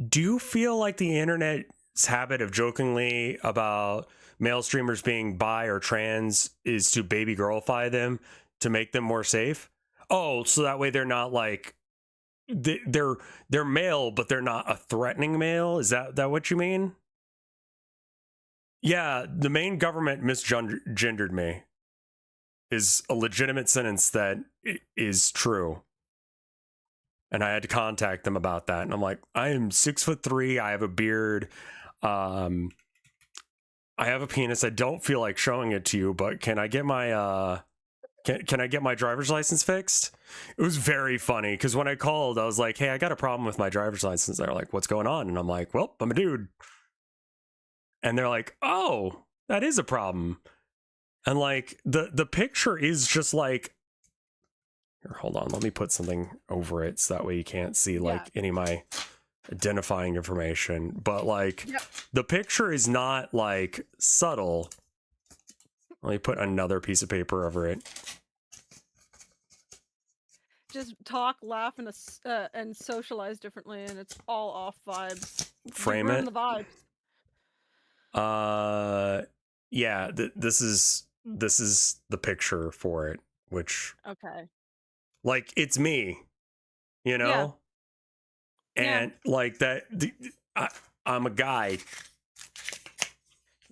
Do you feel like the internet's habit of jokingly about male streamers being bi or trans is to baby girlify them to make them more safe? Oh, so that way they're not like they're male, but they're not a threatening male. Is that what you mean? Yeah, the Maine government misgendered me is a legitimate sentence that is true. And I had to contact them about that. And I'm like, I am 6'3". I have a beard. I have a penis. I don't feel like showing it to you, but can I get my can I get my driver's license fixed? It was very funny because when I called, I was like, hey, I got a problem with my driver's license. They're like, what's going on? And I'm like, well, I'm a dude. And they're like, oh, that is a problem. And like the picture is just like, here, hold on, let me put something over it so that way you can't see like any of my identifying information. But like the picture is not like subtle. Let me put another piece of paper over it. Just talk, laugh, and socialize differently, and it's all off vibes. Frame it. The vibes. Yeah. This is the picture for it, which like it's me, you know, and like that. I'm a guy.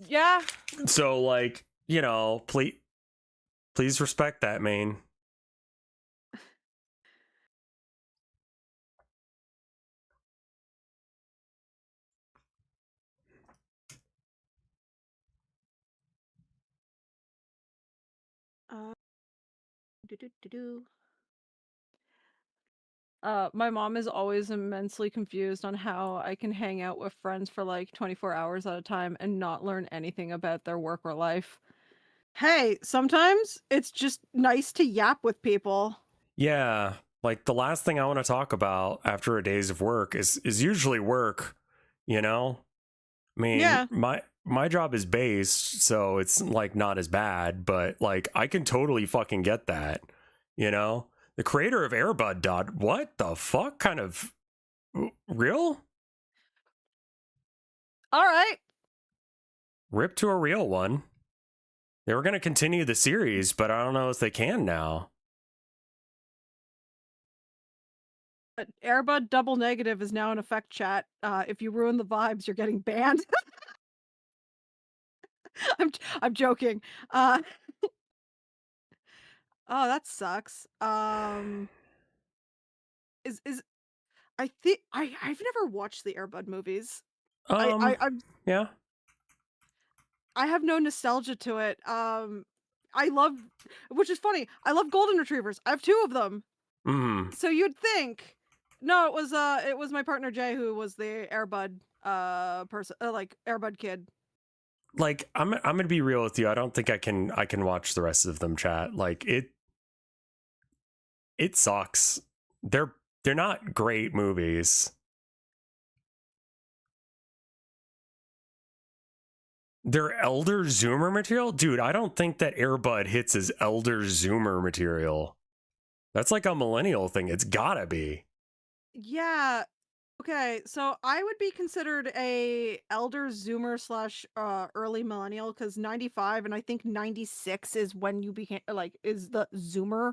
Yeah. So like, you know, please respect that, Maine. My mom is always immensely confused on how I can hang out with friends for like 24 hours at a time and not learn anything about their work or life. Hey, sometimes it's just nice to yap with people. Yeah, like the last thing I want to talk about after a days of work is usually work, you know? I mean, my job is based, so it's like not as bad, but like I can totally fucking get that, you know? The creator of Airbud what the fuck kind of real? All right. Rip to a real one. They were going to continue the series, but I don't know if they can now. Airbud double negative is now in effect, chat. If you ruin the vibes, you're getting banned. I'm joking. Oh, that sucks. Is I think I've never watched the Airbud movies. Yeah. I have no nostalgia to it. I love, which is funny. I love golden retrievers. I have 2 of them. Mm. So you'd think, no, it was my partner Jay who was the Airbud person, like Airbud kid. Like I'm gonna be real with you. I don't think I can watch the rest of them, chat. Like it sucks. They're not great movies. They're Elder Zoomer material? Dude, I don't think that Airbud hits as Elder Zoomer material. That's like a millennial thing. It's gotta be. Yeah. Okay, so I would be considered a elder Zoomer slash early millennial because 95 and I think 96 is when you became like is the Zoomer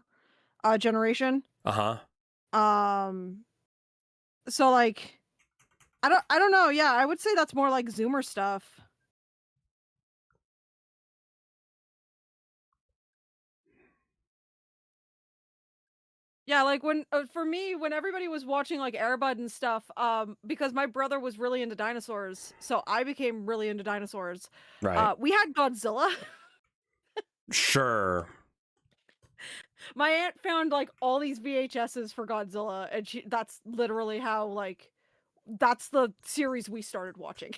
generation. Uh-huh. So like I don't know. Yeah, I would say that's more like Zoomer stuff. Yeah, like when for me when everybody was watching like Airbud and stuff, because my brother was really into dinosaurs, so I became really into dinosaurs. Right. We had Godzilla. Sure. My aunt found like all these VHSs for Godzilla, and that's literally how like that's the series we started watching.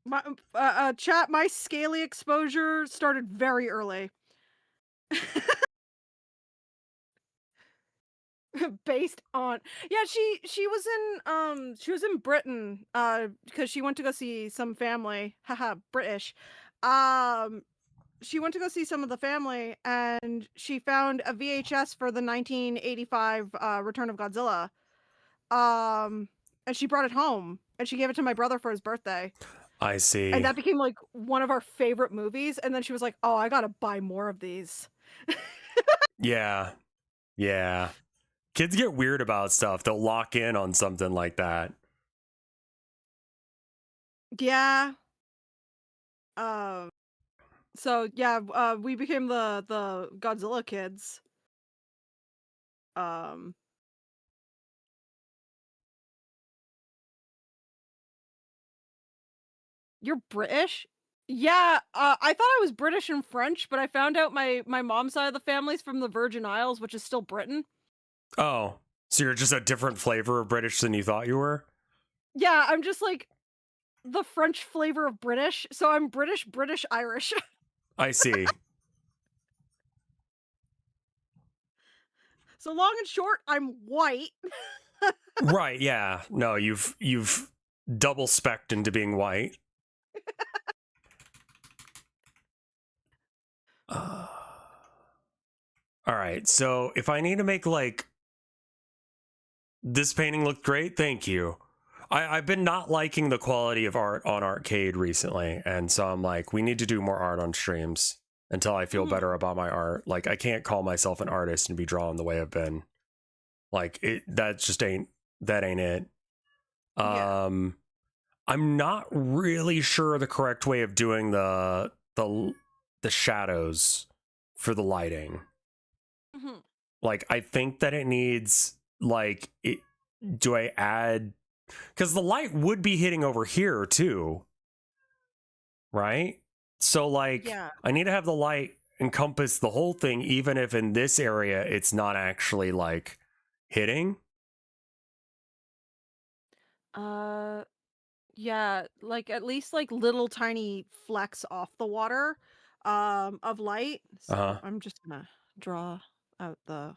My chat, my scaly exposure started very early. Based on yeah, she was in Britain because she went to go see some family. Haha, British. Um she went to go see some of the family and she found a VHS for the 1985 Return of Godzilla. And she brought it home and she gave it to my brother for his birthday. I see. And that became like one of our favorite movies. And then she was like, "Oh, I gotta buy more of these." Yeah. Yeah. Kids get weird about stuff. They'll lock in on something like that. Yeah. So yeah, we became the Godzilla kids. You're British? Yeah, I thought I was British and French, but I found out my mom's side of the family's from the Virgin Isles, which is still Britain. Oh, so you're just a different flavor of British than you thought you were? Yeah, I'm just like the French flavor of British, so I'm British, Irish. I see. So long and short, I'm white. Right, yeah. No, you've double specced into being white. All right, so if I need to make like this painting look great, thank you. I've been not liking the quality of art on Arcade recently, and so I'm like, we need to do more art on streams until I feel better about my art. Like, I can't call myself an artist and be drawing the way I've been. Like, that just ain't it. Yeah. I'm not really sure the correct way of doing the shadows for the lighting. Mm-hmm. Like, I think that it needs like it. Do I add? Because the light would be hitting over here too, right? So like, Yeah. I need to have the light encompass the whole thing, even if in this area it's not actually like hitting. Yeah, like at least like little tiny flecks off the water of light. So Uh-huh. I'm just gonna draw out the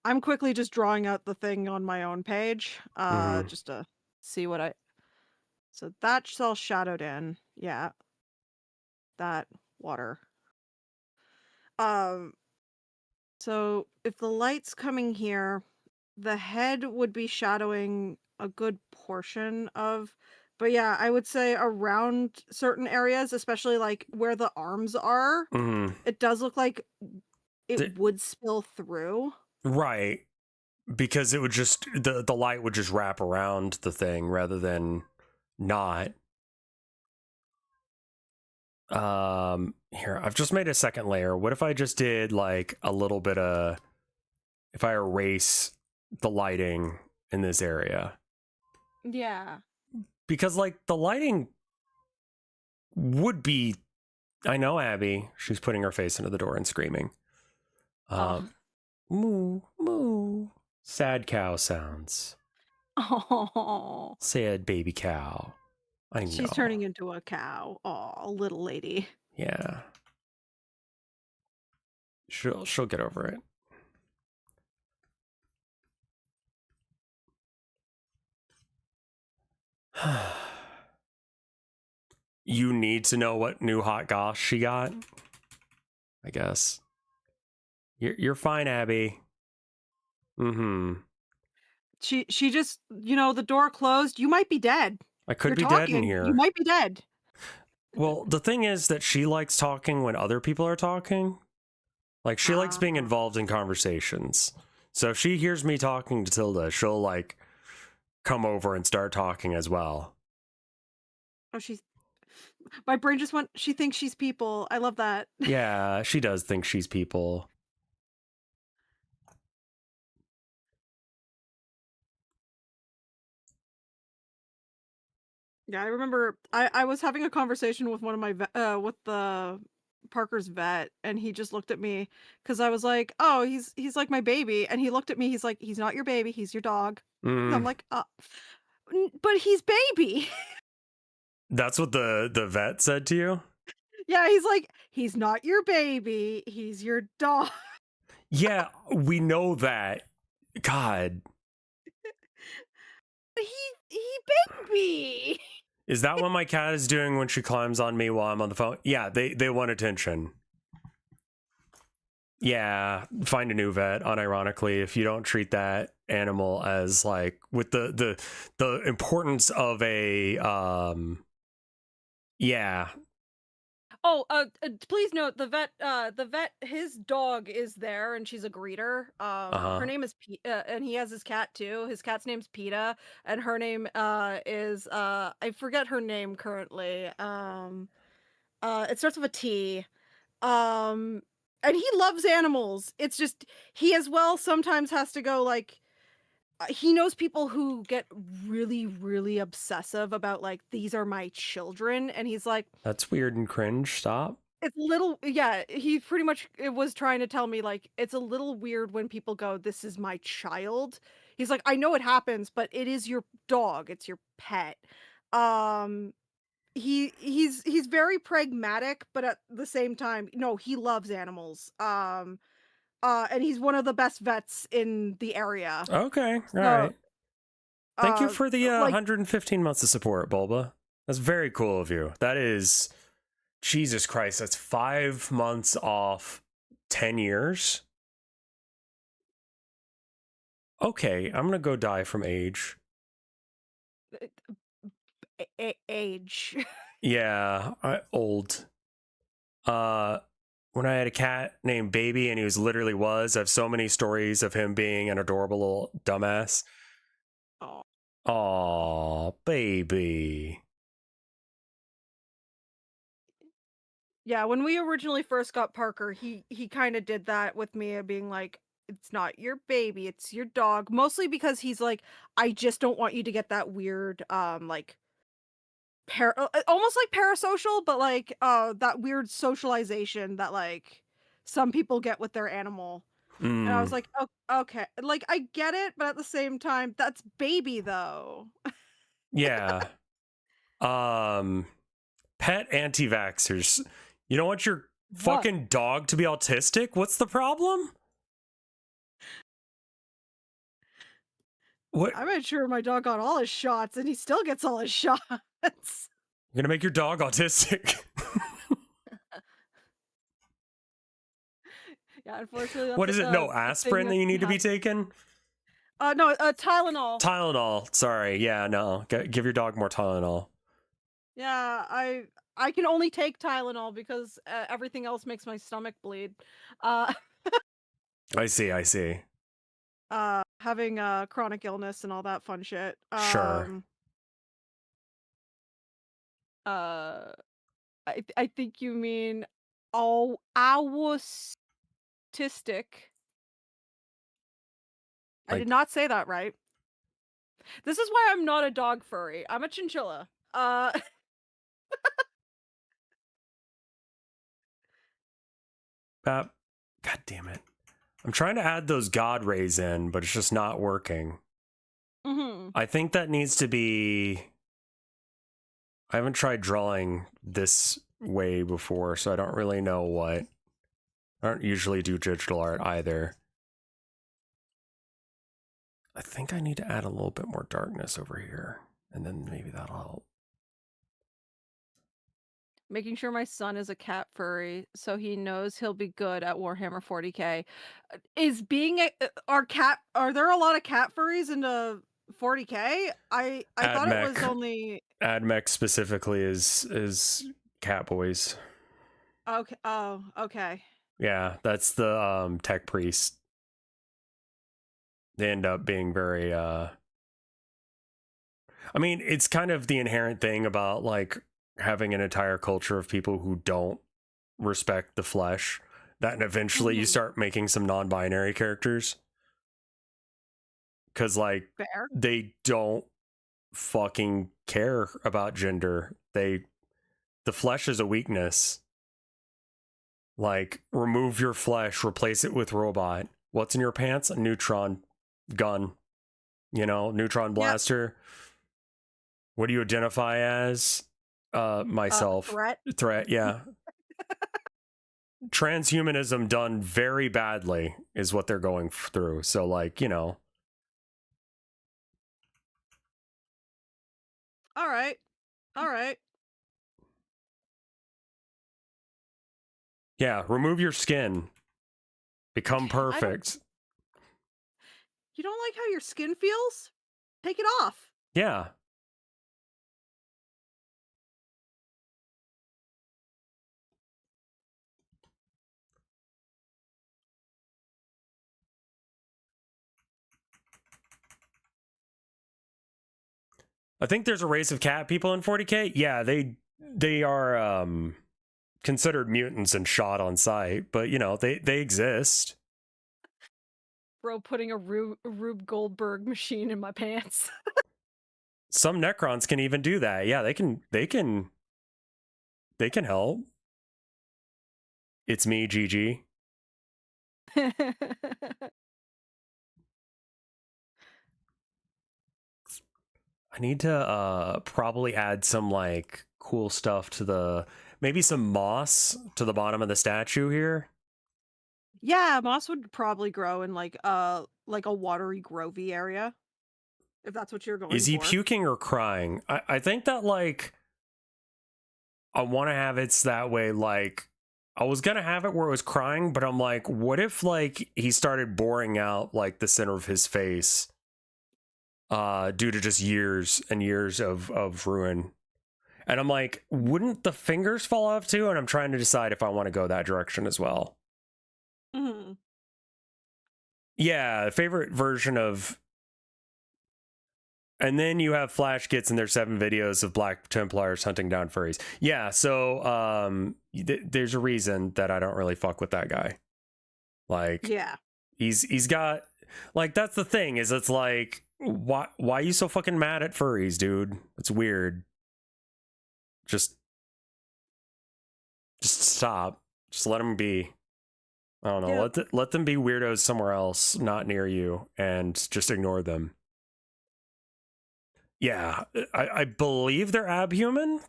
I'm quickly just drawing out the thing on my own page just to see what I so that's all shadowed in. Yeah. That water. Um so if the light's coming here, the head would be shadowing a good portion of but yeah, I would say around certain areas, especially like where the arms are, it does look like it would spill through. Right. Because it would just the light would just wrap around the thing rather than not. Here, I've just made a second layer. What if I just did like a little bit of, if I erase the lighting in this area? Yeah. Because like the lighting would be, I know Abby, she's putting her face into the door and screaming. Moo, moo. Sad cow sounds. Oh. Sad baby cow. I know. She's turning into a cow. Oh, little lady. Yeah. She'll get over it. You need to know what new hot goss she got? I guess. You're fine, Abby. Mm-hmm. She just, the door closed. You might be dead. I could You're be talking. dead in here. You might be dead. Well, the thing is that she likes talking when other people are talking. Like, she likes being involved in conversations. So if she hears me talking to Tilda, she'll, like, come over and start talking as well. Oh, my brain just went, she thinks she's people. I love that. Yeah, she does think she's people. Yeah, I remember I was having a conversation with one of my with the Parker's vet, and he just looked at me because I was like, "Oh, he's like my baby," and he looked at me. He's like, "He's not your baby. He's your dog." And I'm like, but he's baby." That's what the vet said to you? Yeah, he's like, "He's not your baby. He's your dog." Yeah, we know that. God. He baby. Is that what my cat is doing when she climbs on me while I'm on the phone? Yeah, they want attention. Yeah, find a new vet, unironically, if you don't treat that animal as like with the importance of a yeah. Oh, please note the vet, his dog is there, and she's a greeter. Her name is and he has his cat too. His cat's name's PETA, and her name is I forget her name currently. It starts with a T. And he loves animals. It's just he as well sometimes has to go like he knows people who get really, really obsessive about like these are my children, and he's like, That's weird and cringe. Stop. it's a little, yeah, he pretty much was trying to tell me like it's a little weird when people go, this is my child. He's like, I know it happens, but it is your dog, it's your pet. He's very pragmatic, but at the same time, no, he loves animals. And he's one of the best vets in the area. Okay, all So, right. Thank you for the like, 115 months of support, Bulba. That's very cool of you. That is, Jesus Christ, that's 5 months off 10 years? Okay, I'm gonna go die from age. age. Yeah, old. When I had a cat named Baby and he was, I have so many stories of him being an adorable little dumbass. Oh. Aw, Baby. Yeah, when we originally first got Parker, he kind of did that with me, of being like, it's not your baby, it's your dog. Mostly because he's like, I just don't want you to get that weird, like, almost like parasocial, but like, that weird socialization that like some people get with their animal. And I was like, oh, okay, like I get it, but at the same time, that's Baby though. Yeah. Pet anti-vaxxers. You don't want your fucking dog to be autistic? What's the problem? What? I made sure my dog got all his shots, and he still gets all his shots. You're gonna make your dog autistic? Yeah, unfortunately. What is it? No aspirin that you need to be taking? No, Tylenol. Tylenol. Sorry. Yeah, no. Give your dog more Tylenol. Yeah, I can only take Tylenol because everything else makes my stomach bleed. I see. Having chronic illness and all that fun shit. Sure. I think you mean autistic. I Like- did not say that right. This is why I'm not a dog furry. I'm a chinchilla. God damn it. I'm trying to add those God rays in, but it's just not working. mhm. I think that needs to be... I haven't tried drawing this way before, so I don't really know what... I don't usually do digital art either. I think I need to add a little bit more darkness over here, and then maybe that'll help. Making sure my son is a cat furry so he knows he'll be good at Warhammer 40K. Is being a are there a lot of cat furries into 40K? I thought it was Admech. only Admech specifically is cat boys. okay. Oh, okay. Yeah, that's the tech priest. They end up being very I mean, it's kind of the inherent thing about like having an entire culture of people who don't respect the flesh, that eventually you Mhm. start making some non-binary characters. Cause like Fair. they don't fucking care about gender. The flesh is a weakness. Like, remove your flesh, replace it with robot. What's in your pants? A neutron gun. You know, neutron blaster. What do you identify as? Myself. Threat. Yeah. Transhumanism done very badly is what they're going through. So, like, you know. All right. Yeah, remove your skin. Become perfect. You don't like how your skin feels? Take it off. Yeah. I think there's a race of cat people in 40K. Yeah, they are considered mutants and shot on sight, but you know, they exist. Bro, putting a Rube Goldberg machine in my pants. Some Necrons can even do that. Yeah, they can help. It's me, GG. I need to probably add some like cool stuff to maybe some moss to the bottom of the statue here. Yeah, moss would probably grow in like a watery grovey area. If that's what you're going for. Is he puking or crying? I think that like I want to have it that way. Like I was gonna have it where it was crying, but I'm like, what if like he started boring out like the center of his face due to just years and years of ruin. And I'm like, wouldn't the fingers fall off too? And I'm trying to decide if I want to go that direction as well. Mhm. Yeah, favorite version of. And then you have Flash gets in their 7 videos of Black Templars hunting down furries. Yeah, so there's a reason that I don't really fuck with that guy. Like, Yeah. he's got like that's the thing is it's like why are you so fucking mad at furries, dude? It's weird. Just stop. Just let them be. I don't know. Yeah. Let them be weirdos somewhere else, not near you, and just ignore them. Yeah, I believe they're abhuman.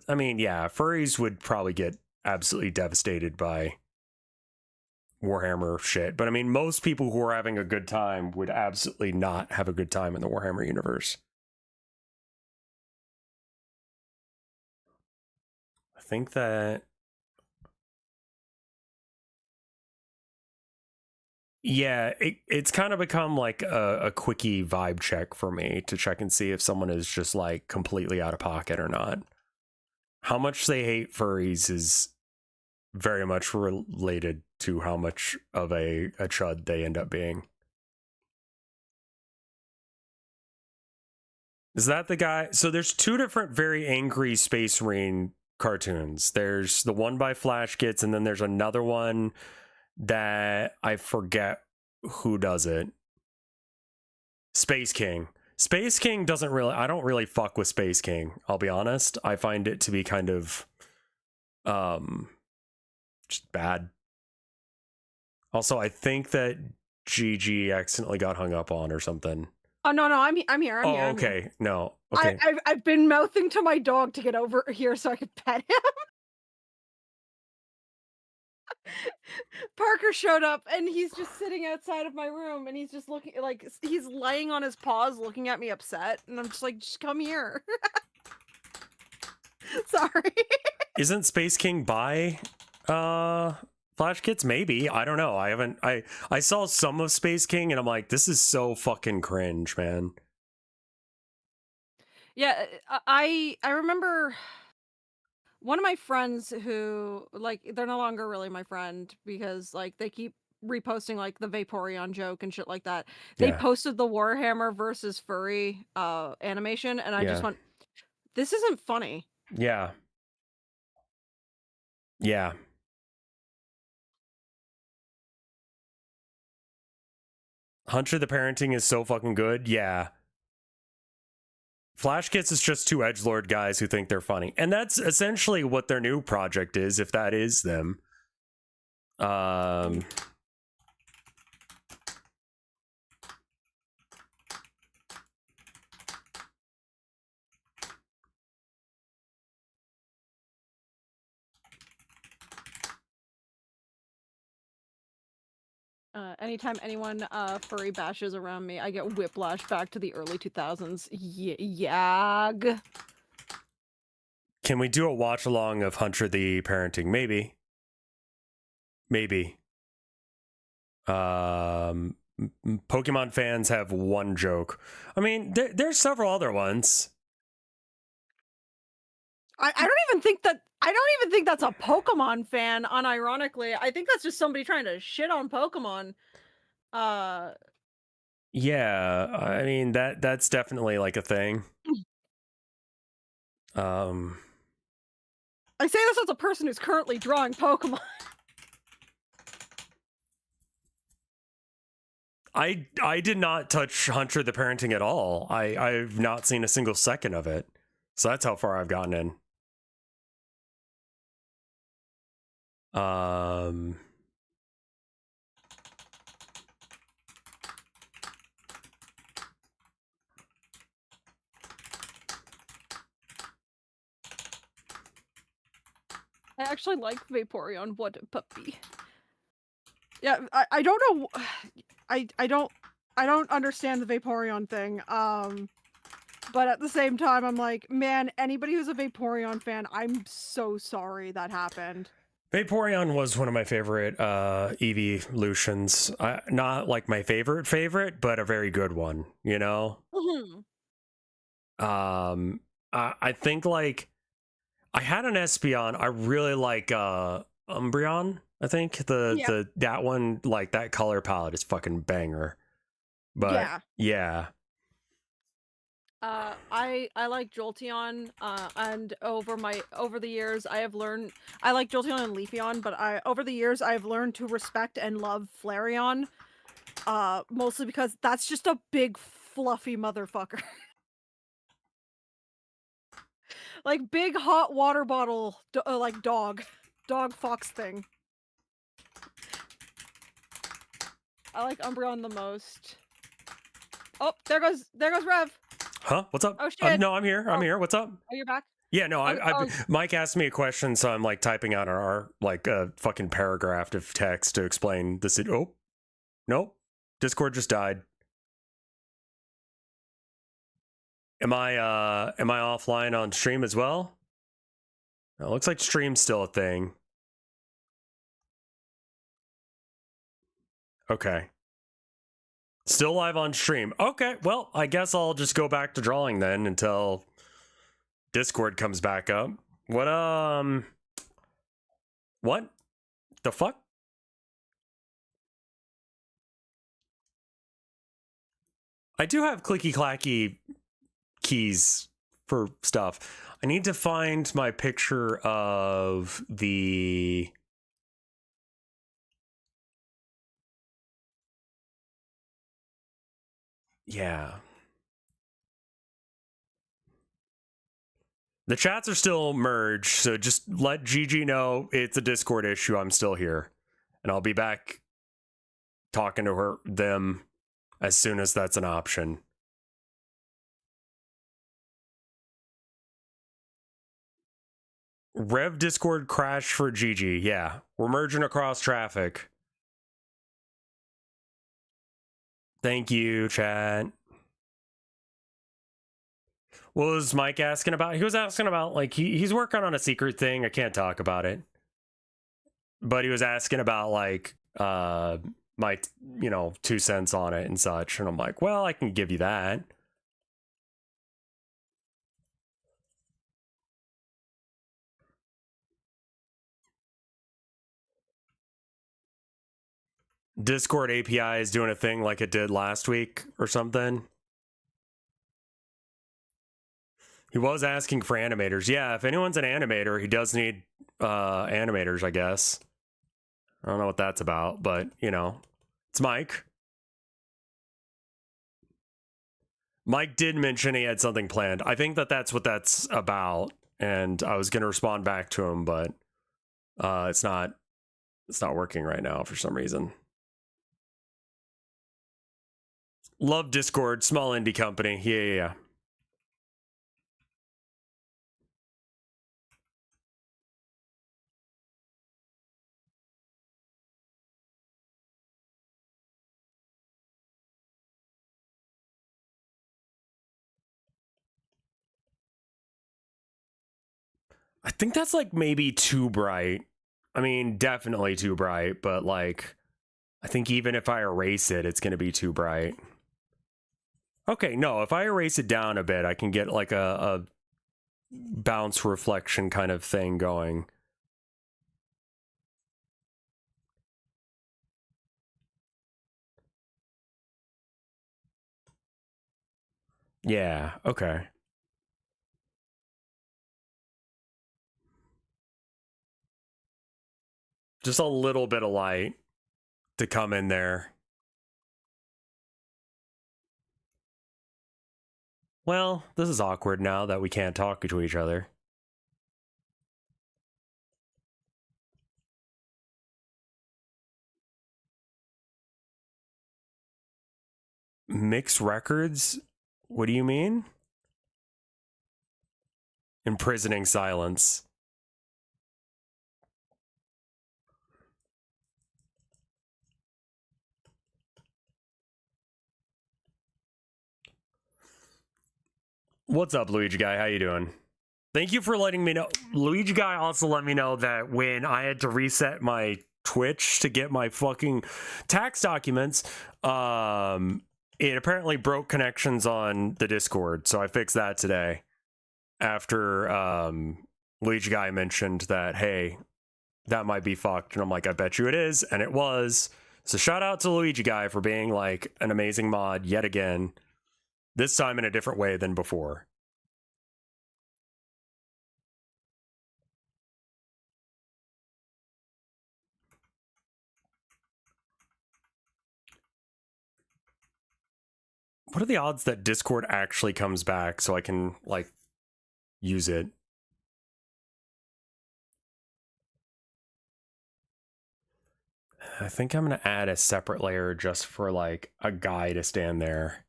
I mean, yeah, furries would probably get absolutely devastated by Warhammer shit. But I mean, most people who are having a good time would absolutely not have a good time in the Warhammer universe. I think that... Yeah, it's kind of become like a quickie vibe check for me to check and see if someone is just like completely out of pocket or not. How much they hate furries is very much related to how much of a chud they end up being. Is that the guy? So there's 2 different very angry Space Marine cartoons. There's the one by Flash Gets, and then there's another one that I forget who does it. Space King. Space King doesn't really, I don't really fuck with Space King, I'll be honest. I find it to be kind of just bad. Also, I think that Gigi accidentally got hung up on or something. Oh no, I'm here. I'm here. Okay. No. Okay. I've been mouthing to my dog to get over here so I could pet him. Parker showed up and he's just sitting outside of my room and he's just looking like he's laying on his paws looking at me upset and I'm just like, just come here. Sorry. Isn't Space King by Flash Kids? Maybe. I don't know. I saw some of Space King and I'm like, this is so fucking cringe, man. Yeah, I remember one of my friends who, like, they're no longer really my friend because, like, they keep reposting, like, the Vaporeon joke and shit like that. They Yeah. posted the Warhammer versus Furry animation, and I just Yeah. went, this isn't funny. Yeah. Yeah. Hunter the Parenting is so fucking good. Yeah. Flash Kids is just two edgelord guys who think they're funny. And that's essentially what their new project is, if that is them. Anytime anyone furry bashes around me, I get whiplash back to the early 2000s. Yag. Can we do a watch along of Hunter the Parenting? Maybe. Maybe. Pokemon fans have one joke. I mean, there's several other ones. I don't even think that's a Pokemon fan, unironically. I think that's just somebody trying to shit on Pokemon. Yeah, I mean that's definitely like a thing. I say this as a person who's currently drawing Pokemon. I did not touch Hunter the Parenting at all. I've not seen a single second of it. So that's how far I've gotten in. I actually like Vaporeon. What a puppy. Yeah, I don't know. I don't understand the Vaporeon thing. But at the same time, I'm like, man, anybody who's a Vaporeon fan, I'm so sorry that happened. Vaporeon was one of my favorite evolutions. Not like my favorite, but a very good one, you know? Mm-hmm. I think like I had an Espeon. I really like Umbreon. I think that one, like that color palette is fucking banger. But yeah. I like Jolteon, and over the years I have learned I like Jolteon and Leafeon, but over the years I have learned to respect and love Flareon, mostly because that's just a big fluffy motherfucker. Like big hot water bottle, like dog fox thing. I like Umbreon the most. Oh, there goes Rev. Huh? What's up? Oh shit! No, I'm here. I'm here. What's up? Are you back? Yeah, no. Mike asked me a question, so I'm like typing out our like a fucking paragraph of text to explain this. Oh, nope. Discord just died. Am I offline on stream as well? No, it looks like stream's still a thing. Okay. Still live on stream. Okay, well, I guess I'll just go back to drawing then until Discord comes back up. What the fuck? I do have clicky clacky keys for stuff. I need to find my picture of the... Yeah. The chats are still merged, so just let Gigi know it's a Discord issue. I'm still here. And I'll be back talking to them as soon as that's an option. Rev Discord crash for Gigi. Yeah, we're merging across traffic. Thank you, chat. What was Mike asking about? He was asking about, like, he's working on a secret thing. I can't talk about it. But he was asking about, like, my, 2 cents on it and such. And I'm like, well, I can give you that. Discord API is doing a thing like it did last week or something. He was asking for animators. Yeah, if anyone's an animator, he does need animators, I guess. I don't know what that's about, but, it's Mike. Mike did mention he had something planned. I think that's what that's about, and I was going to respond back to him, but it's not working right now for some reason. Love Discord, small indie company. Yeah. I think that's like maybe too bright. I mean, definitely too bright, but like, I think even if I erase it, it's going to be too bright. Okay, no, if I erase it down a bit, I can get like a bounce reflection kind of thing going. Yeah, okay. Just a little bit of light to come in there. Well, this is awkward now that we can't talk to each other. Mix records? What do you mean? Imprisoning silence. What's up, Luigi Guy? How you doing? Thank you for letting me know. Luigi Guy also let me know that when I had to reset my Twitch to get my fucking tax documents, it apparently broke connections on the Discord, so I fixed that today. After Luigi Guy mentioned that, hey, that might be fucked, and I'm like, I bet you it is, and it was. So shout out to Luigi Guy for being like an amazing mod yet again. This time in a different way than before. What are the odds that Discord actually comes back so I can, like, use it? I think I'm going to add a separate layer just for, like, a guy to stand there.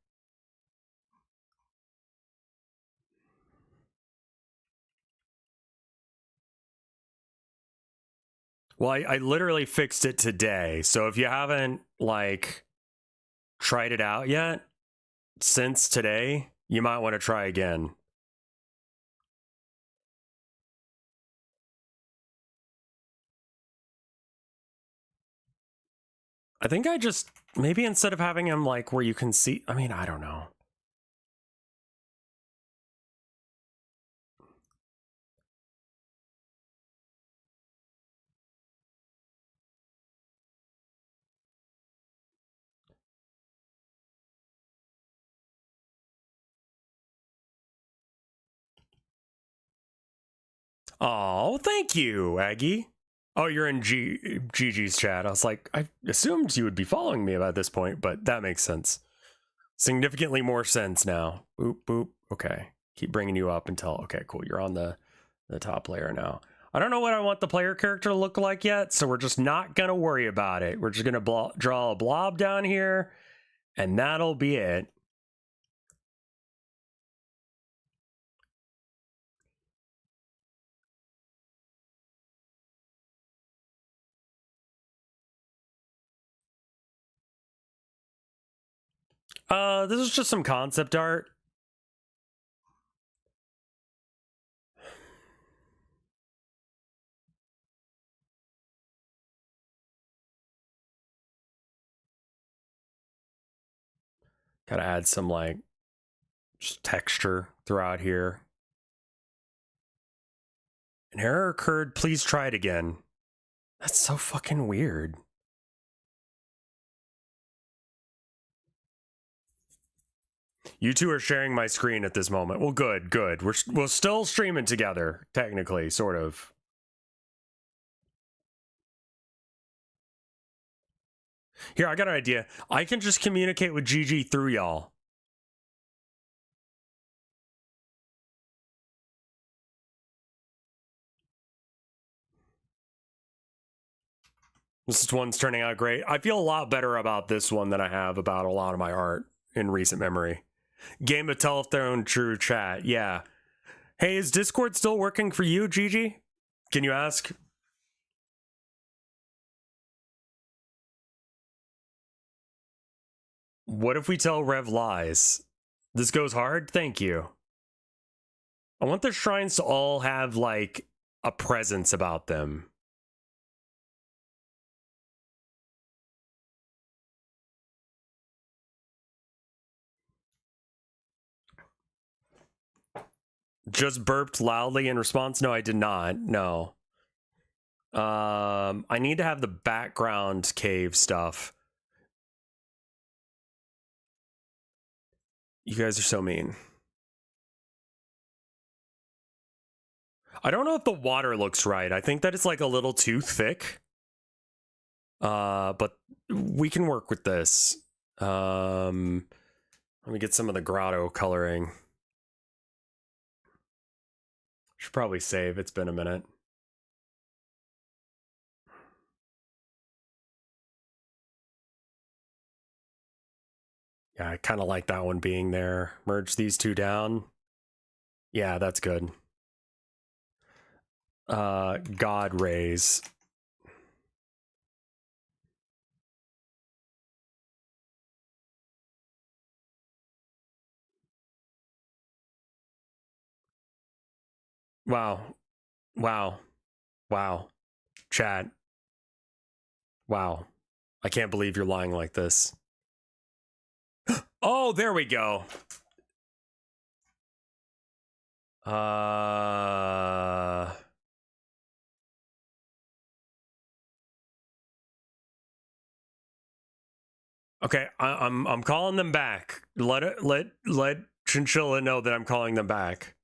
Well, I literally fixed it today. So if you haven't, like, tried it out yet since today, you might want to try again. I think I just, maybe instead of having him, like, where you can see, I mean, I don't know. Oh, thank you, Aggie. Oh, you're in Gigi's chat. I was like, I assumed you would be following me by this point, but that makes sense. Significantly more sense now. Boop, boop. Okay. Keep bringing you up until... Okay, cool. You're on the top layer now. I don't know what I want the player character to look like yet, so we're just not going to worry about it. We're just going to draw a blob down here, and that'll be it. This is just some concept art. Gotta add some, like, just texture throughout here. An error occurred. Please try it again. That's so fucking weird. You two are sharing my screen at this moment. Well, good. We're still streaming together, technically, sort of. Here, I got an idea. I can just communicate with Gigi through y'all. This one's turning out great. I feel a lot better about this one than I have about a lot of my art in recent memory. Game of Telephone True Chat, yeah. Hey, is Discord still working for you, Gigi? Can you ask? What if we tell Rev lies? This goes hard? Thank you. I want the shrines to all have, like, a presence about them. Just burped loudly in response? No, I did not. No. I need to have the background cave stuff. You guys are so mean. I don't know if the water looks right. I think that it's like a little too thick. But we can work with this. Let me get some of the grotto coloring. Should probably save. It's been a minute. Yeah, I kind of like that one being there. Merge these two down. Yeah, that's good. God rays. Wow. Wow. Wow. Chat. Wow. I can't believe you're lying like this. Oh, there we go. Okay, I'm calling them back. Let Chinchilla know that I'm calling them back.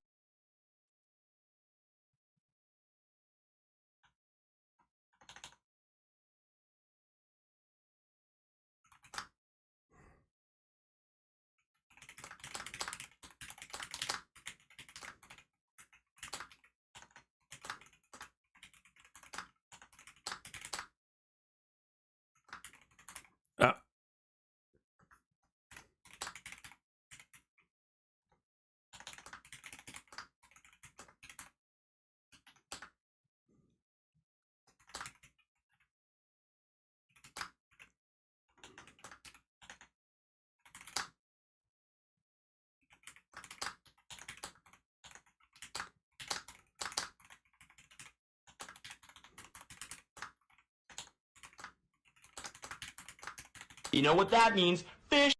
You know what that means? Fish.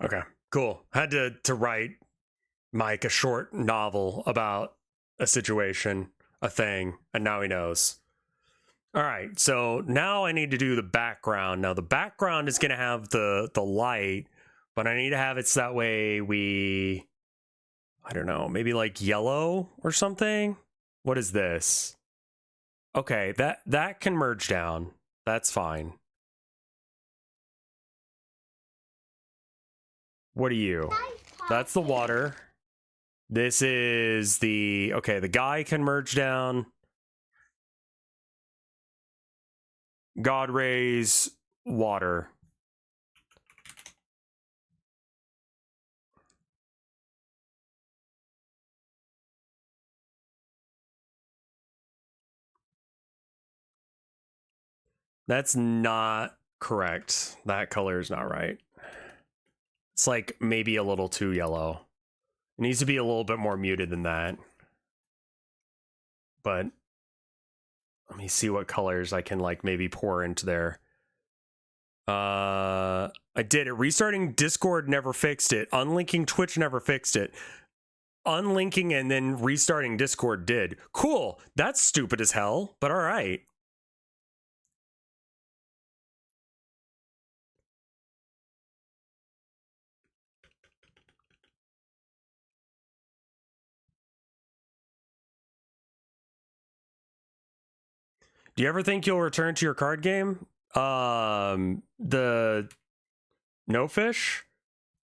Okay, cool. Had to write Mike a short novel about a situation, a thing, and now he knows. All right, so now I need to do the background. Now the background is going to have the light, but I need to have it so that way I don't know, maybe like yellow or something. What is this? Okay, that can merge down. That's fine. What are you? That's the water. This is the guy can merge down. God rays, water. That's not correct. That color is not right. It's like maybe a little too yellow. It needs to be a little bit more muted than that. But let me see what colors I can like maybe pour into there. I did it. Restarting Discord never fixed it. Unlinking Twitch never fixed it. Unlinking and then restarting Discord did. Cool. That's stupid as hell, but all right. Do you ever think you'll return to your card game? The No Fish?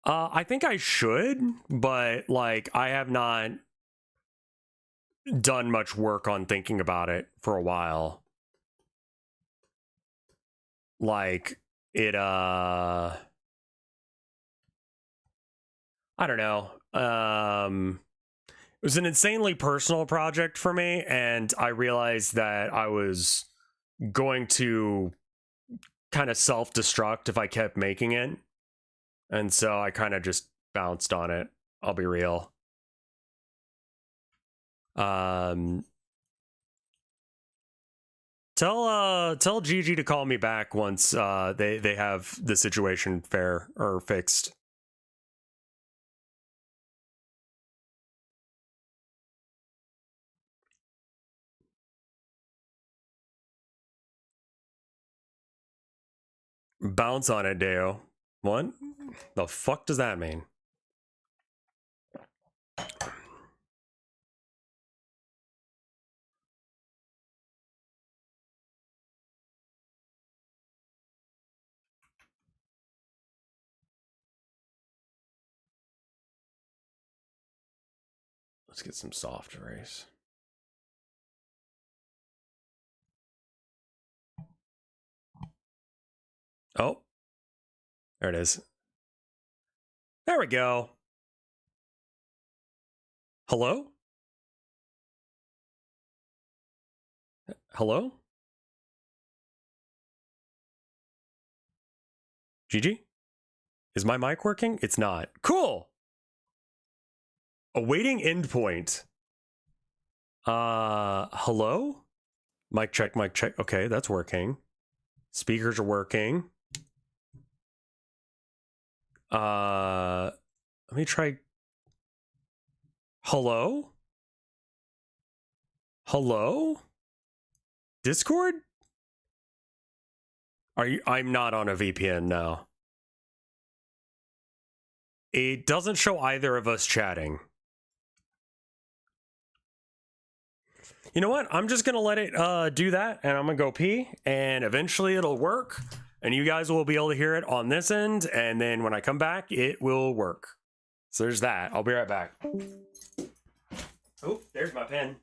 I think I should, but like I have not done much work on thinking about it for a while. Like it I don't know. It was an insanely personal project for me, and I realized that I was going to kind of self-destruct if I kept making it. And so I kind of just bounced on it. I'll be real. Tell Gigi to call me back once they have the situation fair or fixed. Bounce on it, Deo. What? The fuck does that mean? Let's get some soft erase. Oh, there it is. There we go. Hello? Hello? Gigi? Is my mic working? It's not. Cool! Awaiting endpoint. Hello? Mic check, mic check. Okay, that's working. Speakers are working. Let me try. Hello? Hello? Discord? Are you? I'm not on a VPN now. It doesn't show either of us chatting. You know what? I'm just gonna let it do that, and I'm gonna go pee, and eventually it'll work, and you guys will be able to hear it on this end, and then when I come back, it will work. So there's that. I'll be right back. Oh, there's my pen.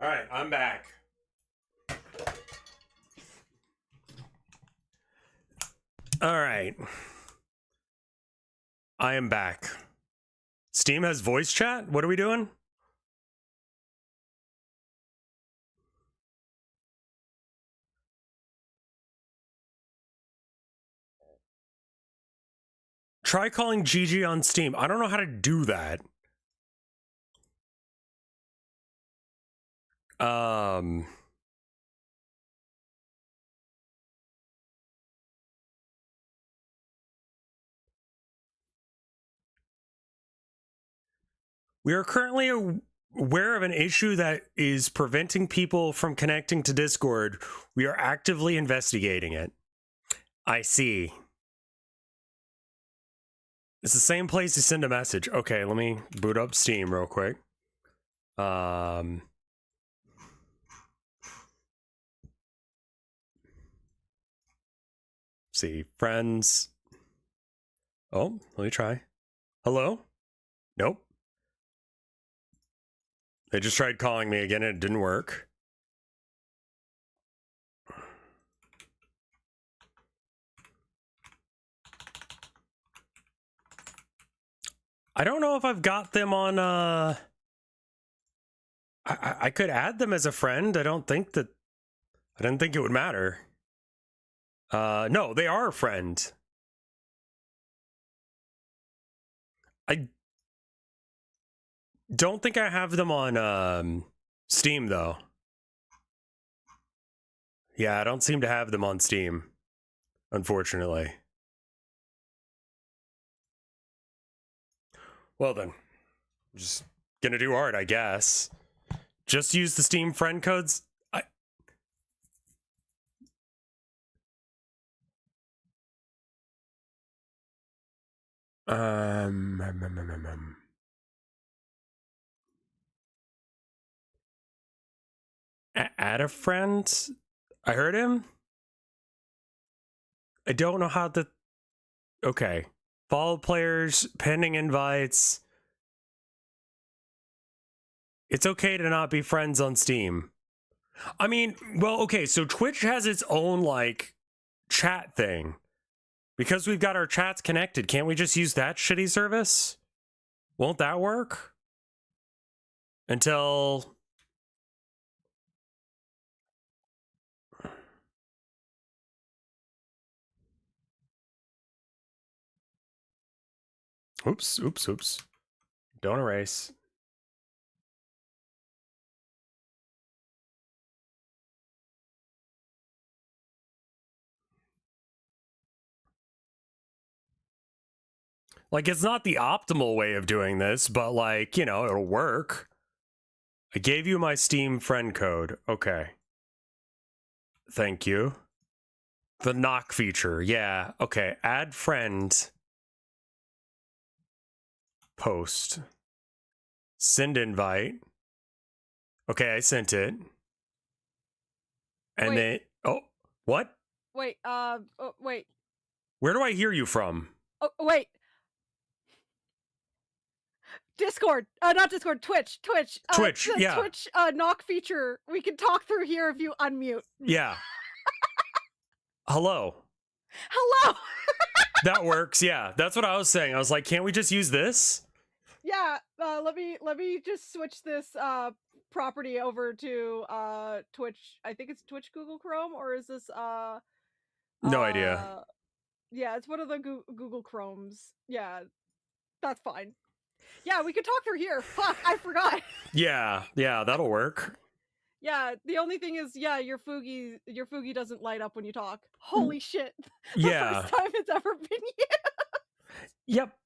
All right, I'm back. All right. I am back. Steam has voice chat? What are we doing? Try calling Gigi on Steam. I don't know how to do that. We are currently aware of an issue that is preventing people from connecting to Discord. We are actively investigating it. I see. It's the same place to send a message. Okay, let me boot up Steam real quick. See, friends. Oh, let me try. Hello? Nope. They just tried calling me again and it didn't work. I don't know if I've got them on, I could add them as a friend. I didn't think it would matter. No, they are a friend. I don't think I have them on, Steam, though. Yeah, I don't seem to have them on Steam, unfortunately. Well then, I'm just gonna do art, I guess. Just use the Steam friend codes. Add a friend? I heard him? I don't know how to... Okay. Follow players, pending invites. It's okay to not be friends on Steam. I mean, well, okay, so Twitch has its own, like, chat thing. Because we've got our chats connected, can't we just use that shitty service? Won't that work? Until... Oops. Don't erase. Like, it's not the optimal way of doing this, but, like, you know, it'll work. I gave you my Steam friend code. Okay. Thank you. The knock feature. Yeah. Okay. Add friend. Post. Send invite. Okay, I sent it. And then... Oh, what? Wait, wait. Where do I hear you from? Oh, wait. Discord. Not Discord. Twitch. Twitch, yeah. Twitch knock feature. We can talk through here if you unmute. Yeah. Hello. Hello. That works. Yeah, that's what I was saying. I was like, can't we just use this? Yeah. Let me just switch this property over to Twitch. I think it's Twitch Google Chrome, or is this No idea. Yeah, it's one of the Google Chromes. Yeah, that's fine. Yeah, we could talk through here. Fuck, I forgot. Yeah, that'll work. Yeah, the only thing is, yeah, your Fugi doesn't light up when you talk. Holy shit. Yeah. The first time it's ever been you. Yep.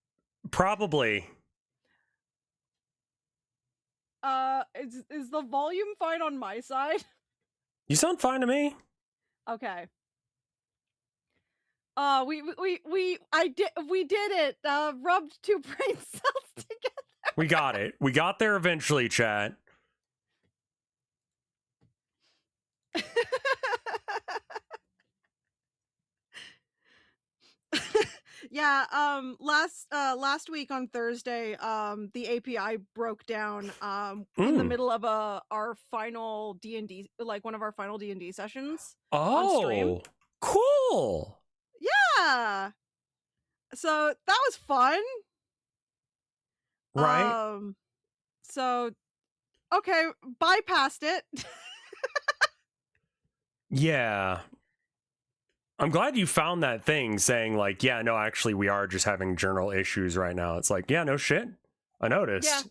Probably. Is the volume fine on my side? You sound fine to me. Okay. We did it. Rubbed two brain cells together. We got it. We got there eventually, chat. Yeah, last week on Thursday, the API broke down in the middle of our final D&D, like one of our final D&D sessions on stream. Oh, cool. Yeah. So that was fun. Right? So okay, bypassed it. Yeah. I'm glad you found that thing saying like, yeah, no, actually we are just having general issues right now. It's like, yeah, no shit. I noticed. Yeah.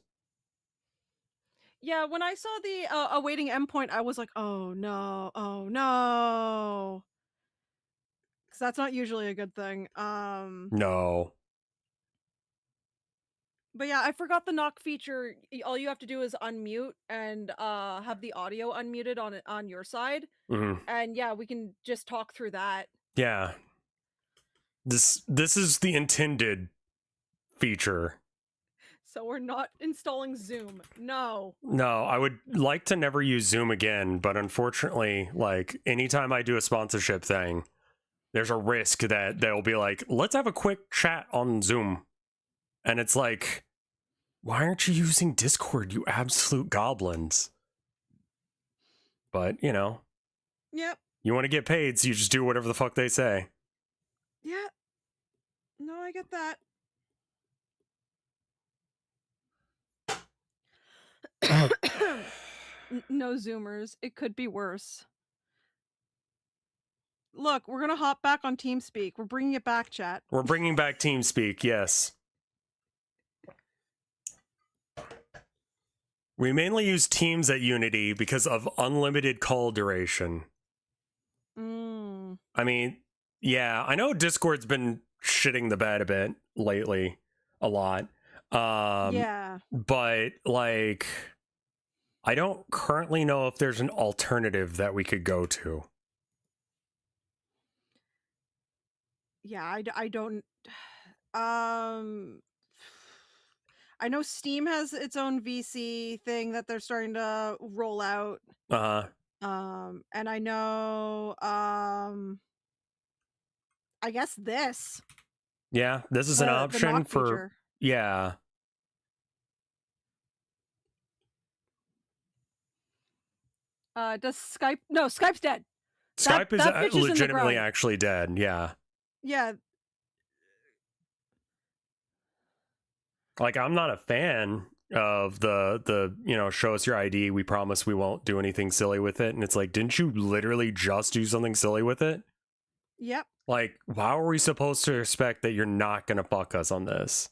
Yeah, when I saw the awaiting endpoint, I was like, oh no, oh no. Because that's not usually a good thing. No. But yeah, I forgot the knock feature. All you have to do is unmute and have the audio unmuted on your side. Mhm. And yeah, we can just talk through that. Yeah. This is the intended feature. So we're not installing Zoom. No. No, I would like to never use Zoom again, but unfortunately, like anytime I do a sponsorship thing, there's a risk that they'll be like, let's have a quick chat on Zoom. And it's like, why aren't you using Discord, you absolute goblins? But, you know, Yep. you want to get paid, so you just do whatever the fuck they say. Yeah. No, I get that. No Zoomers. It could be worse. Look, we're gonna hop back on TeamSpeak. We're bringing it back, chat. We're bringing back TeamSpeak, yes. We mainly use Teams at Unity because of unlimited call duration. I mean, yeah, I know Discord's been shitting the bed a bit lately, a lot. Yeah. But like, I don't currently know if there's an alternative that we could go to. Yeah, I don't. I know Steam has its own VC thing that they're starting to roll out. And I know I guess this. Yeah, this is an option for feature. yeah. Does Skype? No, Skype's dead. Skype is that bitch is in the legitimately ground. actually dead. Yeah. Yeah. Like, I'm not a fan of the you know, show us your ID, we promise we won't do anything silly with it. And it's like, didn't you literally just do something silly with it? Yep. Like, how are we supposed to expect that you're not gonna fuck us on this?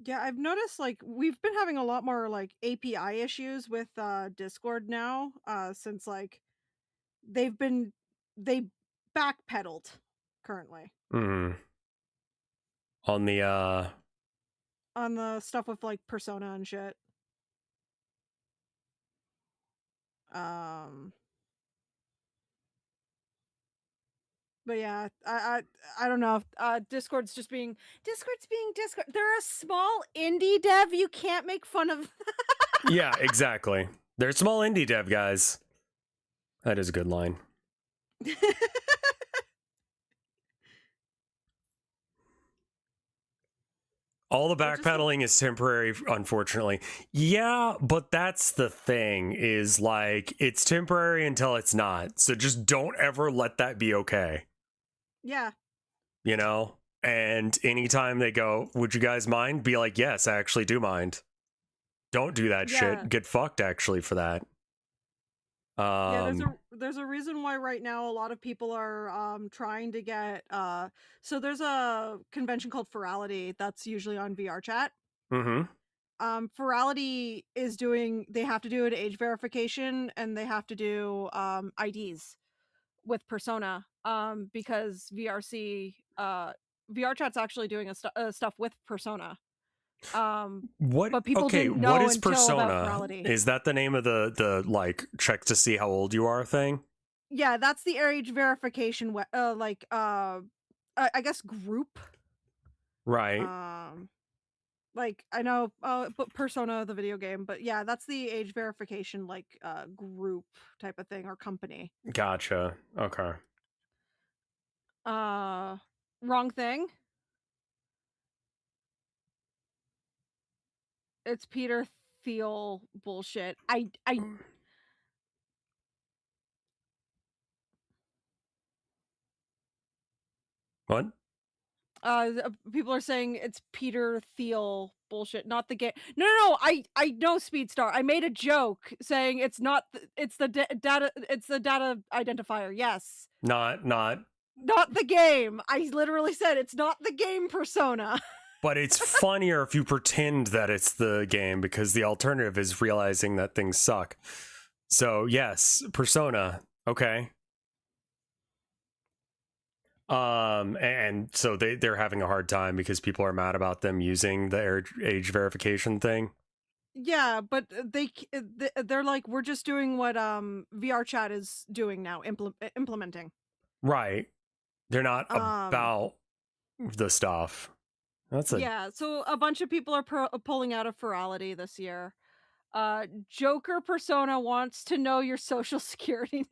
Yeah, I've noticed like we've been having a lot more like API issues with Discord now, since like they backpedaled currently. On the stuff with like Persona and shit. But yeah, I don't know. Discord's being Discord. They're a small indie dev. You can't make fun of. Yeah, exactly. They're small indie dev guys. That is a good line. All the backpedaling is temporary, unfortunately. Yeah, but that's the thing, is like, it's temporary until it's not. So just don't ever let that be okay. Yeah. You know? And anytime they go, would you guys mind? Be like, yes, I actually do mind. Don't do that shit. Get fucked, actually, for that. Yeah, there's a reason why right now a lot of people are trying to get so there's a convention called Virality that's usually on VR chat. Virality is they have to do an age verification and they have to do IDs with Persona because VR chat's actually doing stuff with Persona. What? But people didn't know what is until Persona? about Virality. Is that the name of the like check to see how old you are thing? Yeah, that's the age verification. I guess group. Right. Like I know, but Persona the video game, but yeah, that's the age verification like group type of thing or company. Gotcha. Okay. Wrong thing. It's Peter Thiel bullshit. I What? People are saying it's Peter Thiel bullshit, not the game. No. I know Speedstar. I made a joke saying it's not. It's the data. It's the data identifier. Yes. Not. Not the game. I literally said it's not the game Persona. But it's funnier if you pretend that it's the game, because the alternative is realizing that things suck. So yes, Persona. Okay. And so they're having a hard time because people are mad about them using the age verification thing. Yeah, but they're like, we're just doing what VR chat is doing now, implementing. Right. They're not about the stuff. Yeah, so a bunch of people are pulling out of Ferality this year. Joker Persona wants to know your social security number.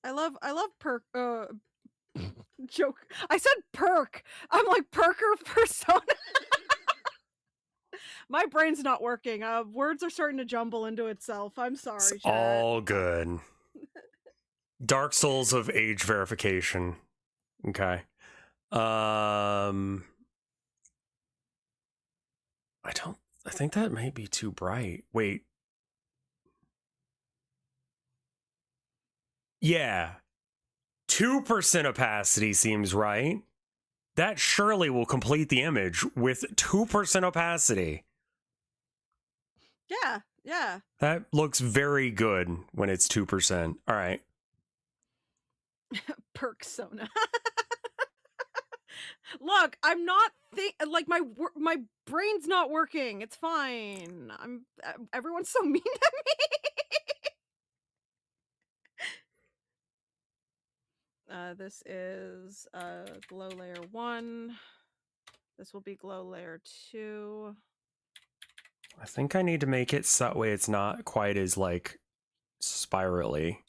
I love perk joke. I said perk. I'm like Perker Persona. My brain's not working. Words are starting to jumble into itself. I'm sorry. It's all good. Dark Souls of age verification. Okay. I think that might be too bright. Wait. Yeah. 2% opacity seems right. That surely will complete the image with 2% opacity. Yeah. That looks very good when it's 2%. All right. Perksona. Look, I'm not like my brain's not working. It's fine. Everyone's so mean to me. This is glow layer 1. This will be glow layer 2. I think I need to make it so that way it's not quite as like spirally.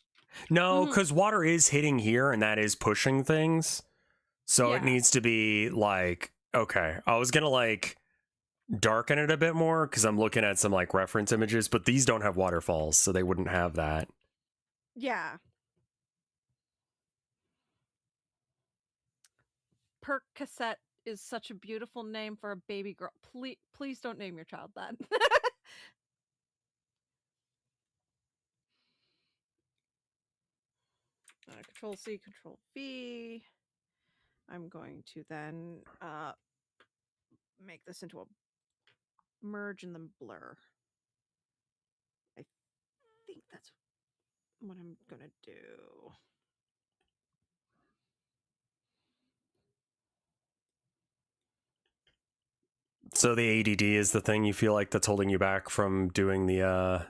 No, because water is hitting here and that is pushing things. So it needs to be like, okay, I was going to like darken it a bit more because I'm looking at some like reference images, but these don't have waterfalls, so they wouldn't have that. Yeah. Perk Cassette is such a beautiful name for a baby girl. Please don't name your child that. Control C, Control V. I'm going to then make this into a merge and then blur. I think that's what I'm gonna do. So the ADD is the thing you feel like that's holding you back from doing the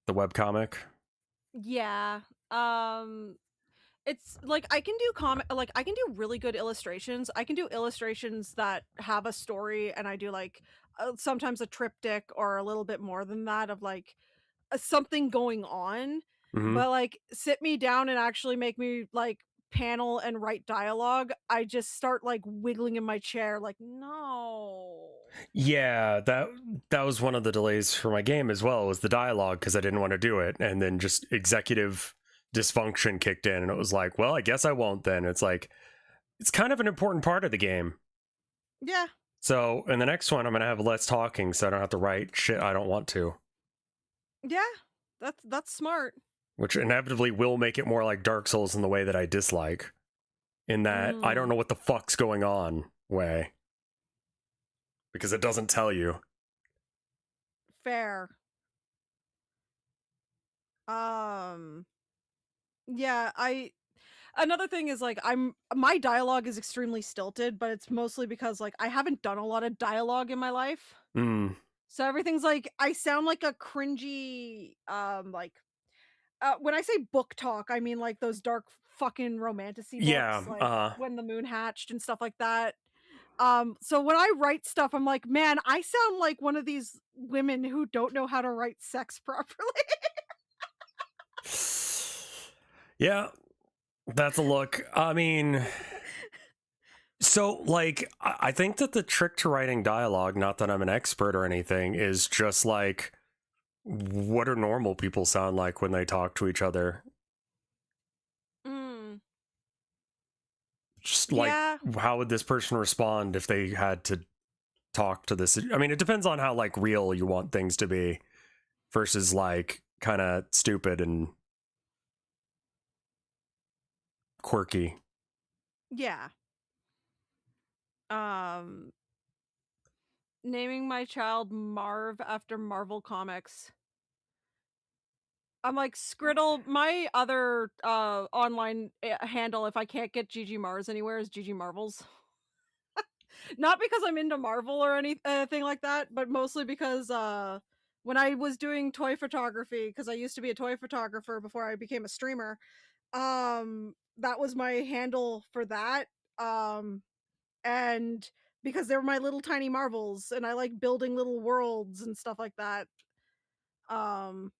webcomic? Yeah. It's like I can do really good illustrations. I can do illustrations that have a story, and I do like sometimes a triptych or a little bit more than that of like something going on. But like sit me down and actually make me like panel and write dialogue, I just start like wiggling in my chair like, no. Yeah, that was one of the delays for my game as well, was the dialogue, because I didn't want to do it, and then just executive dysfunction kicked in, and it was like, well, I guess I won't then. It's like, it's kind of an important part of the game. Yeah. So in the next one, I'm gonna have less talking, so I don't have to write shit I don't want to. Yeah, that's smart. Which inevitably will make it more like Dark Souls in the way that I dislike. In that I don't know what the fuck's going on way. Because it doesn't tell you. Fair. Yeah, another thing is like my dialogue is extremely stilted, but it's mostly because like I haven't done a lot of dialogue in my life. So everything's like I sound like a cringy like when I say book talk, I mean like those dark fucking romantasy books, like When the Moon Hatched and stuff like that. So when I write stuff, I'm like, man, I sound like one of these women who don't know how to write sex properly. Yeah, that's a look. I mean, so like, I think that the trick to writing dialogue, not that I'm an expert or anything, is just like, what do normal people sound like when they talk to each other? Mm, Just like, yeah. how would this person respond if they had to talk to this? I mean, it depends on how like real you want things to be versus like kind of stupid and quirky. Yeah. Um, naming my child Marv after Marvel Comics. I'm like Skriddle. My other online handle, if I can't get Gigi Mars anywhere, is Gigi Marvels. Not because I'm into Marvel or anything like that, but mostly because when I was doing toy photography, because I used to be a toy photographer before I became a streamer, that was my handle for that. And because they were my little tiny marvels, and I like building little worlds and stuff like that. Um,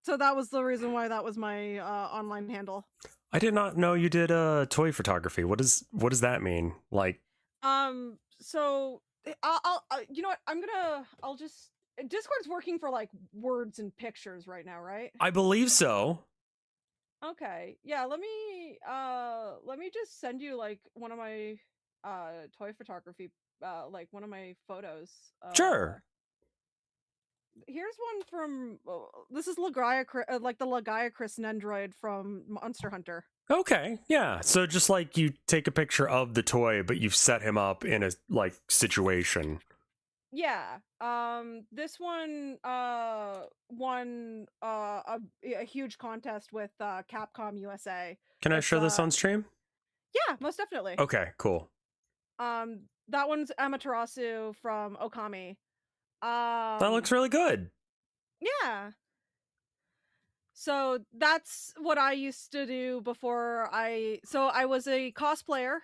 so that was the reason why that was my online handle. I did not know you did toy photography. What does that mean? Like, So I'll you know what? I'll just Discord's working for like words and pictures right now, right? I believe so. Okay. Yeah, let me just send you like one of my toy photography like one of my photos. Sure. Here's one from this is like the Lagiacrus Nendroid from Monster Hunter. Okay. Yeah. So just like you take a picture of the toy, but you've set him up in a like situation. Yeah. This one won a huge contest with Capcom USA. Can I show this on stream? Yeah, most definitely. Okay, cool. That one's Amaterasu from Okami. That looks really good. Yeah. So that's what I used to do before I was a cosplayer,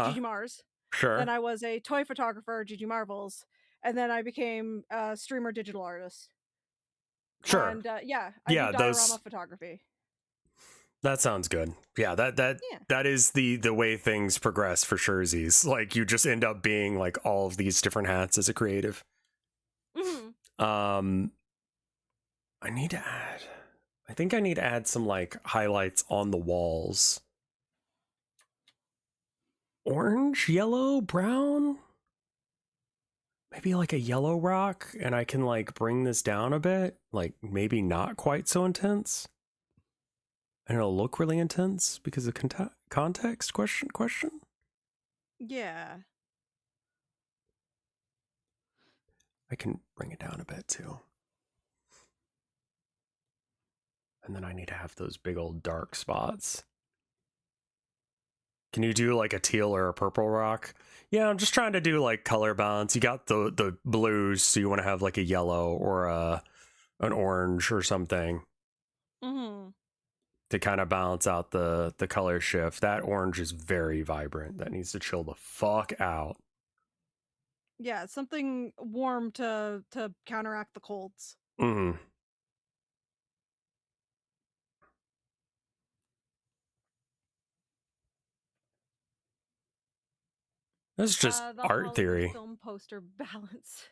Gigi Mars. Sure. Then I was a toy photographer, Gigi Marvels, and then I became a streamer digital artist. Sure. And I do diorama photography. That sounds good. Yeah, that is the way things progress for Sherzies. Like you just end up being like all of these different hats as a creative. Mm-hmm. I think I need to add some like highlights on the walls. Orange, yellow, brown? Maybe like a yellow rock, and I can like bring this down a bit. Like maybe not quite so intense. And it'll look really intense because of context question. Yeah. I can bring it down a bit too. And then I need to have those big old dark spots. Can you do like a teal or a purple rock? Yeah, I'm just trying to do like color balance. You got the blues, so you want to have like a yellow or an orange or something. Mm-hmm. To kind of balance out the color shift. That orange is very vibrant. That needs to chill the fuck out. Yeah, something warm to counteract the colds. Mm-hmm. That's just The art Hollywood theory. film poster balance.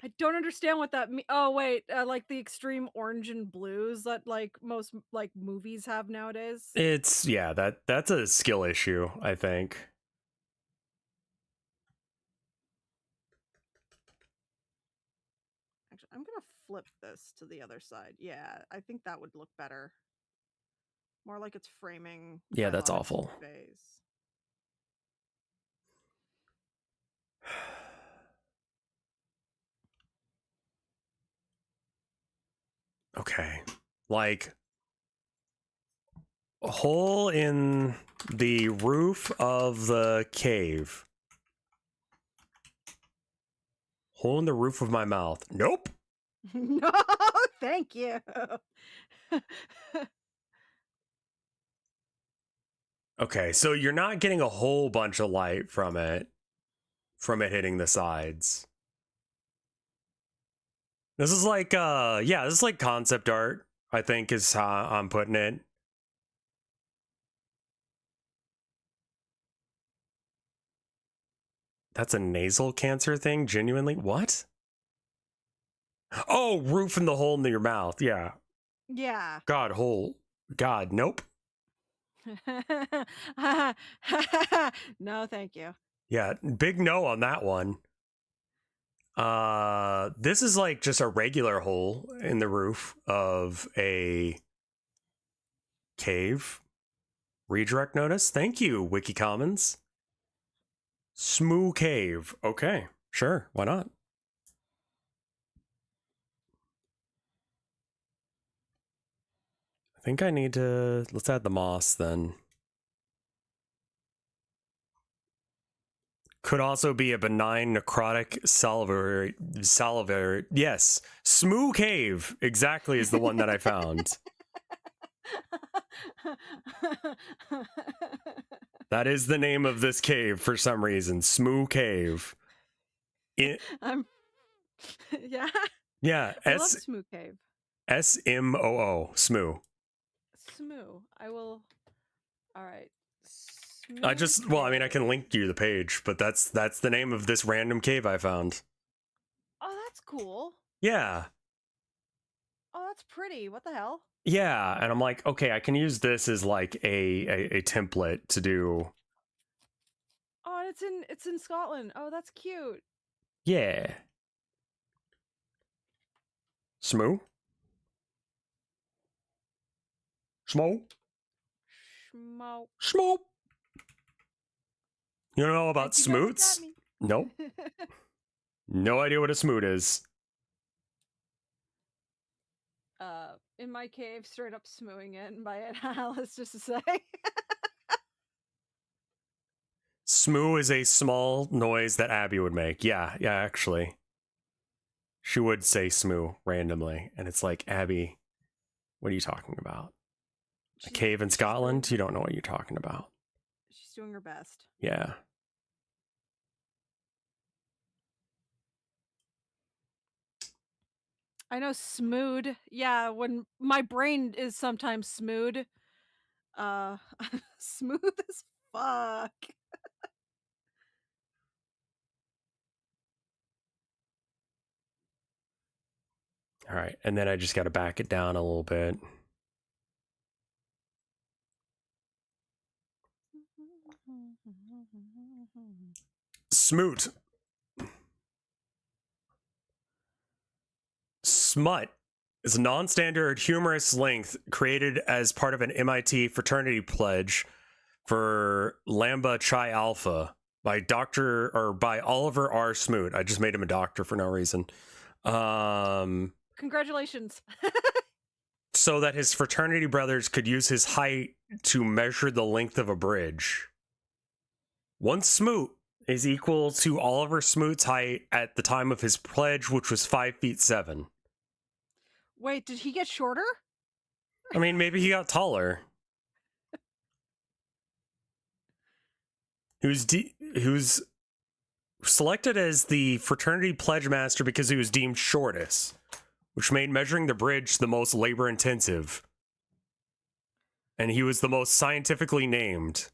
I don't understand what that means. Oh wait, like the extreme orange and blues that like most like movies have nowadays. It's that's a skill issue, I think. Actually, I'm gonna flip this to the other side. Yeah, I think that would look better. More like it's framing. Yeah, that's awful. Face. Okay. Like a hole in the roof of the cave. Hole in the roof of my mouth. Nope. No, thank you. Okay, so you're not getting a whole bunch of light from it hitting the sides. This is like yeah, this is like concept art, I think is how I'm putting it. That's a nasal cancer thing? Genuinely? What? Oh, roof in the hole in your mouth. Yeah. Yeah. God, hole. God, nope. No, thank you. Yeah, big no on that one. This is like just a regular hole in the roof of a cave. Redirect notice. Thank you, Wiki Commons. Smoo Cave. Okay, sure. Why not? I think I need to... Let's add the moss then. Could also be a benign necrotic salivary... Yes. Smoo Cave. Exactly is the one that I found. That is the name of this cave for some reason. Smoo Cave. I'm yeah. Yeah, I love Smoo Cave. SMOO. Smoo. Smoo. I will. All right. I just, well, I mean, I can link you the page, but that's the name of this random cave I found. Oh, that's cool. Yeah. Oh, that's pretty. What the hell? Yeah, and I'm like, okay, I can use this as like a template to do. Oh, it's in Scotland. Oh, that's cute. Yeah. Smoo? Smo? Schmo. Smo? You don't know about Thank you guys smoots? got me. Nope. No idea what a smoot is. In my cave, straight up smooing it, and by it, let's just say. Smoo is a small noise that Abby would make. Yeah, actually. She would say smoo randomly, and it's like, Abby, what are you talking about? A cave in Scotland? You don't know what you're talking about. She's doing her best. Yeah. I know smooth. Yeah, when my brain is sometimes smooth. Smooth as fuck. All right, and then I just got to back it down a little bit. Smoot. Smut is a non-standard humorous length created as part of an MIT fraternity pledge for Lambda Chi Alpha by Oliver R. Smoot. I just made him a doctor for no reason. Congratulations. So that his fraternity brothers could use his height to measure the length of a bridge. One Smoot is equal to Oliver Smoot's height at the time of his pledge, which was 5'7". Wait, did he get shorter? I mean, maybe he got taller. He was selected as the fraternity pledge master because he was deemed shortest, which made measuring the bridge the most labor intensive. And he was the most scientifically named.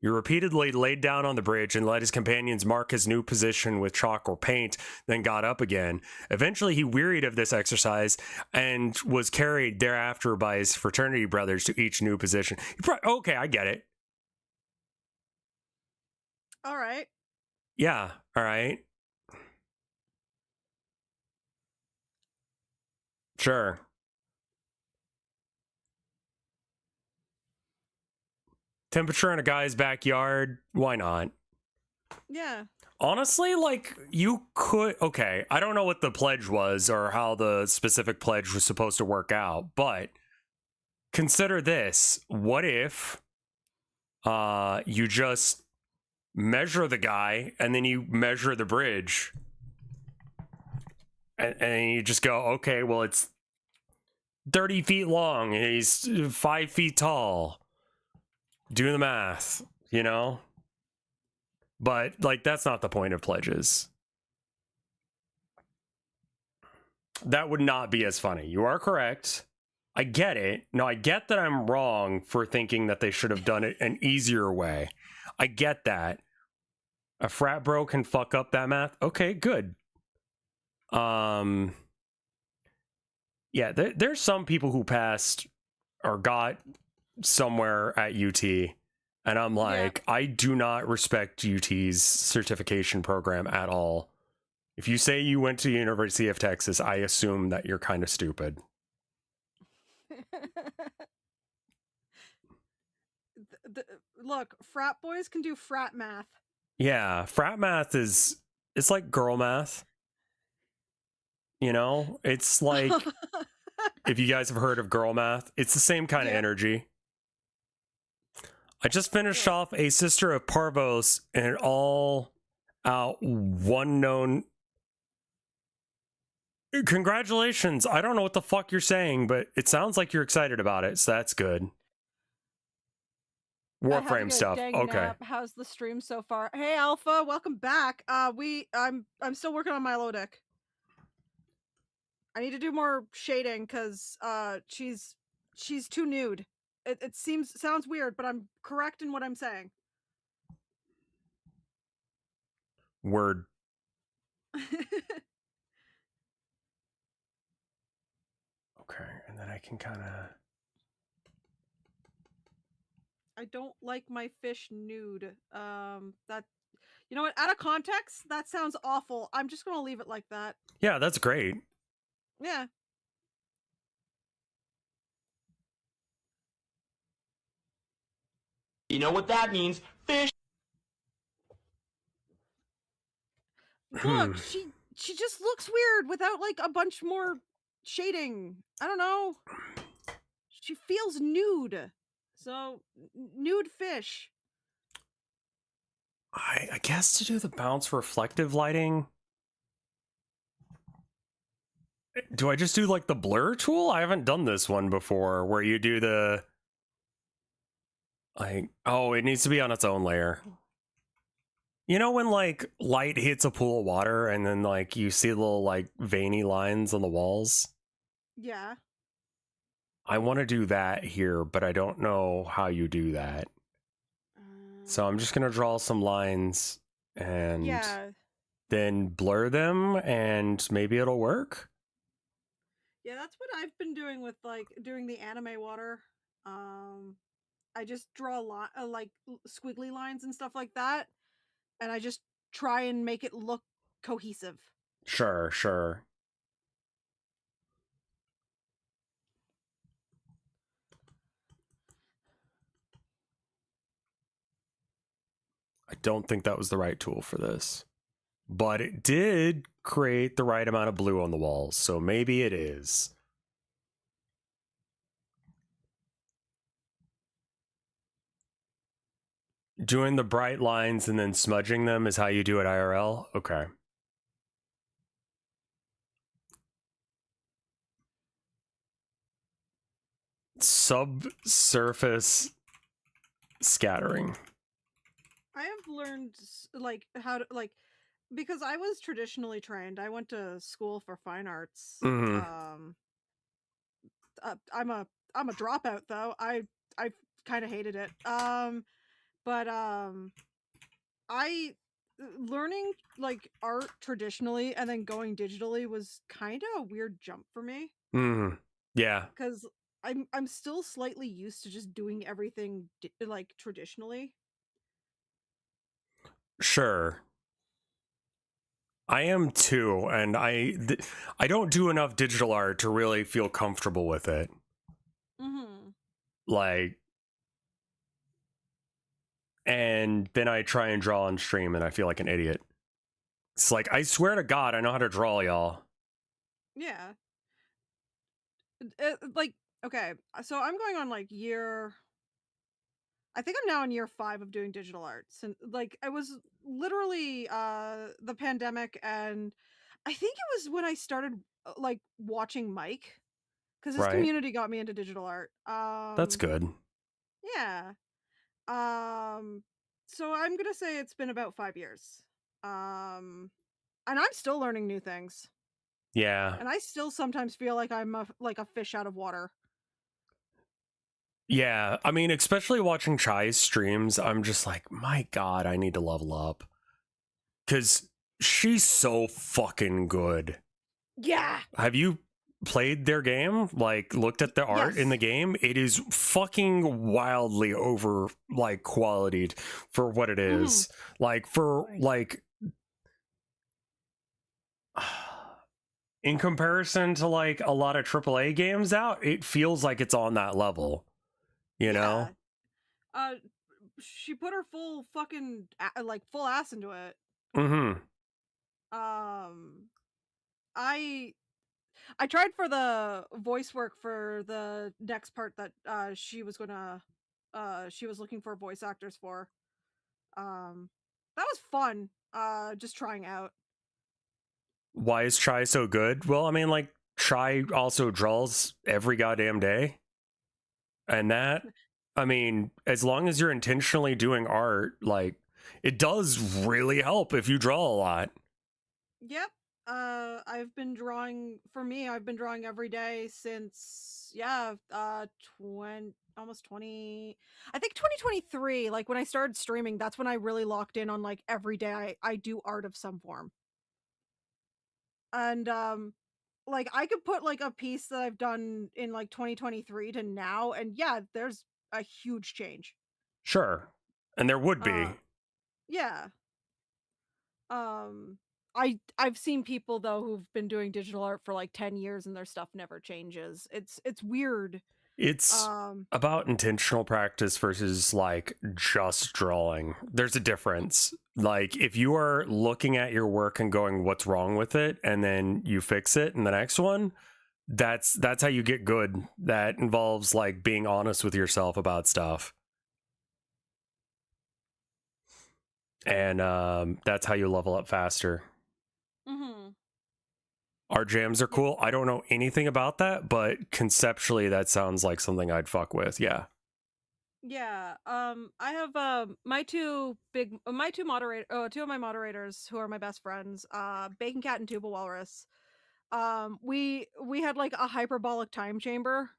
He repeatedly laid down on the bridge and let his companions mark his new position with chalk or paint, then got up again. Eventually, he wearied of this exercise and was carried thereafter by his fraternity brothers to each new position. Okay, I get it. All right. Yeah, all right. Sure. Temperature in a guy's backyard, why not? Yeah. Honestly, like, you could... Okay, I don't know what the pledge was or how the specific pledge was supposed to work out, but consider this. What if you just measure the guy and then you measure the bridge? And you just go, okay, well, it's 30 feet long and he's 5 feet tall. Do the math, you know? But, like, that's not the point of pledges. That would not be as funny. You are correct. I get it. No, I get that I'm wrong for thinking that they should have done it an easier way. I get that. A frat bro can fuck up that math. Okay, good. Yeah, there's some people who passed or got somewhere at UT, and I'm like, I do not respect UT's certification program at all. If you say you went to the University of Texas, I assume that you're kind of stupid. Look, frat boys can do frat math. Yeah, frat math it's like girl math. You know, it's like if you guys have heard of girl math, it's the same kind of energy. I just finished off A Sister of Parvos and an all out one known. Congratulations. I don't know what the fuck you're saying, but it sounds like you're excited about it, so that's good. Warframe stuff. Okay. Nap. How's the stream so far? Hey Alpha, welcome back. I'm still working on my Melodic. I need to do more shading because she's too nude. It sounds weird, but I'm correct in what I'm saying. Word. Okay, and then I can kind of. I don't like my fish nude. That, you know what? Out of context, that sounds awful. I'm just gonna leave it like that. Yeah, that's great. Yeah. You know what that means? Fish. Look, she just looks weird without like a bunch more shading. I don't know. She feels nude. So nude fish. I guess to do the bounce reflective lighting. Do I just do like the blur tool? I haven't done this one before where you do the like, oh, it needs to be on its own layer. You know when like light hits a pool of water and then like you see little like veiny lines on the walls? Yeah. I want to do that here, but I don't know how you do that. So I'm just going to draw some lines and then blur them and maybe it'll work. Yeah, that's what I've been doing with like doing the anime water. I just draw like squiggly lines and stuff like that, and I just try and make it look cohesive. Sure. I don't think that was the right tool for this, but it did create the right amount of blue on the walls, so maybe it is. Doing the bright lines and then smudging them is how you do it IRL? Okay. Subsurface scattering. I have learned like how to like, because I was traditionally trained. I went to school for fine arts. Mm-hmm. I'm a dropout though. I kind of hated it. But I learning like art traditionally and then going digitally was kind of a weird jump for me. Mm-hmm. Yeah. Because I'm still slightly used to just doing everything like traditionally. Sure. I am too, and I don't do enough digital art to really feel comfortable with it. Mm-hmm. Like, and then I try and draw on stream and I feel like an idiot. It's like, I swear to God, I know how to draw, y'all. Yeah. Like, okay, so I'm going on like I think I'm now in year 5 of doing digital arts, and like I was literally the pandemic, and I think it was when I started like watching Mike, because his community got me into digital art. That's good. Yeah. So I'm gonna say it's been about 5 years. And I'm still learning new things. Yeah. And I still sometimes feel like I'm like a fish out of water. Yeah. I mean, especially watching Chai's streams, I'm just like, my God, I need to level up. Because she's so fucking good. Yeah. Have you played their game? Like, looked at the art in the Yes. game? It is fucking wildly over, like, qualityed for what it is. Like, for, like, in comparison to, like, a lot of AAA games out, it feels like it's on that level. You know? She put her full fucking like full ass into it. Mm-hmm. I tried for the voice work for the next part that she was looking for voice actors for. That was fun. Just trying out. Why is Chai so good? Well, I mean, like, Chai also draws every goddamn day. And that, I mean, as long as you're intentionally doing art, like, it does really help if you draw a lot. Yep. I've been drawing every day since almost 20, I think 2023, like when I started streaming, that's when I really locked in on like every day I do art of some form. And like I could put like a piece that I've done in like 2023 to now, and yeah, there's a huge change. Sure. And there would be. Yeah. I've seen people though who've been doing digital art for like 10 years and their stuff never changes. It's weird. It's about intentional practice versus like just drawing. There's a difference. Like if you are looking at your work and going, what's wrong with it? And then you fix it in the next one, that's how you get good. That involves like being honest with yourself about stuff. And that's how you level up faster. Our jams are cool. I don't know anything about that, but conceptually that sounds like something I'd fuck with. Yeah. Yeah. I have two of my moderators who are my best friends, Bacon Cat and Tuba Walrus. We had like a hyperbolic time chamber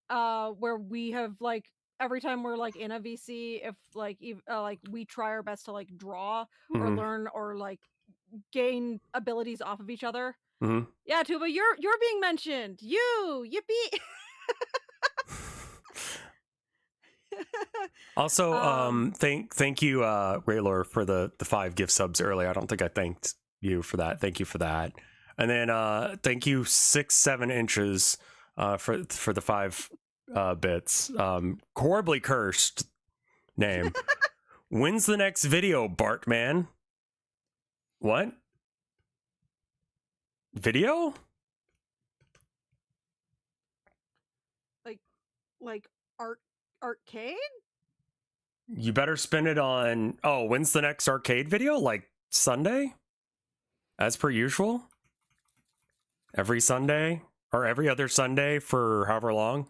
where we have like every time we're like in a VC, if like like we try our best to like draw or learn or like gain abilities off of each other. Yeah, Tuba, you're being mentioned. Yippee. Also, thank you, Raylor, for the 5 gift subs earlier. I don't think I thanked you for that. Thank you for that. And then thank you 6-7 inches for the 5 bits. Horribly cursed name. When's the next video, Bartman? What? Video? Like arcade? You better spend it on... Oh, when's the next arcade video? Like Sunday? As per usual? Every Sunday? Or every other Sunday for however long?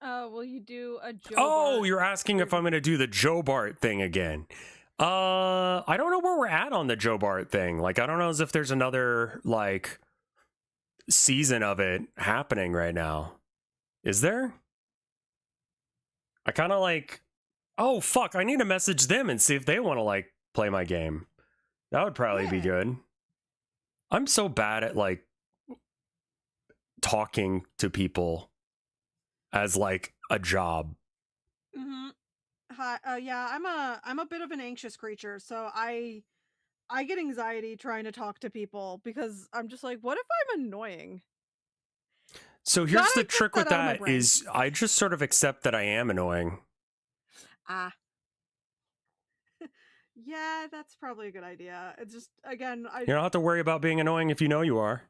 Will you do a Joe Bart? You're asking if I'm going to do the Joe Bart thing again. I don't know where we're at on the Joe Bart thing. Like, I don't know as if there's another, like, season of it happening right now. Is there? I kind of like... Oh, fuck, I need to message them and see if they want to, like, play my game. That would probably be good. I'm so bad at, like, talking to people as, like, a job. Hi, yeah, I'm a bit of an anxious creature, so I get anxiety trying to talk to people because I'm just like, what if I'm annoying? So here's the trick with that is I just sort of accept that I am annoying. Yeah, that's probably a good idea. It's just, again, You don't have to worry about being annoying if you know you are.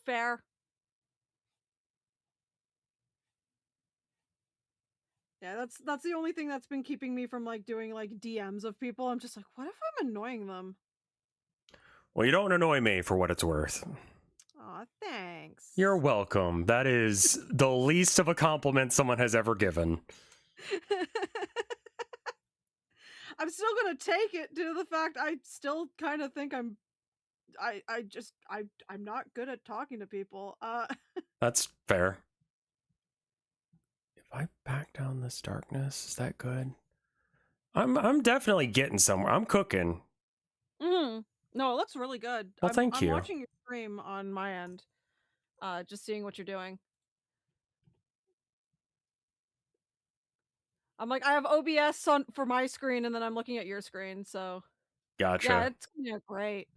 Fair. Yeah, that's the only thing that's been keeping me from like doing like DMs of people. I'm just like, what if I'm annoying them? Well, you don't annoy me for what it's worth. Aw, thanks. You're welcome. That is the least of a compliment someone has ever given. I'm still gonna take it due to the fact I still kind of think I'm not good at talking to people. That's fair. If I back down this darkness, is that good? I'm definitely getting somewhere. I'm cooking. No, it looks really good. Well, thank you. I'm watching your stream on my end, just seeing what you're doing. I'm like, I have OBS on for my screen, and then I'm looking at your screen. So Gotcha. yeah, it's great.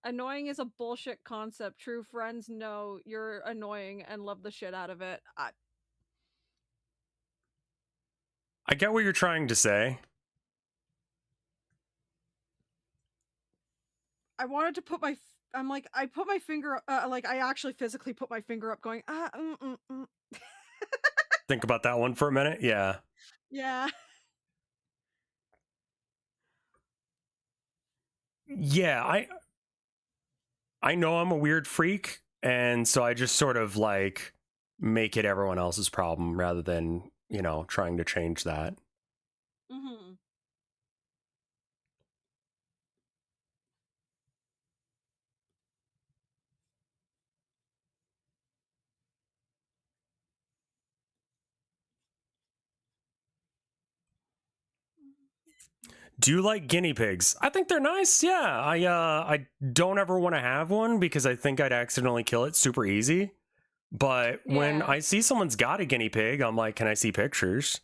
Annoying is a bullshit concept. True friends know you're annoying and love the shit out of it. I get what you're trying to say. I wanted to put my. I'm like, I put my finger. Like, I actually physically put my finger up, going, Think about that one for a minute. Yeah. Yeah. Yeah, I know I'm a weird freak, and so I just sort of like make it everyone else's problem rather than, you know, trying to change that. Mm-hmm. Do you like guinea pigs? I think they're nice. Yeah. I don't ever want to have one because I think I'd accidentally kill it super easy. But when Yeah. I see someone's got a guinea pig, I'm like, can I see pictures?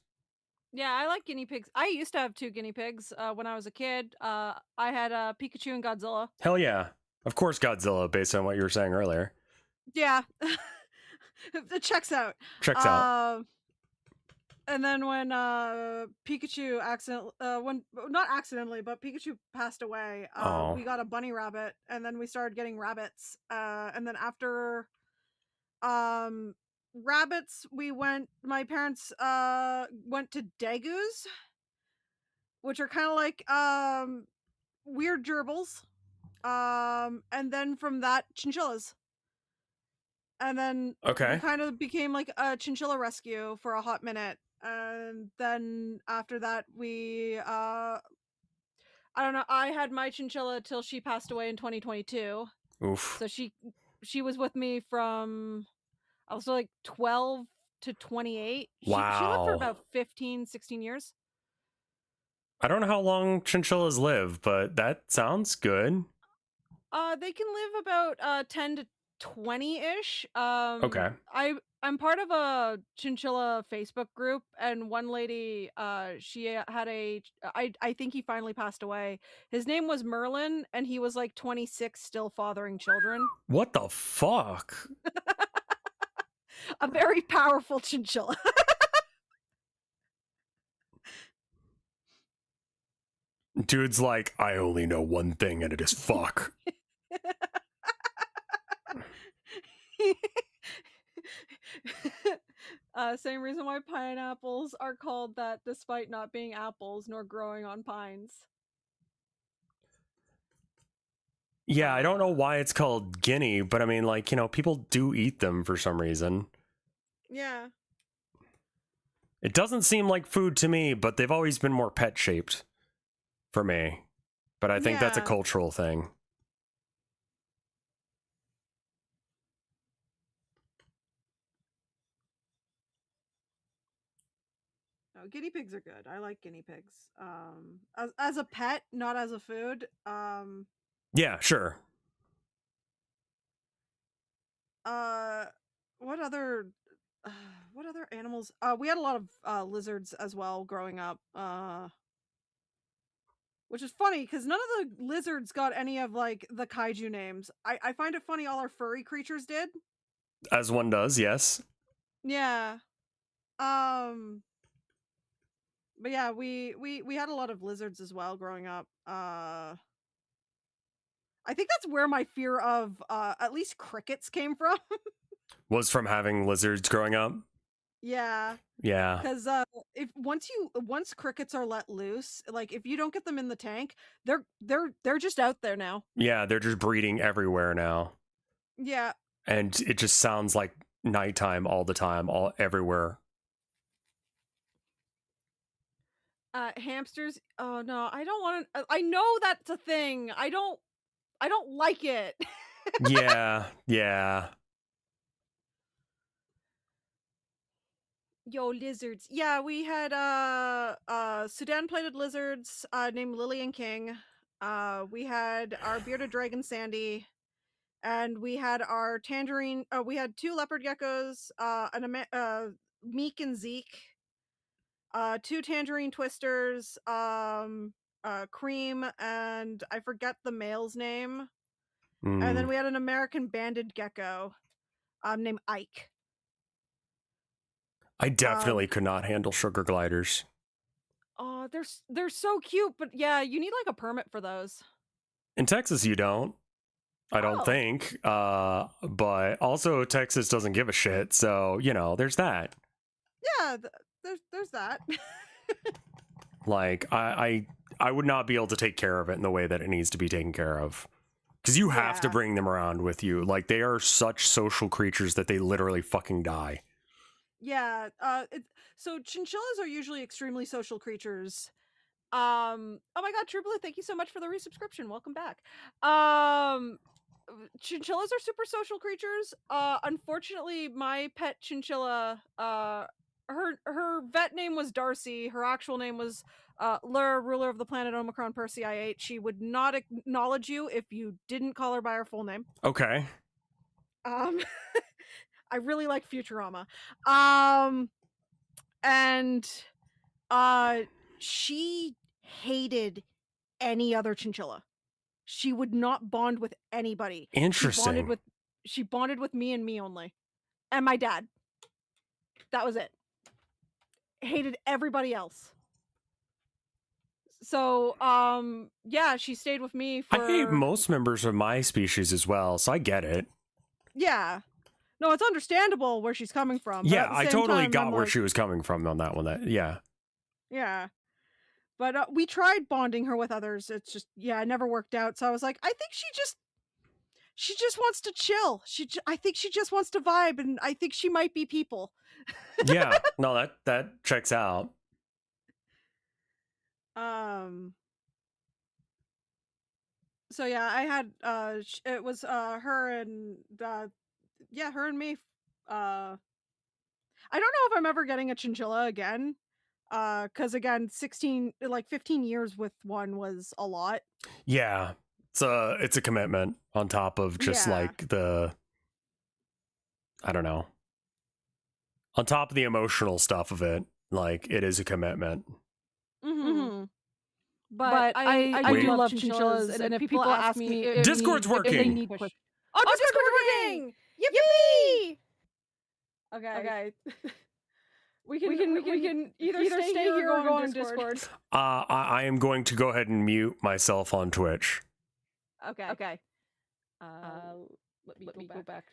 Yeah, I like guinea pigs. I used to have 2 guinea pigs when I was a kid. I had Pikachu and Godzilla. Hell yeah. Of course, Godzilla, based on what you were saying earlier. Yeah. It checks out. Checks out. And then when Pikachu not accidentally, but Pikachu passed away, Oh. we got a bunny rabbit, and then we started getting rabbits. And then after rabbits, my parents went to degus, which are kind of like weird gerbils. And then from that, chinchillas. And then we Okay. kind of became like a chinchilla rescue for a hot minute. And then after that, we I don't know, I had my chinchilla till she passed away in 2022. Oof. So she was with me from I was like 12 to 28. She lived for Wow. about 15, 16 years. I don't know how long chinchillas live, but that sounds good. They can live about 10 to 20-ish. Okay. I'm part of a chinchilla Facebook group, and one lady, she had I think he finally passed away. His name was Merlin, and he was like 26, still fathering children. What the fuck? A very powerful chinchilla. Dude's like, I only know one thing, and it is fuck. Same reason why pineapples are called that, despite not being apples nor growing on pines. Yeah, I don't know why it's called guinea, but I mean, like, you know, people do eat them for some reason. Yeah. It doesn't seem like food to me, but they've always been more pet shaped for me. But I think that's a Yeah. cultural thing. No, guinea pigs are good. I like guinea pigs. As a pet, not as a food. Yeah, sure. What other animals? We had a lot of lizards as well growing up. Which is funny because none of the lizards got any of like the kaiju names. I find it funny all our furry creatures did. As one does, yes. Yeah. But yeah, we had a lot of lizards as well growing up. I think that's where my fear of at least crickets came from. Was from having lizards growing up. Yeah. Yeah. Because if once crickets are let loose, like if you don't get them in the tank, they're just out there now. Yeah, they're just breeding everywhere now. Yeah. And it just sounds like nighttime all the time, all everywhere. Hamsters. Oh no, I don't want to. I know that's a thing. I don't like it. Yeah, yeah. Yo, lizards. Yeah, we had Sudan plated lizards named Lily and King. We had our bearded dragon Sandy, and we had our tangerine. We had 2 leopard geckos, Meek and Zeke. 2 tangerine twisters, Cream, and I forget the male's name. And then we had an American banded gecko, named Ike. I definitely could not handle sugar gliders. Oh, they're so cute, but yeah, you need like a permit for those. In Texas, you don't. I don't Oh. think. But also Texas doesn't give a shit, so there's that. Yeah, there's that. Like I would not be able to take care of it in the way that it needs to be taken care of. Because you have to Yeah. bring them around with you. Like, they are such social creatures that they literally fucking die. Yeah, so chinchillas are usually extremely social creatures. Oh my god, True Blue, thank you so much for the resubscription. Welcome back. Chinchillas are super social creatures. Unfortunately, my pet chinchilla, her vet name was Darcy. Her actual name was Lur, ruler of the planet Omicron Persei I8. She would not acknowledge you if you didn't call her by her full name. Okay. I really like Futurama. And she hated any other chinchilla. She would not bond with anybody. Interesting. She bonded with me and me only. And my dad. That was it. Hated everybody else. So, yeah, she stayed with me for... I hate most members of my species as well, so I get it. Yeah. No, it's understandable where she's coming from. Yeah, I totally got where she was coming from on that one. Yeah. Yeah. But we tried bonding her with others. It's just, yeah, it never worked out. So I was like, I think she just wants to chill. I think she just wants to vibe, and I think she might be people. Yeah. No, that checks out. So yeah, I had it was her and her and me. I don't know if I'm ever getting a chinchilla again. Cuz again, 15 years with one was a lot. Yeah. It's a commitment on top of just like the, I don't know. On top of the emotional stuff of it, like, it is a commitment. Mm-hmm. But I do love chinchillas, and if people ask me if Discord's working. They need push. Oh, Discord's working! Yippee! Okay. We can either stay here or go on Discord. I am going to go ahead and mute myself on Twitch. Okay. Let me go back.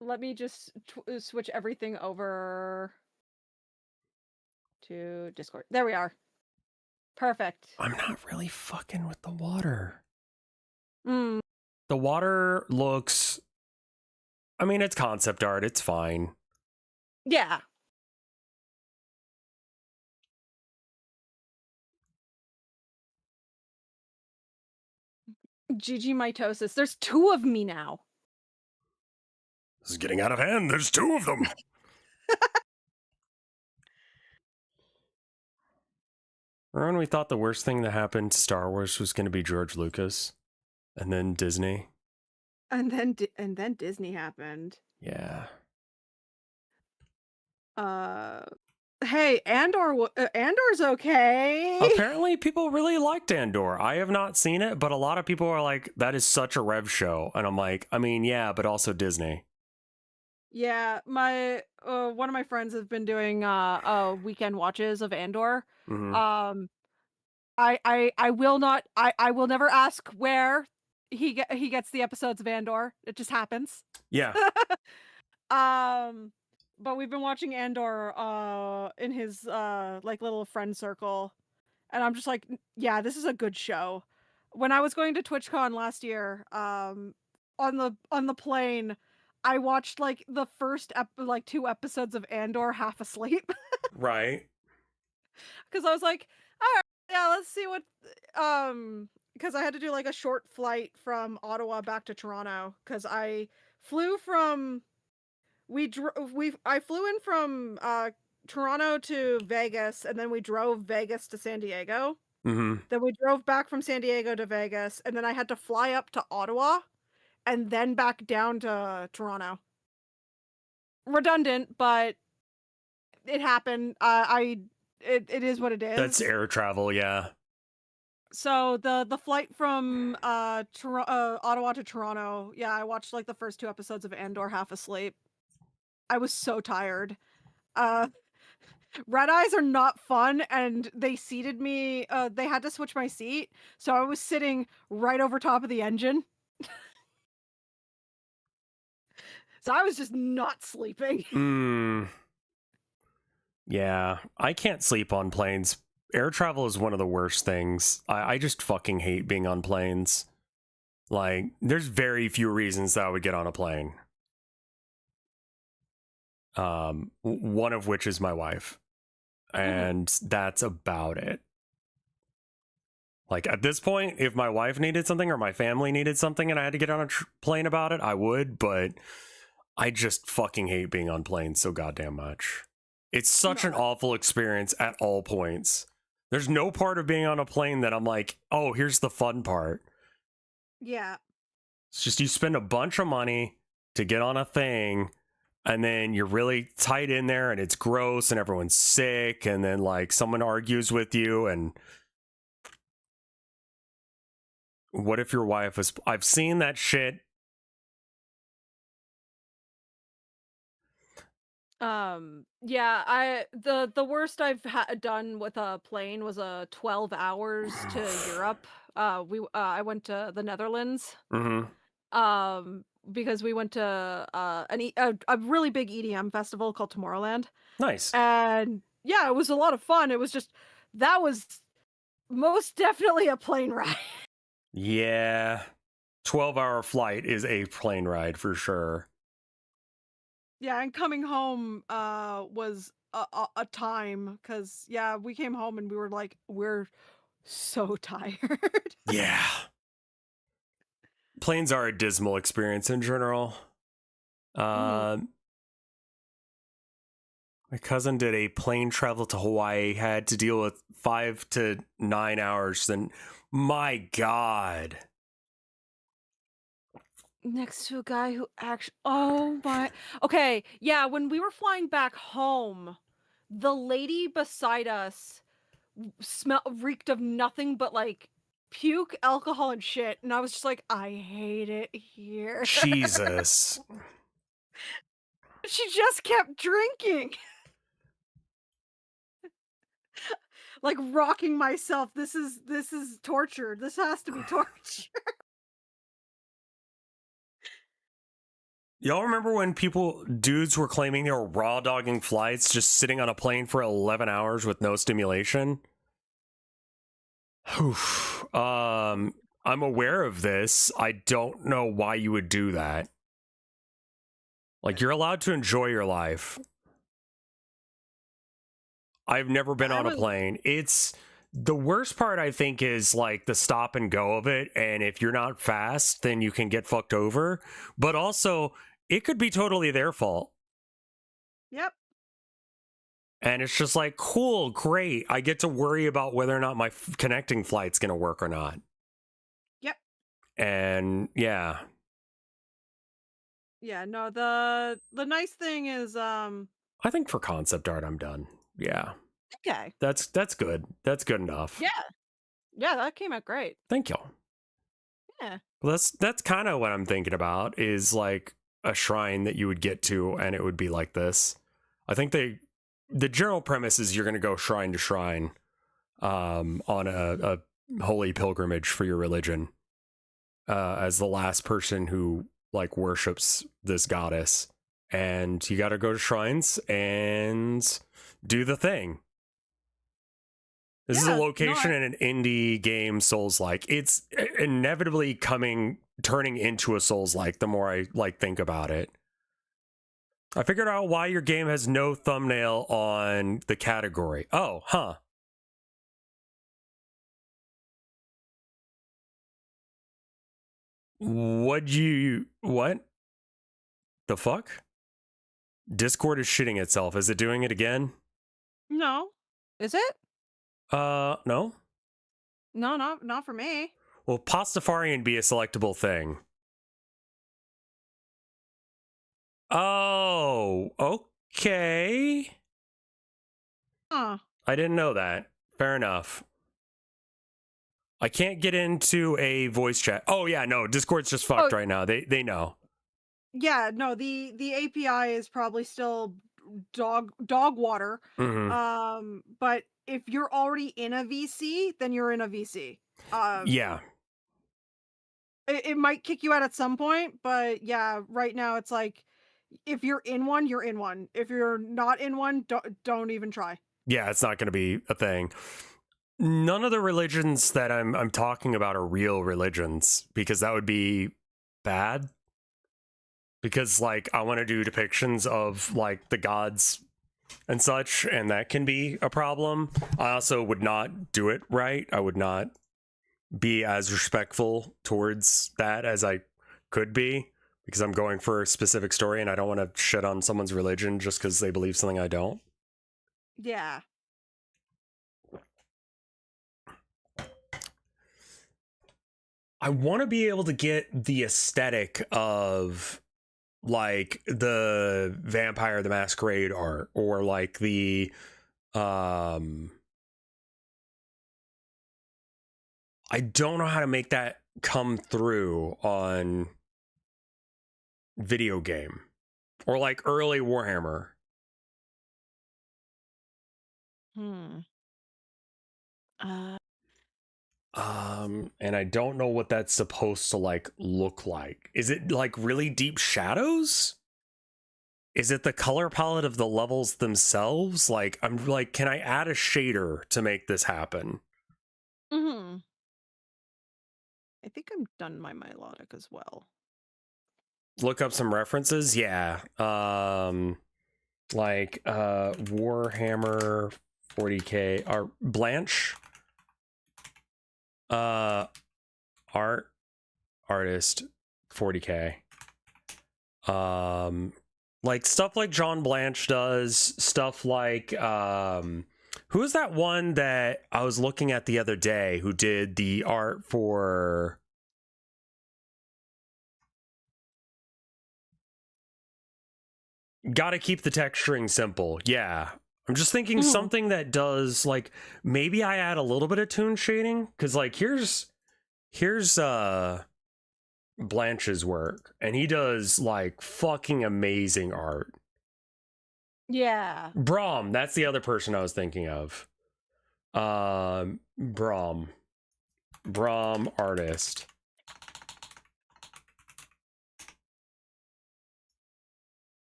Let me just switch everything over to Discord. There we are. Perfect. I'm not really fucking with the water. Mm. The water looks... I mean, it's concept art. It's fine. Yeah. GG mitosis. There's 2 of me now. This is getting out of hand. There's 2 of them. Remember when we thought the worst thing that happened to Star Wars was going to be George Lucas? And then Disney? And then Disney happened. Yeah. Hey, Andor's okay. Apparently people really liked Andor. I have not seen it, but a lot of people are like, that is such a Rev show. And I'm like, I mean, yeah, but also Disney. Yeah, my one of my friends has been doing weekend watches of Andor. Mm-hmm. I will never ask where he gets the episodes of Andor. It just happens. Yeah. But we've been watching Andor in his like little friend circle, and I'm just like, yeah, this is a good show. When I was going to TwitchCon last year, on the plane, I watched like the first like 2 episodes of Andor half asleep Right. because I was like, all right, yeah, let's see what because I had to do like a short flight from Ottawa back to Toronto because I flew from I flew in from Toronto to Vegas, and then we drove Vegas to San Diego. Mm-hmm. Then we drove back from San Diego to Vegas, and then I had to fly up to Ottawa and then back down to Toronto. Redundant, but it happened. It is what it is. That's air travel, yeah. So the flight from Ottawa to Toronto, yeah, I watched like the first 2 episodes of Andor half asleep. I was so tired. Red eyes are not fun, and they seated me. They had to switch my seat, so I was sitting right over top of the engine. So I was just not sleeping. Yeah, I can't sleep on planes. Air travel is one of the worst things. I just fucking hate being on planes. Like, there's very few reasons that I would get on a plane. One of which is my wife. And that's about it. Like, at this point, if my wife needed something or my family needed something and I had to get on a plane about it, I would, but I just fucking hate being on planes so goddamn much. It's such an awful experience at all points. There's no part of being on a plane that I'm like, oh, here's the fun part. Yeah. It's just you spend a bunch of money to get on a thing, and then you're really tight in there, and it's gross, and everyone's sick, and then, like, someone argues with you, and what if your wife is... I've seen that shit. Yeah, the worst I've done with a plane was 12 hours to Europe. I went to the Netherlands. Because we went to a really big EDM festival called Tomorrowland. Nice. And yeah, it was a lot of fun. It was just that was most definitely a plane ride. Yeah. 12-hour flight is a plane ride for sure. Yeah, and coming home was a time because yeah, we came home and we were like, we're so tired. Yeah. Planes are a dismal experience in general. My cousin did a plane travel to Hawaii, had to deal with 5 to 9 hours. And my God. Next to a guy who actually, oh my, okay, yeah, when we were flying back home, the lady beside us reeked of nothing but like puke, alcohol, and shit, and I was just like, I hate it here. Jesus. She just kept drinking. Like rocking myself. This is torture. This has to be torture. Y'all remember when dudes were claiming they were raw dogging flights, just sitting on a plane for 11 hours with no stimulation? I'm aware of this. I don't know why you would do that. Like, you're allowed to enjoy your life. I've never been on a plane. It's the worst part, I think, is like the stop and go of it. And if you're not fast, then you can get fucked over. But also, it could be totally their fault. Yep. And it's just like, cool, great. I get to worry about whether or not my connecting flight's going to work or not. Yep. And yeah. Yeah, no, the nice thing is I think for concept art, I'm done. Yeah. Okay. That's good. That's good enough. Yeah. Yeah, that came out great. Thank you. Yeah. Well, that's kind of what I'm thinking about, is like a shrine that you would get to and it would be like this. I think the general premise is you're going to go shrine to shrine on a holy pilgrimage for your religion as the last person who like worships this goddess, and you got to go to shrines and do the thing. This is a location in an indie game, Souls-like. It's inevitably coming turning into a Souls-like the more I like think about it. I figured out why your game has no thumbnail on the category. Oh, huh. What? The fuck? Discord is shitting itself. Is it doing it again? No. Is it? No. No, not for me. Will Pastafarian be a selectable thing? Oh, okay. Huh. I didn't know that. Fair enough. I can't get into a voice chat. Oh yeah, no, Discord's just fucked right now. They know. Yeah, no, the API is probably still dog water. But if you're already in a VC, then you're in a VC. Yeah. It might kick you out at some point, but yeah, right now it's like if you're in one, you're in one. If you're not in one, don't even try. Yeah, it's not going to be a thing. None of the religions that I'm talking about are real religions, because that would be bad. Because like I want to do depictions of like the gods and such, and that can be a problem. I also would not do it right. I would not be as respectful towards that as I could be, because I'm going for a specific story and I don't want to shit on someone's religion just because they believe something I don't. Yeah. I want to be able to get the aesthetic of like the Vampire the Masquerade art, or like the I don't know how to make that come through on video game, or like early Warhammer. And I don't know what that's supposed to like look like. Is it like really deep shadows? Is it the color palette of the levels themselves? Like, I'm like, can I add a shader to make this happen? I think I'm done my melodic as well. Look up some references. Yeah. Like Warhammer 40K or Blanche. Artist 40K. Like stuff like John Blanche does, stuff like who is that one that I was looking at the other day who did the art for Gotta Keep the Texturing Simple. Yeah. I'm just thinking something that does like, maybe I add a little bit of toon shading, because like here's Blanche's work, and he does like fucking amazing art. Yeah. Brahm, that's the other person I was thinking of. Brahm artist.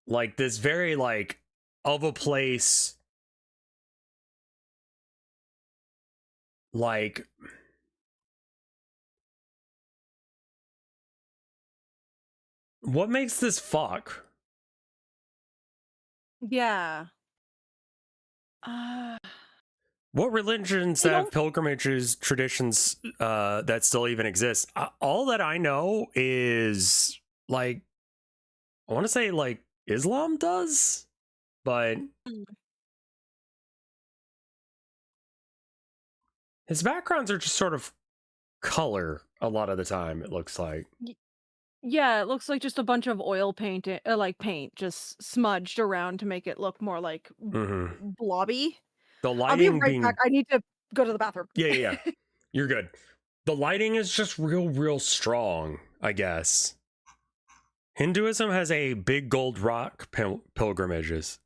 Like this very like of a place, like what makes this fuck? Yeah. What religions that have pilgrimages, traditions that still even exist? All that I know is like, I want to say like Islam does, but his backgrounds are just sort of color a lot of the time, it looks like. Yeah, it looks like just a bunch of oil paint, like paint, just smudged around to make it look more like blobby. The I'll be lighting right being... back. I need to go to the bathroom. Yeah. You're good. The lighting is just real strong, I guess. Hinduism has a big gold rock pilgrimages.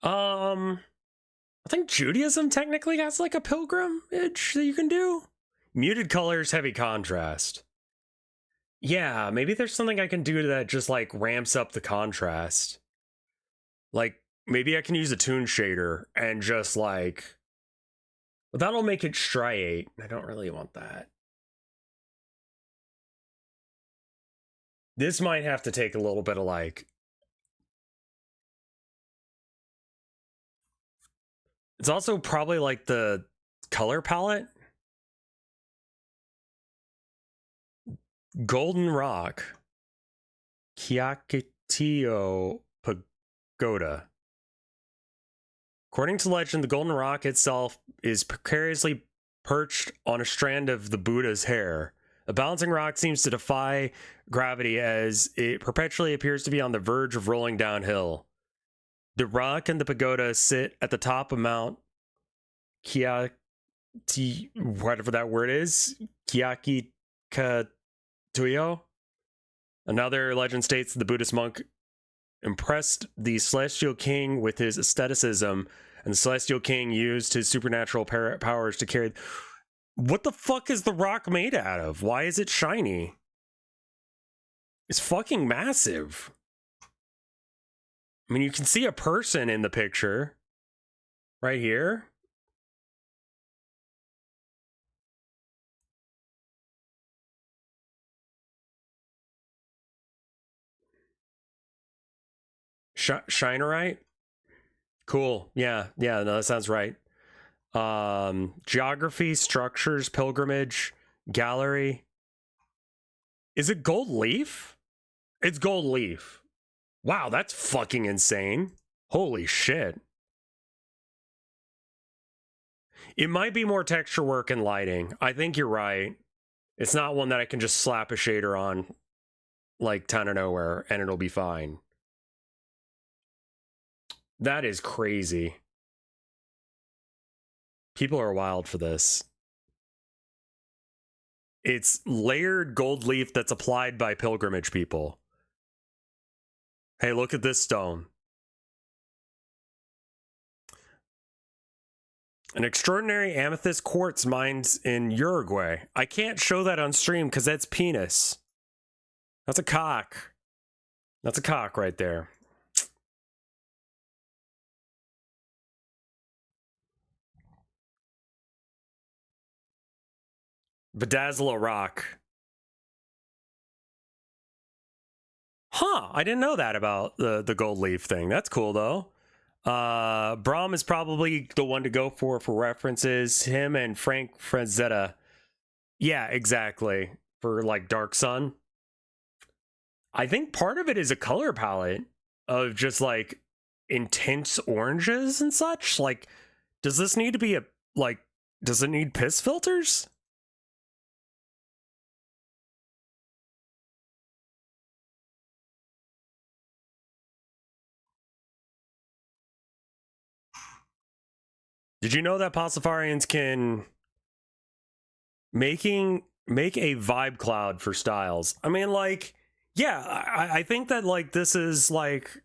I think Judaism technically has like a pilgrimage that you can do. Muted colors, heavy contrast. Yeah, maybe there's something I can do that just like ramps up the contrast. Like maybe I can use a toon shader and just like, well, that'll make it striate. I don't really want that. This might have to take a little bit of like... It's also probably like the color palette. Golden Rock. Kyakitio Pagoda. According to legend, the Golden Rock itself is precariously perched on a strand of the Buddha's hair. A balancing rock seems to defy gravity as it perpetually appears to be on the verge of rolling downhill. The rock and the pagoda sit at the top of Mount Kyati, whatever that word is, Kyakikatuyo. Another legend states that the Buddhist monk impressed the celestial king with his asceticism, and the celestial king used his supernatural powers to carry... What the fuck is the rock made out of? Why is it shiny? It's fucking massive. I mean, you can see a person in the picture. Right here. Shinerite? Cool. Yeah, no, that sounds right. Geography, structures, pilgrimage, gallery. Is it gold leaf? It's gold leaf. Wow, that's fucking insane. Holy shit. It might be more texture work and lighting. I think you're right. It's not one that I can just slap a shader on like ton of nowhere and it'll be fine. That is crazy. People are wild for this. It's layered gold leaf that's applied by pilgrimage people. Hey, look at this stone. An extraordinary amethyst quartz mined in Uruguay. I can't show that on stream because that's penis. That's a cock. That's a cock right there. Bedazzle a rock. Huh, I didn't know that about the gold leaf thing. That's cool though. Brahm is probably the one to go for references. Him and Frank Frazetta. Yeah, exactly. For like Dark Sun. I think part of it is a color palette of just like intense oranges and such. Like, does this need to be does it need piss filters? Did you know that Pastafarians can make a vibe cloud for styles? I mean, like, yeah, I think that like this is like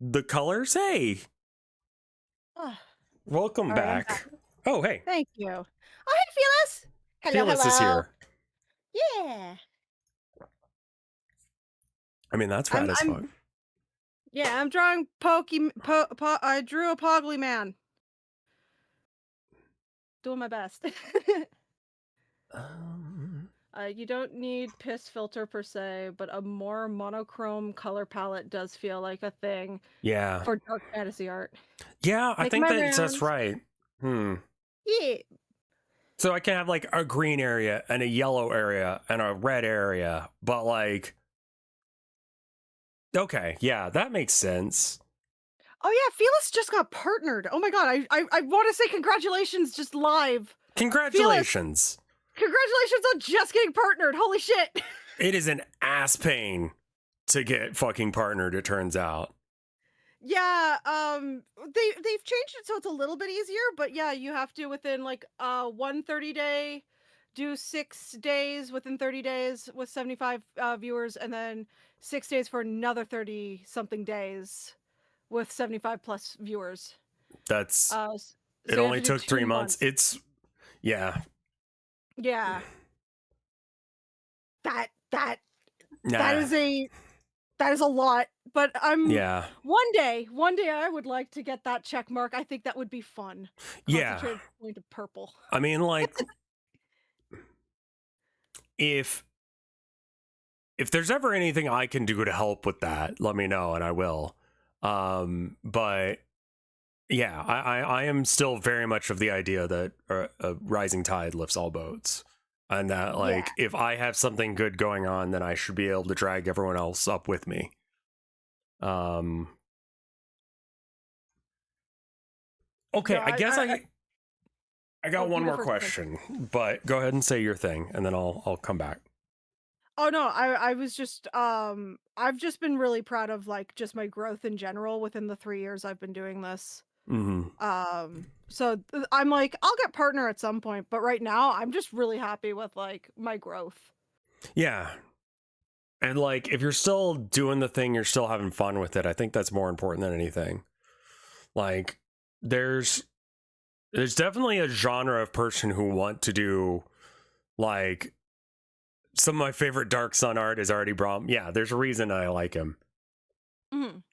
the colors. Hey, welcome back. Oh, hey. Thank you. Oh, hey, Fearless. Hello, Fearless is here. Yeah. I mean, that's rad as fuck. Yeah, I'm drawing I drew a Pogly man. Doing my best. You don't need piss filter per se, but a more monochrome color palette does feel like a thing. Yeah. For dark fantasy art. Yeah, I think that's right. Yeah. So I can have like a green area and a yellow area and a red area, but like, okay, yeah, that makes sense. Oh yeah, Fearless just got partnered. Oh my god, I want to say congratulations just live. Congratulations. Fearless, congratulations on just getting partnered. Holy shit. It is an ass pain to get fucking partnered, it turns out. Yeah, they've changed it so it's a little bit easier, but yeah, you have to within like 130 day do 6 days within 30 days with 75 viewers, and then 6 days for another 30 something days with 75 plus viewers. That's so it only took 3 months. It's yeah. That is a lot, but one day I would like to get that check mark. I think that would be fun. Concentrated point of purple. I mean, like if if there's ever anything I can do to help with that, let me know and I will. But yeah, I am still very much of the idea that a rising tide lifts all boats. And that, like, if I have something good going on, then I should be able to drag everyone else up with me. Okay, No, I guess I got Oh, one you go more first, question, but go ahead and say your thing, and then I'll come back. Oh no, I was just I've just been really proud of like just my growth in general within the 3 years I've been doing this. So I'm like I'll get partner at some point, but right now I'm just really happy with like my growth. Yeah. And like, if you're still doing the thing, you're still having fun with it. I think that's more important than anything. Like, there's definitely a genre of person who want to do, like, some of my favorite Dark Sun art is already brought. Yeah, there's a reason I like him.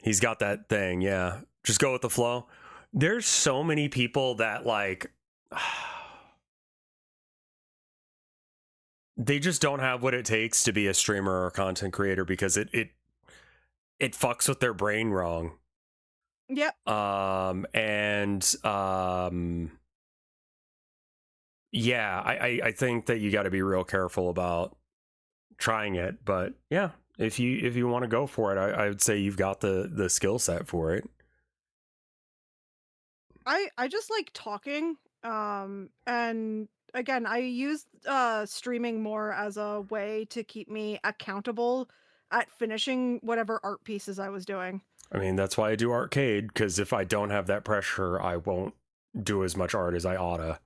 He's got that thing. Yeah, just go with the flow. There's so many people that like. They just don't have what it takes to be a streamer or a content creator because it fucks with their brain wrong. Yep. Yeah, I think that you got to be real careful about trying it, but yeah, if you want to go for it, I would say you've got the skill set for it. I just like talking. And again, I use streaming more as a way to keep me accountable at finishing whatever art pieces I was doing. I mean, that's why I do arcade, because if I don't have that pressure, I won't do as much art as I oughta.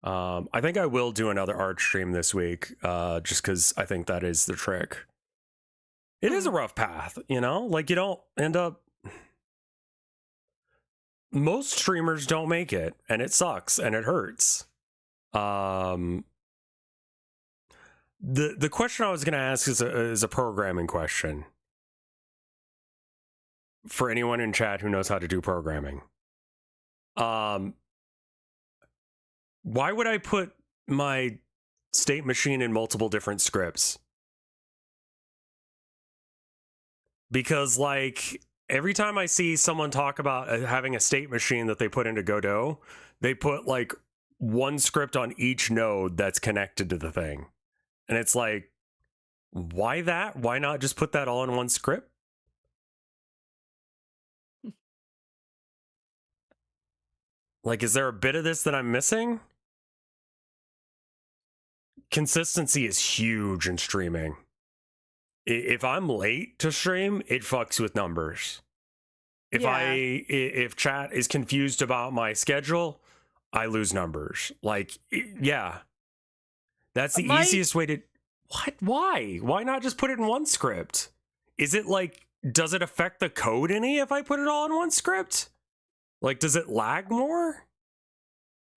I think I will do another art stream this week, just because I think that is the trick. It is a rough path, you know? Like, you don't end up... Most streamers don't make it, and it sucks, and it hurts. The question I was going to ask is a programming question. For anyone in chat who knows how to do programming. Why would I put my state machine in multiple different scripts? Because, like, every time I see someone talk about having a state machine that they put into Godot, they put, like, one script on each node that's connected to the thing. And it's like, why that? Why not just put that all in one script? Like, is there a bit of this that I'm missing? Consistency is huge in streaming. If I'm late to stream, it fucks with numbers. If chat is confused about my schedule, I lose numbers. Like, yeah. That's the easiest way to... What? Why? Why not just put it in one script? Is it like... Does it affect the code any if I put it all in one script? Like, does it lag more?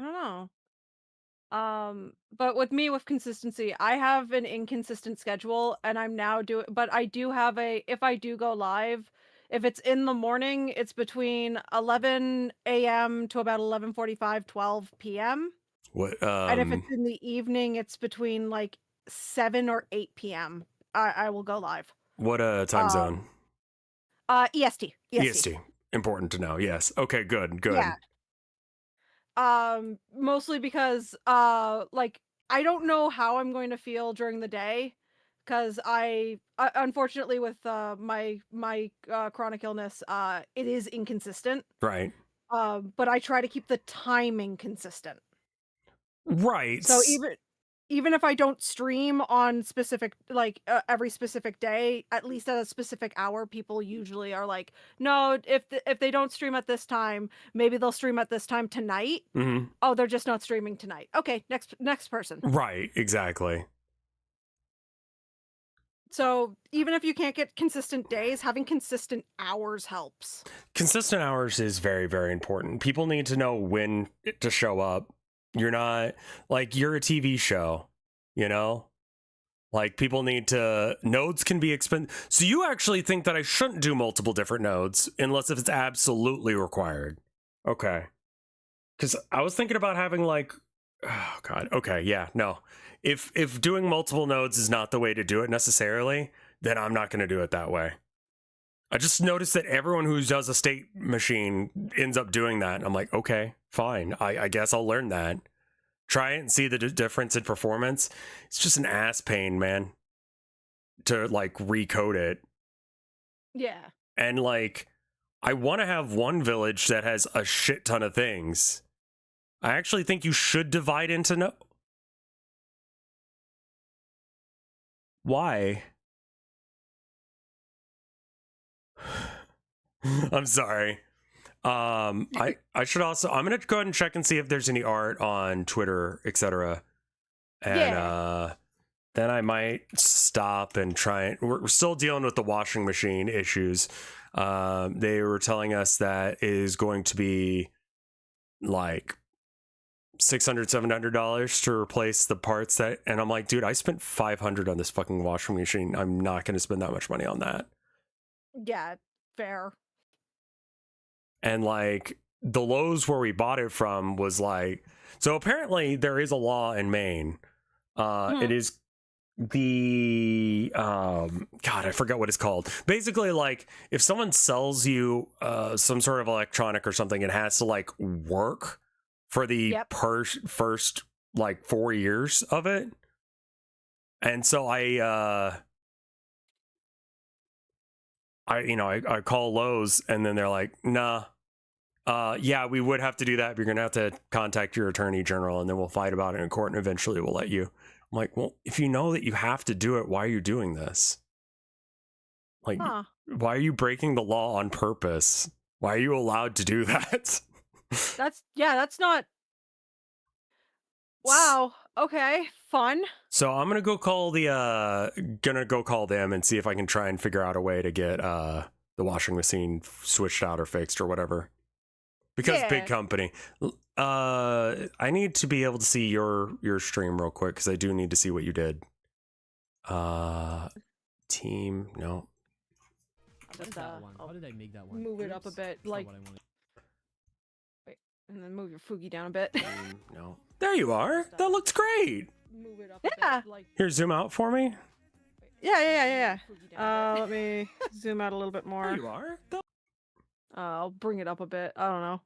I don't know. But with me, with consistency, I have an inconsistent schedule, and I'm now doing. But I do have a. If I do go live, if it's in the morning, it's between 11 a.m. to about 11:45, 12 p.m. What? And if it's in the evening, it's between like 7 or 8 p.m. I will go live. What time zone? EST. EST. Important to know. Yes. Okay. Good. Yeah. Mostly because like I don't know how I'm going to feel during the day, because I unfortunately with my chronic illness, it is inconsistent. Right. But I try to keep the timing consistent. Right. So even if I don't stream on specific like every specific day, at least at a specific hour, people usually are like, no, if they don't stream at this time, maybe they'll stream at this time tonight. Mm-hmm. Oh, they're just not streaming tonight. Okay, next person. Right, exactly. So even if you can't get consistent days, having consistent hours helps. Consistent hours is very, very important. People need to know when to show up. You're not like you're a TV show, you know? Like people need to nodes can be expensive. So you actually think that I shouldn't do multiple different nodes unless if it's absolutely required. Okay. Cuz I was thinking about having like Oh god. Okay, yeah, no. If doing multiple nodes is not the way to do it necessarily, then I'm not going to do it that way. I just noticed that everyone who does a state machine ends up doing that. I'm like, okay, fine. I guess I'll learn that. Try it and see the difference in performance. It's just an ass pain, man, to like recode it. Yeah. And like, I want to have one village that has a shit ton of things. I actually think you should divide into Why? I'm sorry. I should also, I'm gonna go ahead and check and see if there's any art on Twitter, etc. And then I might stop and try and we're still dealing with the washing machine issues. They were telling us that is going to be like $600-$700 to replace the parts that, and I'm like, dude, I spent $500 on this fucking washing machine. I'm not going to spend that much money on that. Yeah, fair. And like the Lowe's where we bought it from was like, so apparently there is a law in Maine. It is the God, I forgot what it's called. Basically, like if someone sells you some sort of electronic or something, it has to like work for the first like 4 years of it. And so I call Lowe's and then they're like, nah, yeah, we would have to do that. You're going to have to contact your attorney general and then we'll fight about it in court and eventually we'll let you. I'm like, well, if you know that you have to do it, why are you doing this? Like, why are you breaking the law on purpose? Why are you allowed to do that? That's not. Wow. Okay. Fun. So I'm gonna go call them and see if I can try and figure out a way to get the washing machine switched out or fixed or whatever. Because big company. I need to be able to see your stream real quick because I do need to see what you did. Team, no. How did I make that one? Move it up a bit, like. Wait, and then move your Fugi down a bit. No. There you are. That looks great. Move it up a bit, like. Here, zoom out for me. Yeah. Let me zoom out a little bit more. There you are. I'll bring it up a bit. I don't know.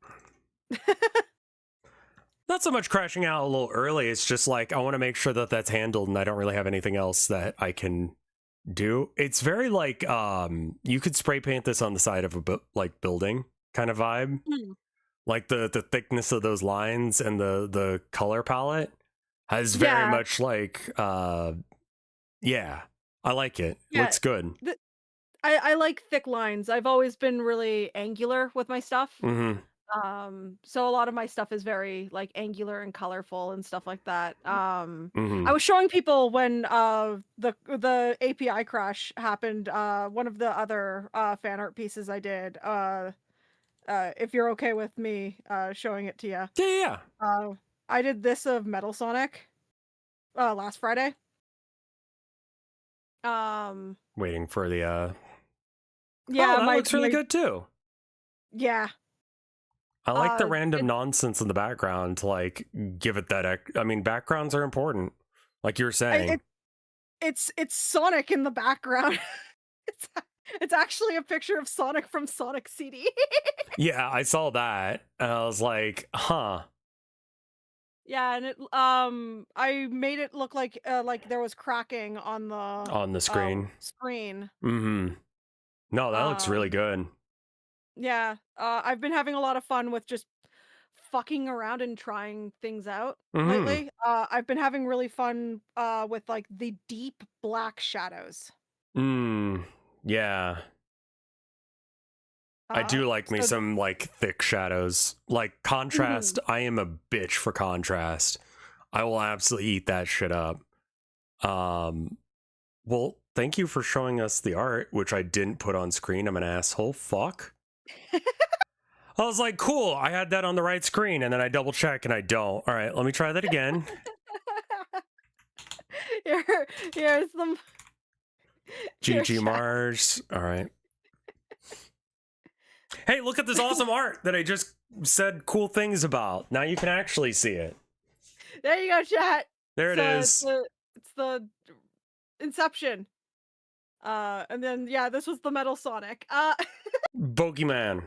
Not so much crashing out a little early. It's just like I want to make sure that that's handled, and I don't really have anything else that I can do. It's very like you could spray paint this on the side of a building kind of vibe. Like the thickness of those lines and the color palette has very much like yeah, I like it. Looks good. I like thick lines. I've always been really angular with my stuff. So a lot of my stuff is very like angular and colorful and stuff like that. I was showing people when the API crash happened, one of the other fan art pieces I did. If you're okay with me showing it to you. Yeah. I did this of Metal Sonic last Friday. Waiting for the yeah, that looks really good too. Yeah. I like the random nonsense in the background to like give it that. I mean, backgrounds are important, like you were saying. It's Sonic in the background. It's actually a picture of Sonic from Sonic CD. Yeah, I saw that, and I was like, huh. Yeah, and it I made it look like there was cracking on the screen. No, that looks really good. Yeah, I've been having a lot of fun with just fucking around and trying things out lately. I've been having really fun with like the deep black shadows. Yeah. I do like me some like thick shadows. Like contrast, I am a bitch for contrast. I will absolutely eat that shit up. Well, thank you for showing us the art, which I didn't put on screen. I'm an asshole. Fuck. I was like, cool, I had that on the right screen, and then I double check and I don't. All right, let me try that again. Here's some GG Mars. All right. Hey, look at this awesome art that I just said cool things about. Now you can actually see it. There you go, chat. There it is. It's the Inception. And then yeah, this was the Metal Sonic. Bogeyman.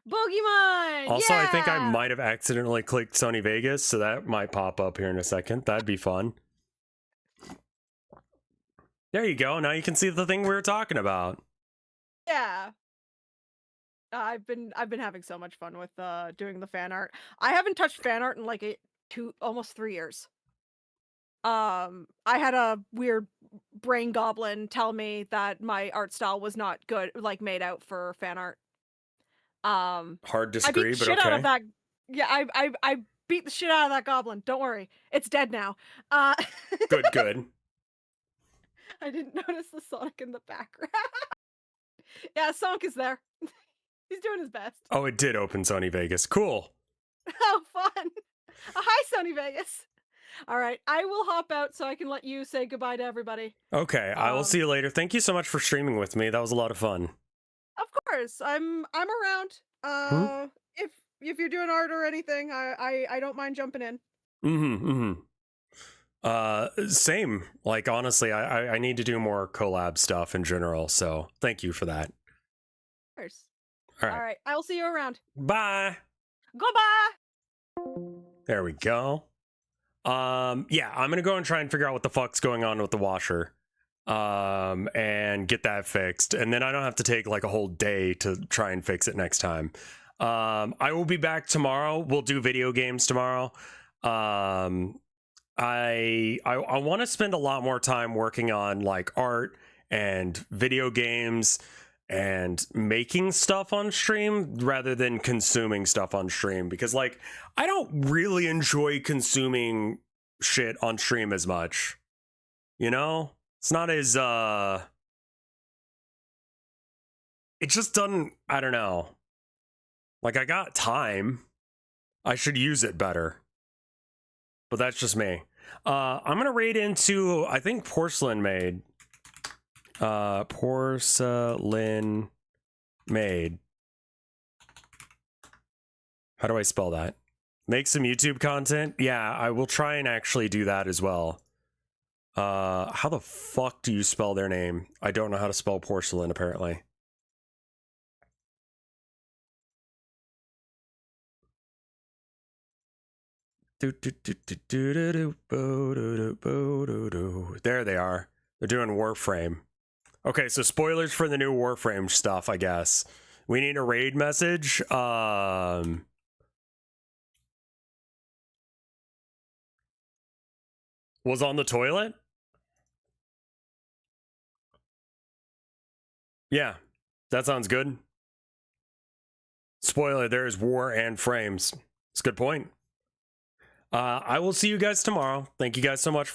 Bogeyman. Also, I think I yeah! might have accidentally clicked Sony Vegas, so that might pop up here in a second. That'd be fun. There you go. Now you can see the thing we were talking about. Yeah. I've been having so much fun with doing the fan art. I haven't touched fan art in like almost 3 years. I had a weird brain goblin tell me that my art style was not good, like made out for fan art. Hard I beat disagree, the but shit okay. out of that. Yeah, I beat the shit out of that goblin. Don't worry, it's dead now. Good, good. I didn't notice the Sonic in the background. Yeah, Sonic is there. He's doing his best. Oh, it did open Sony Vegas. Cool. Oh, fun. Hi, Sony Vegas. All right, I will hop out so I can let you say goodbye to everybody. Okay, I will see you later. Thank you so much for streaming with me. That was a lot of fun. Of course, I'm around. If you're doing art or anything, I don't mind jumping in. Same. Like, honestly, I need to do more collab stuff in general, so thank you for that. Of course. All right. All right, I'll see you around. Bye. Goodbye. There we go. Yeah, I'm gonna go and try and figure out what the fuck's going on with the washer. And get that fixed. And then I don't have to take like a whole day to try and fix it next time. I will be back tomorrow. We'll do video games tomorrow. I want to spend a lot more time working on like art and video games and making stuff on stream rather than consuming stuff on stream, because like I don't really enjoy consuming shit on stream as much, you know? It's not as it just doesn't, I don't know, like I got time, I should use it better, but that's just me. I'm gonna raid into, I think, Porcelain Maid. Porcelain Maid. How do I spell that? Make some YouTube content? Yeah, I will try and actually do that as well. How the fuck do you spell their name? I don't know how to spell porcelain, apparently. There they are. They're doing Warframe. Okay, so spoilers for the new Warframe stuff, I guess. We need a raid message. Was on the toilet? Yeah, that sounds good. Spoiler, there's war and frames. It's a good point. I will see you guys tomorrow. Thank you guys so much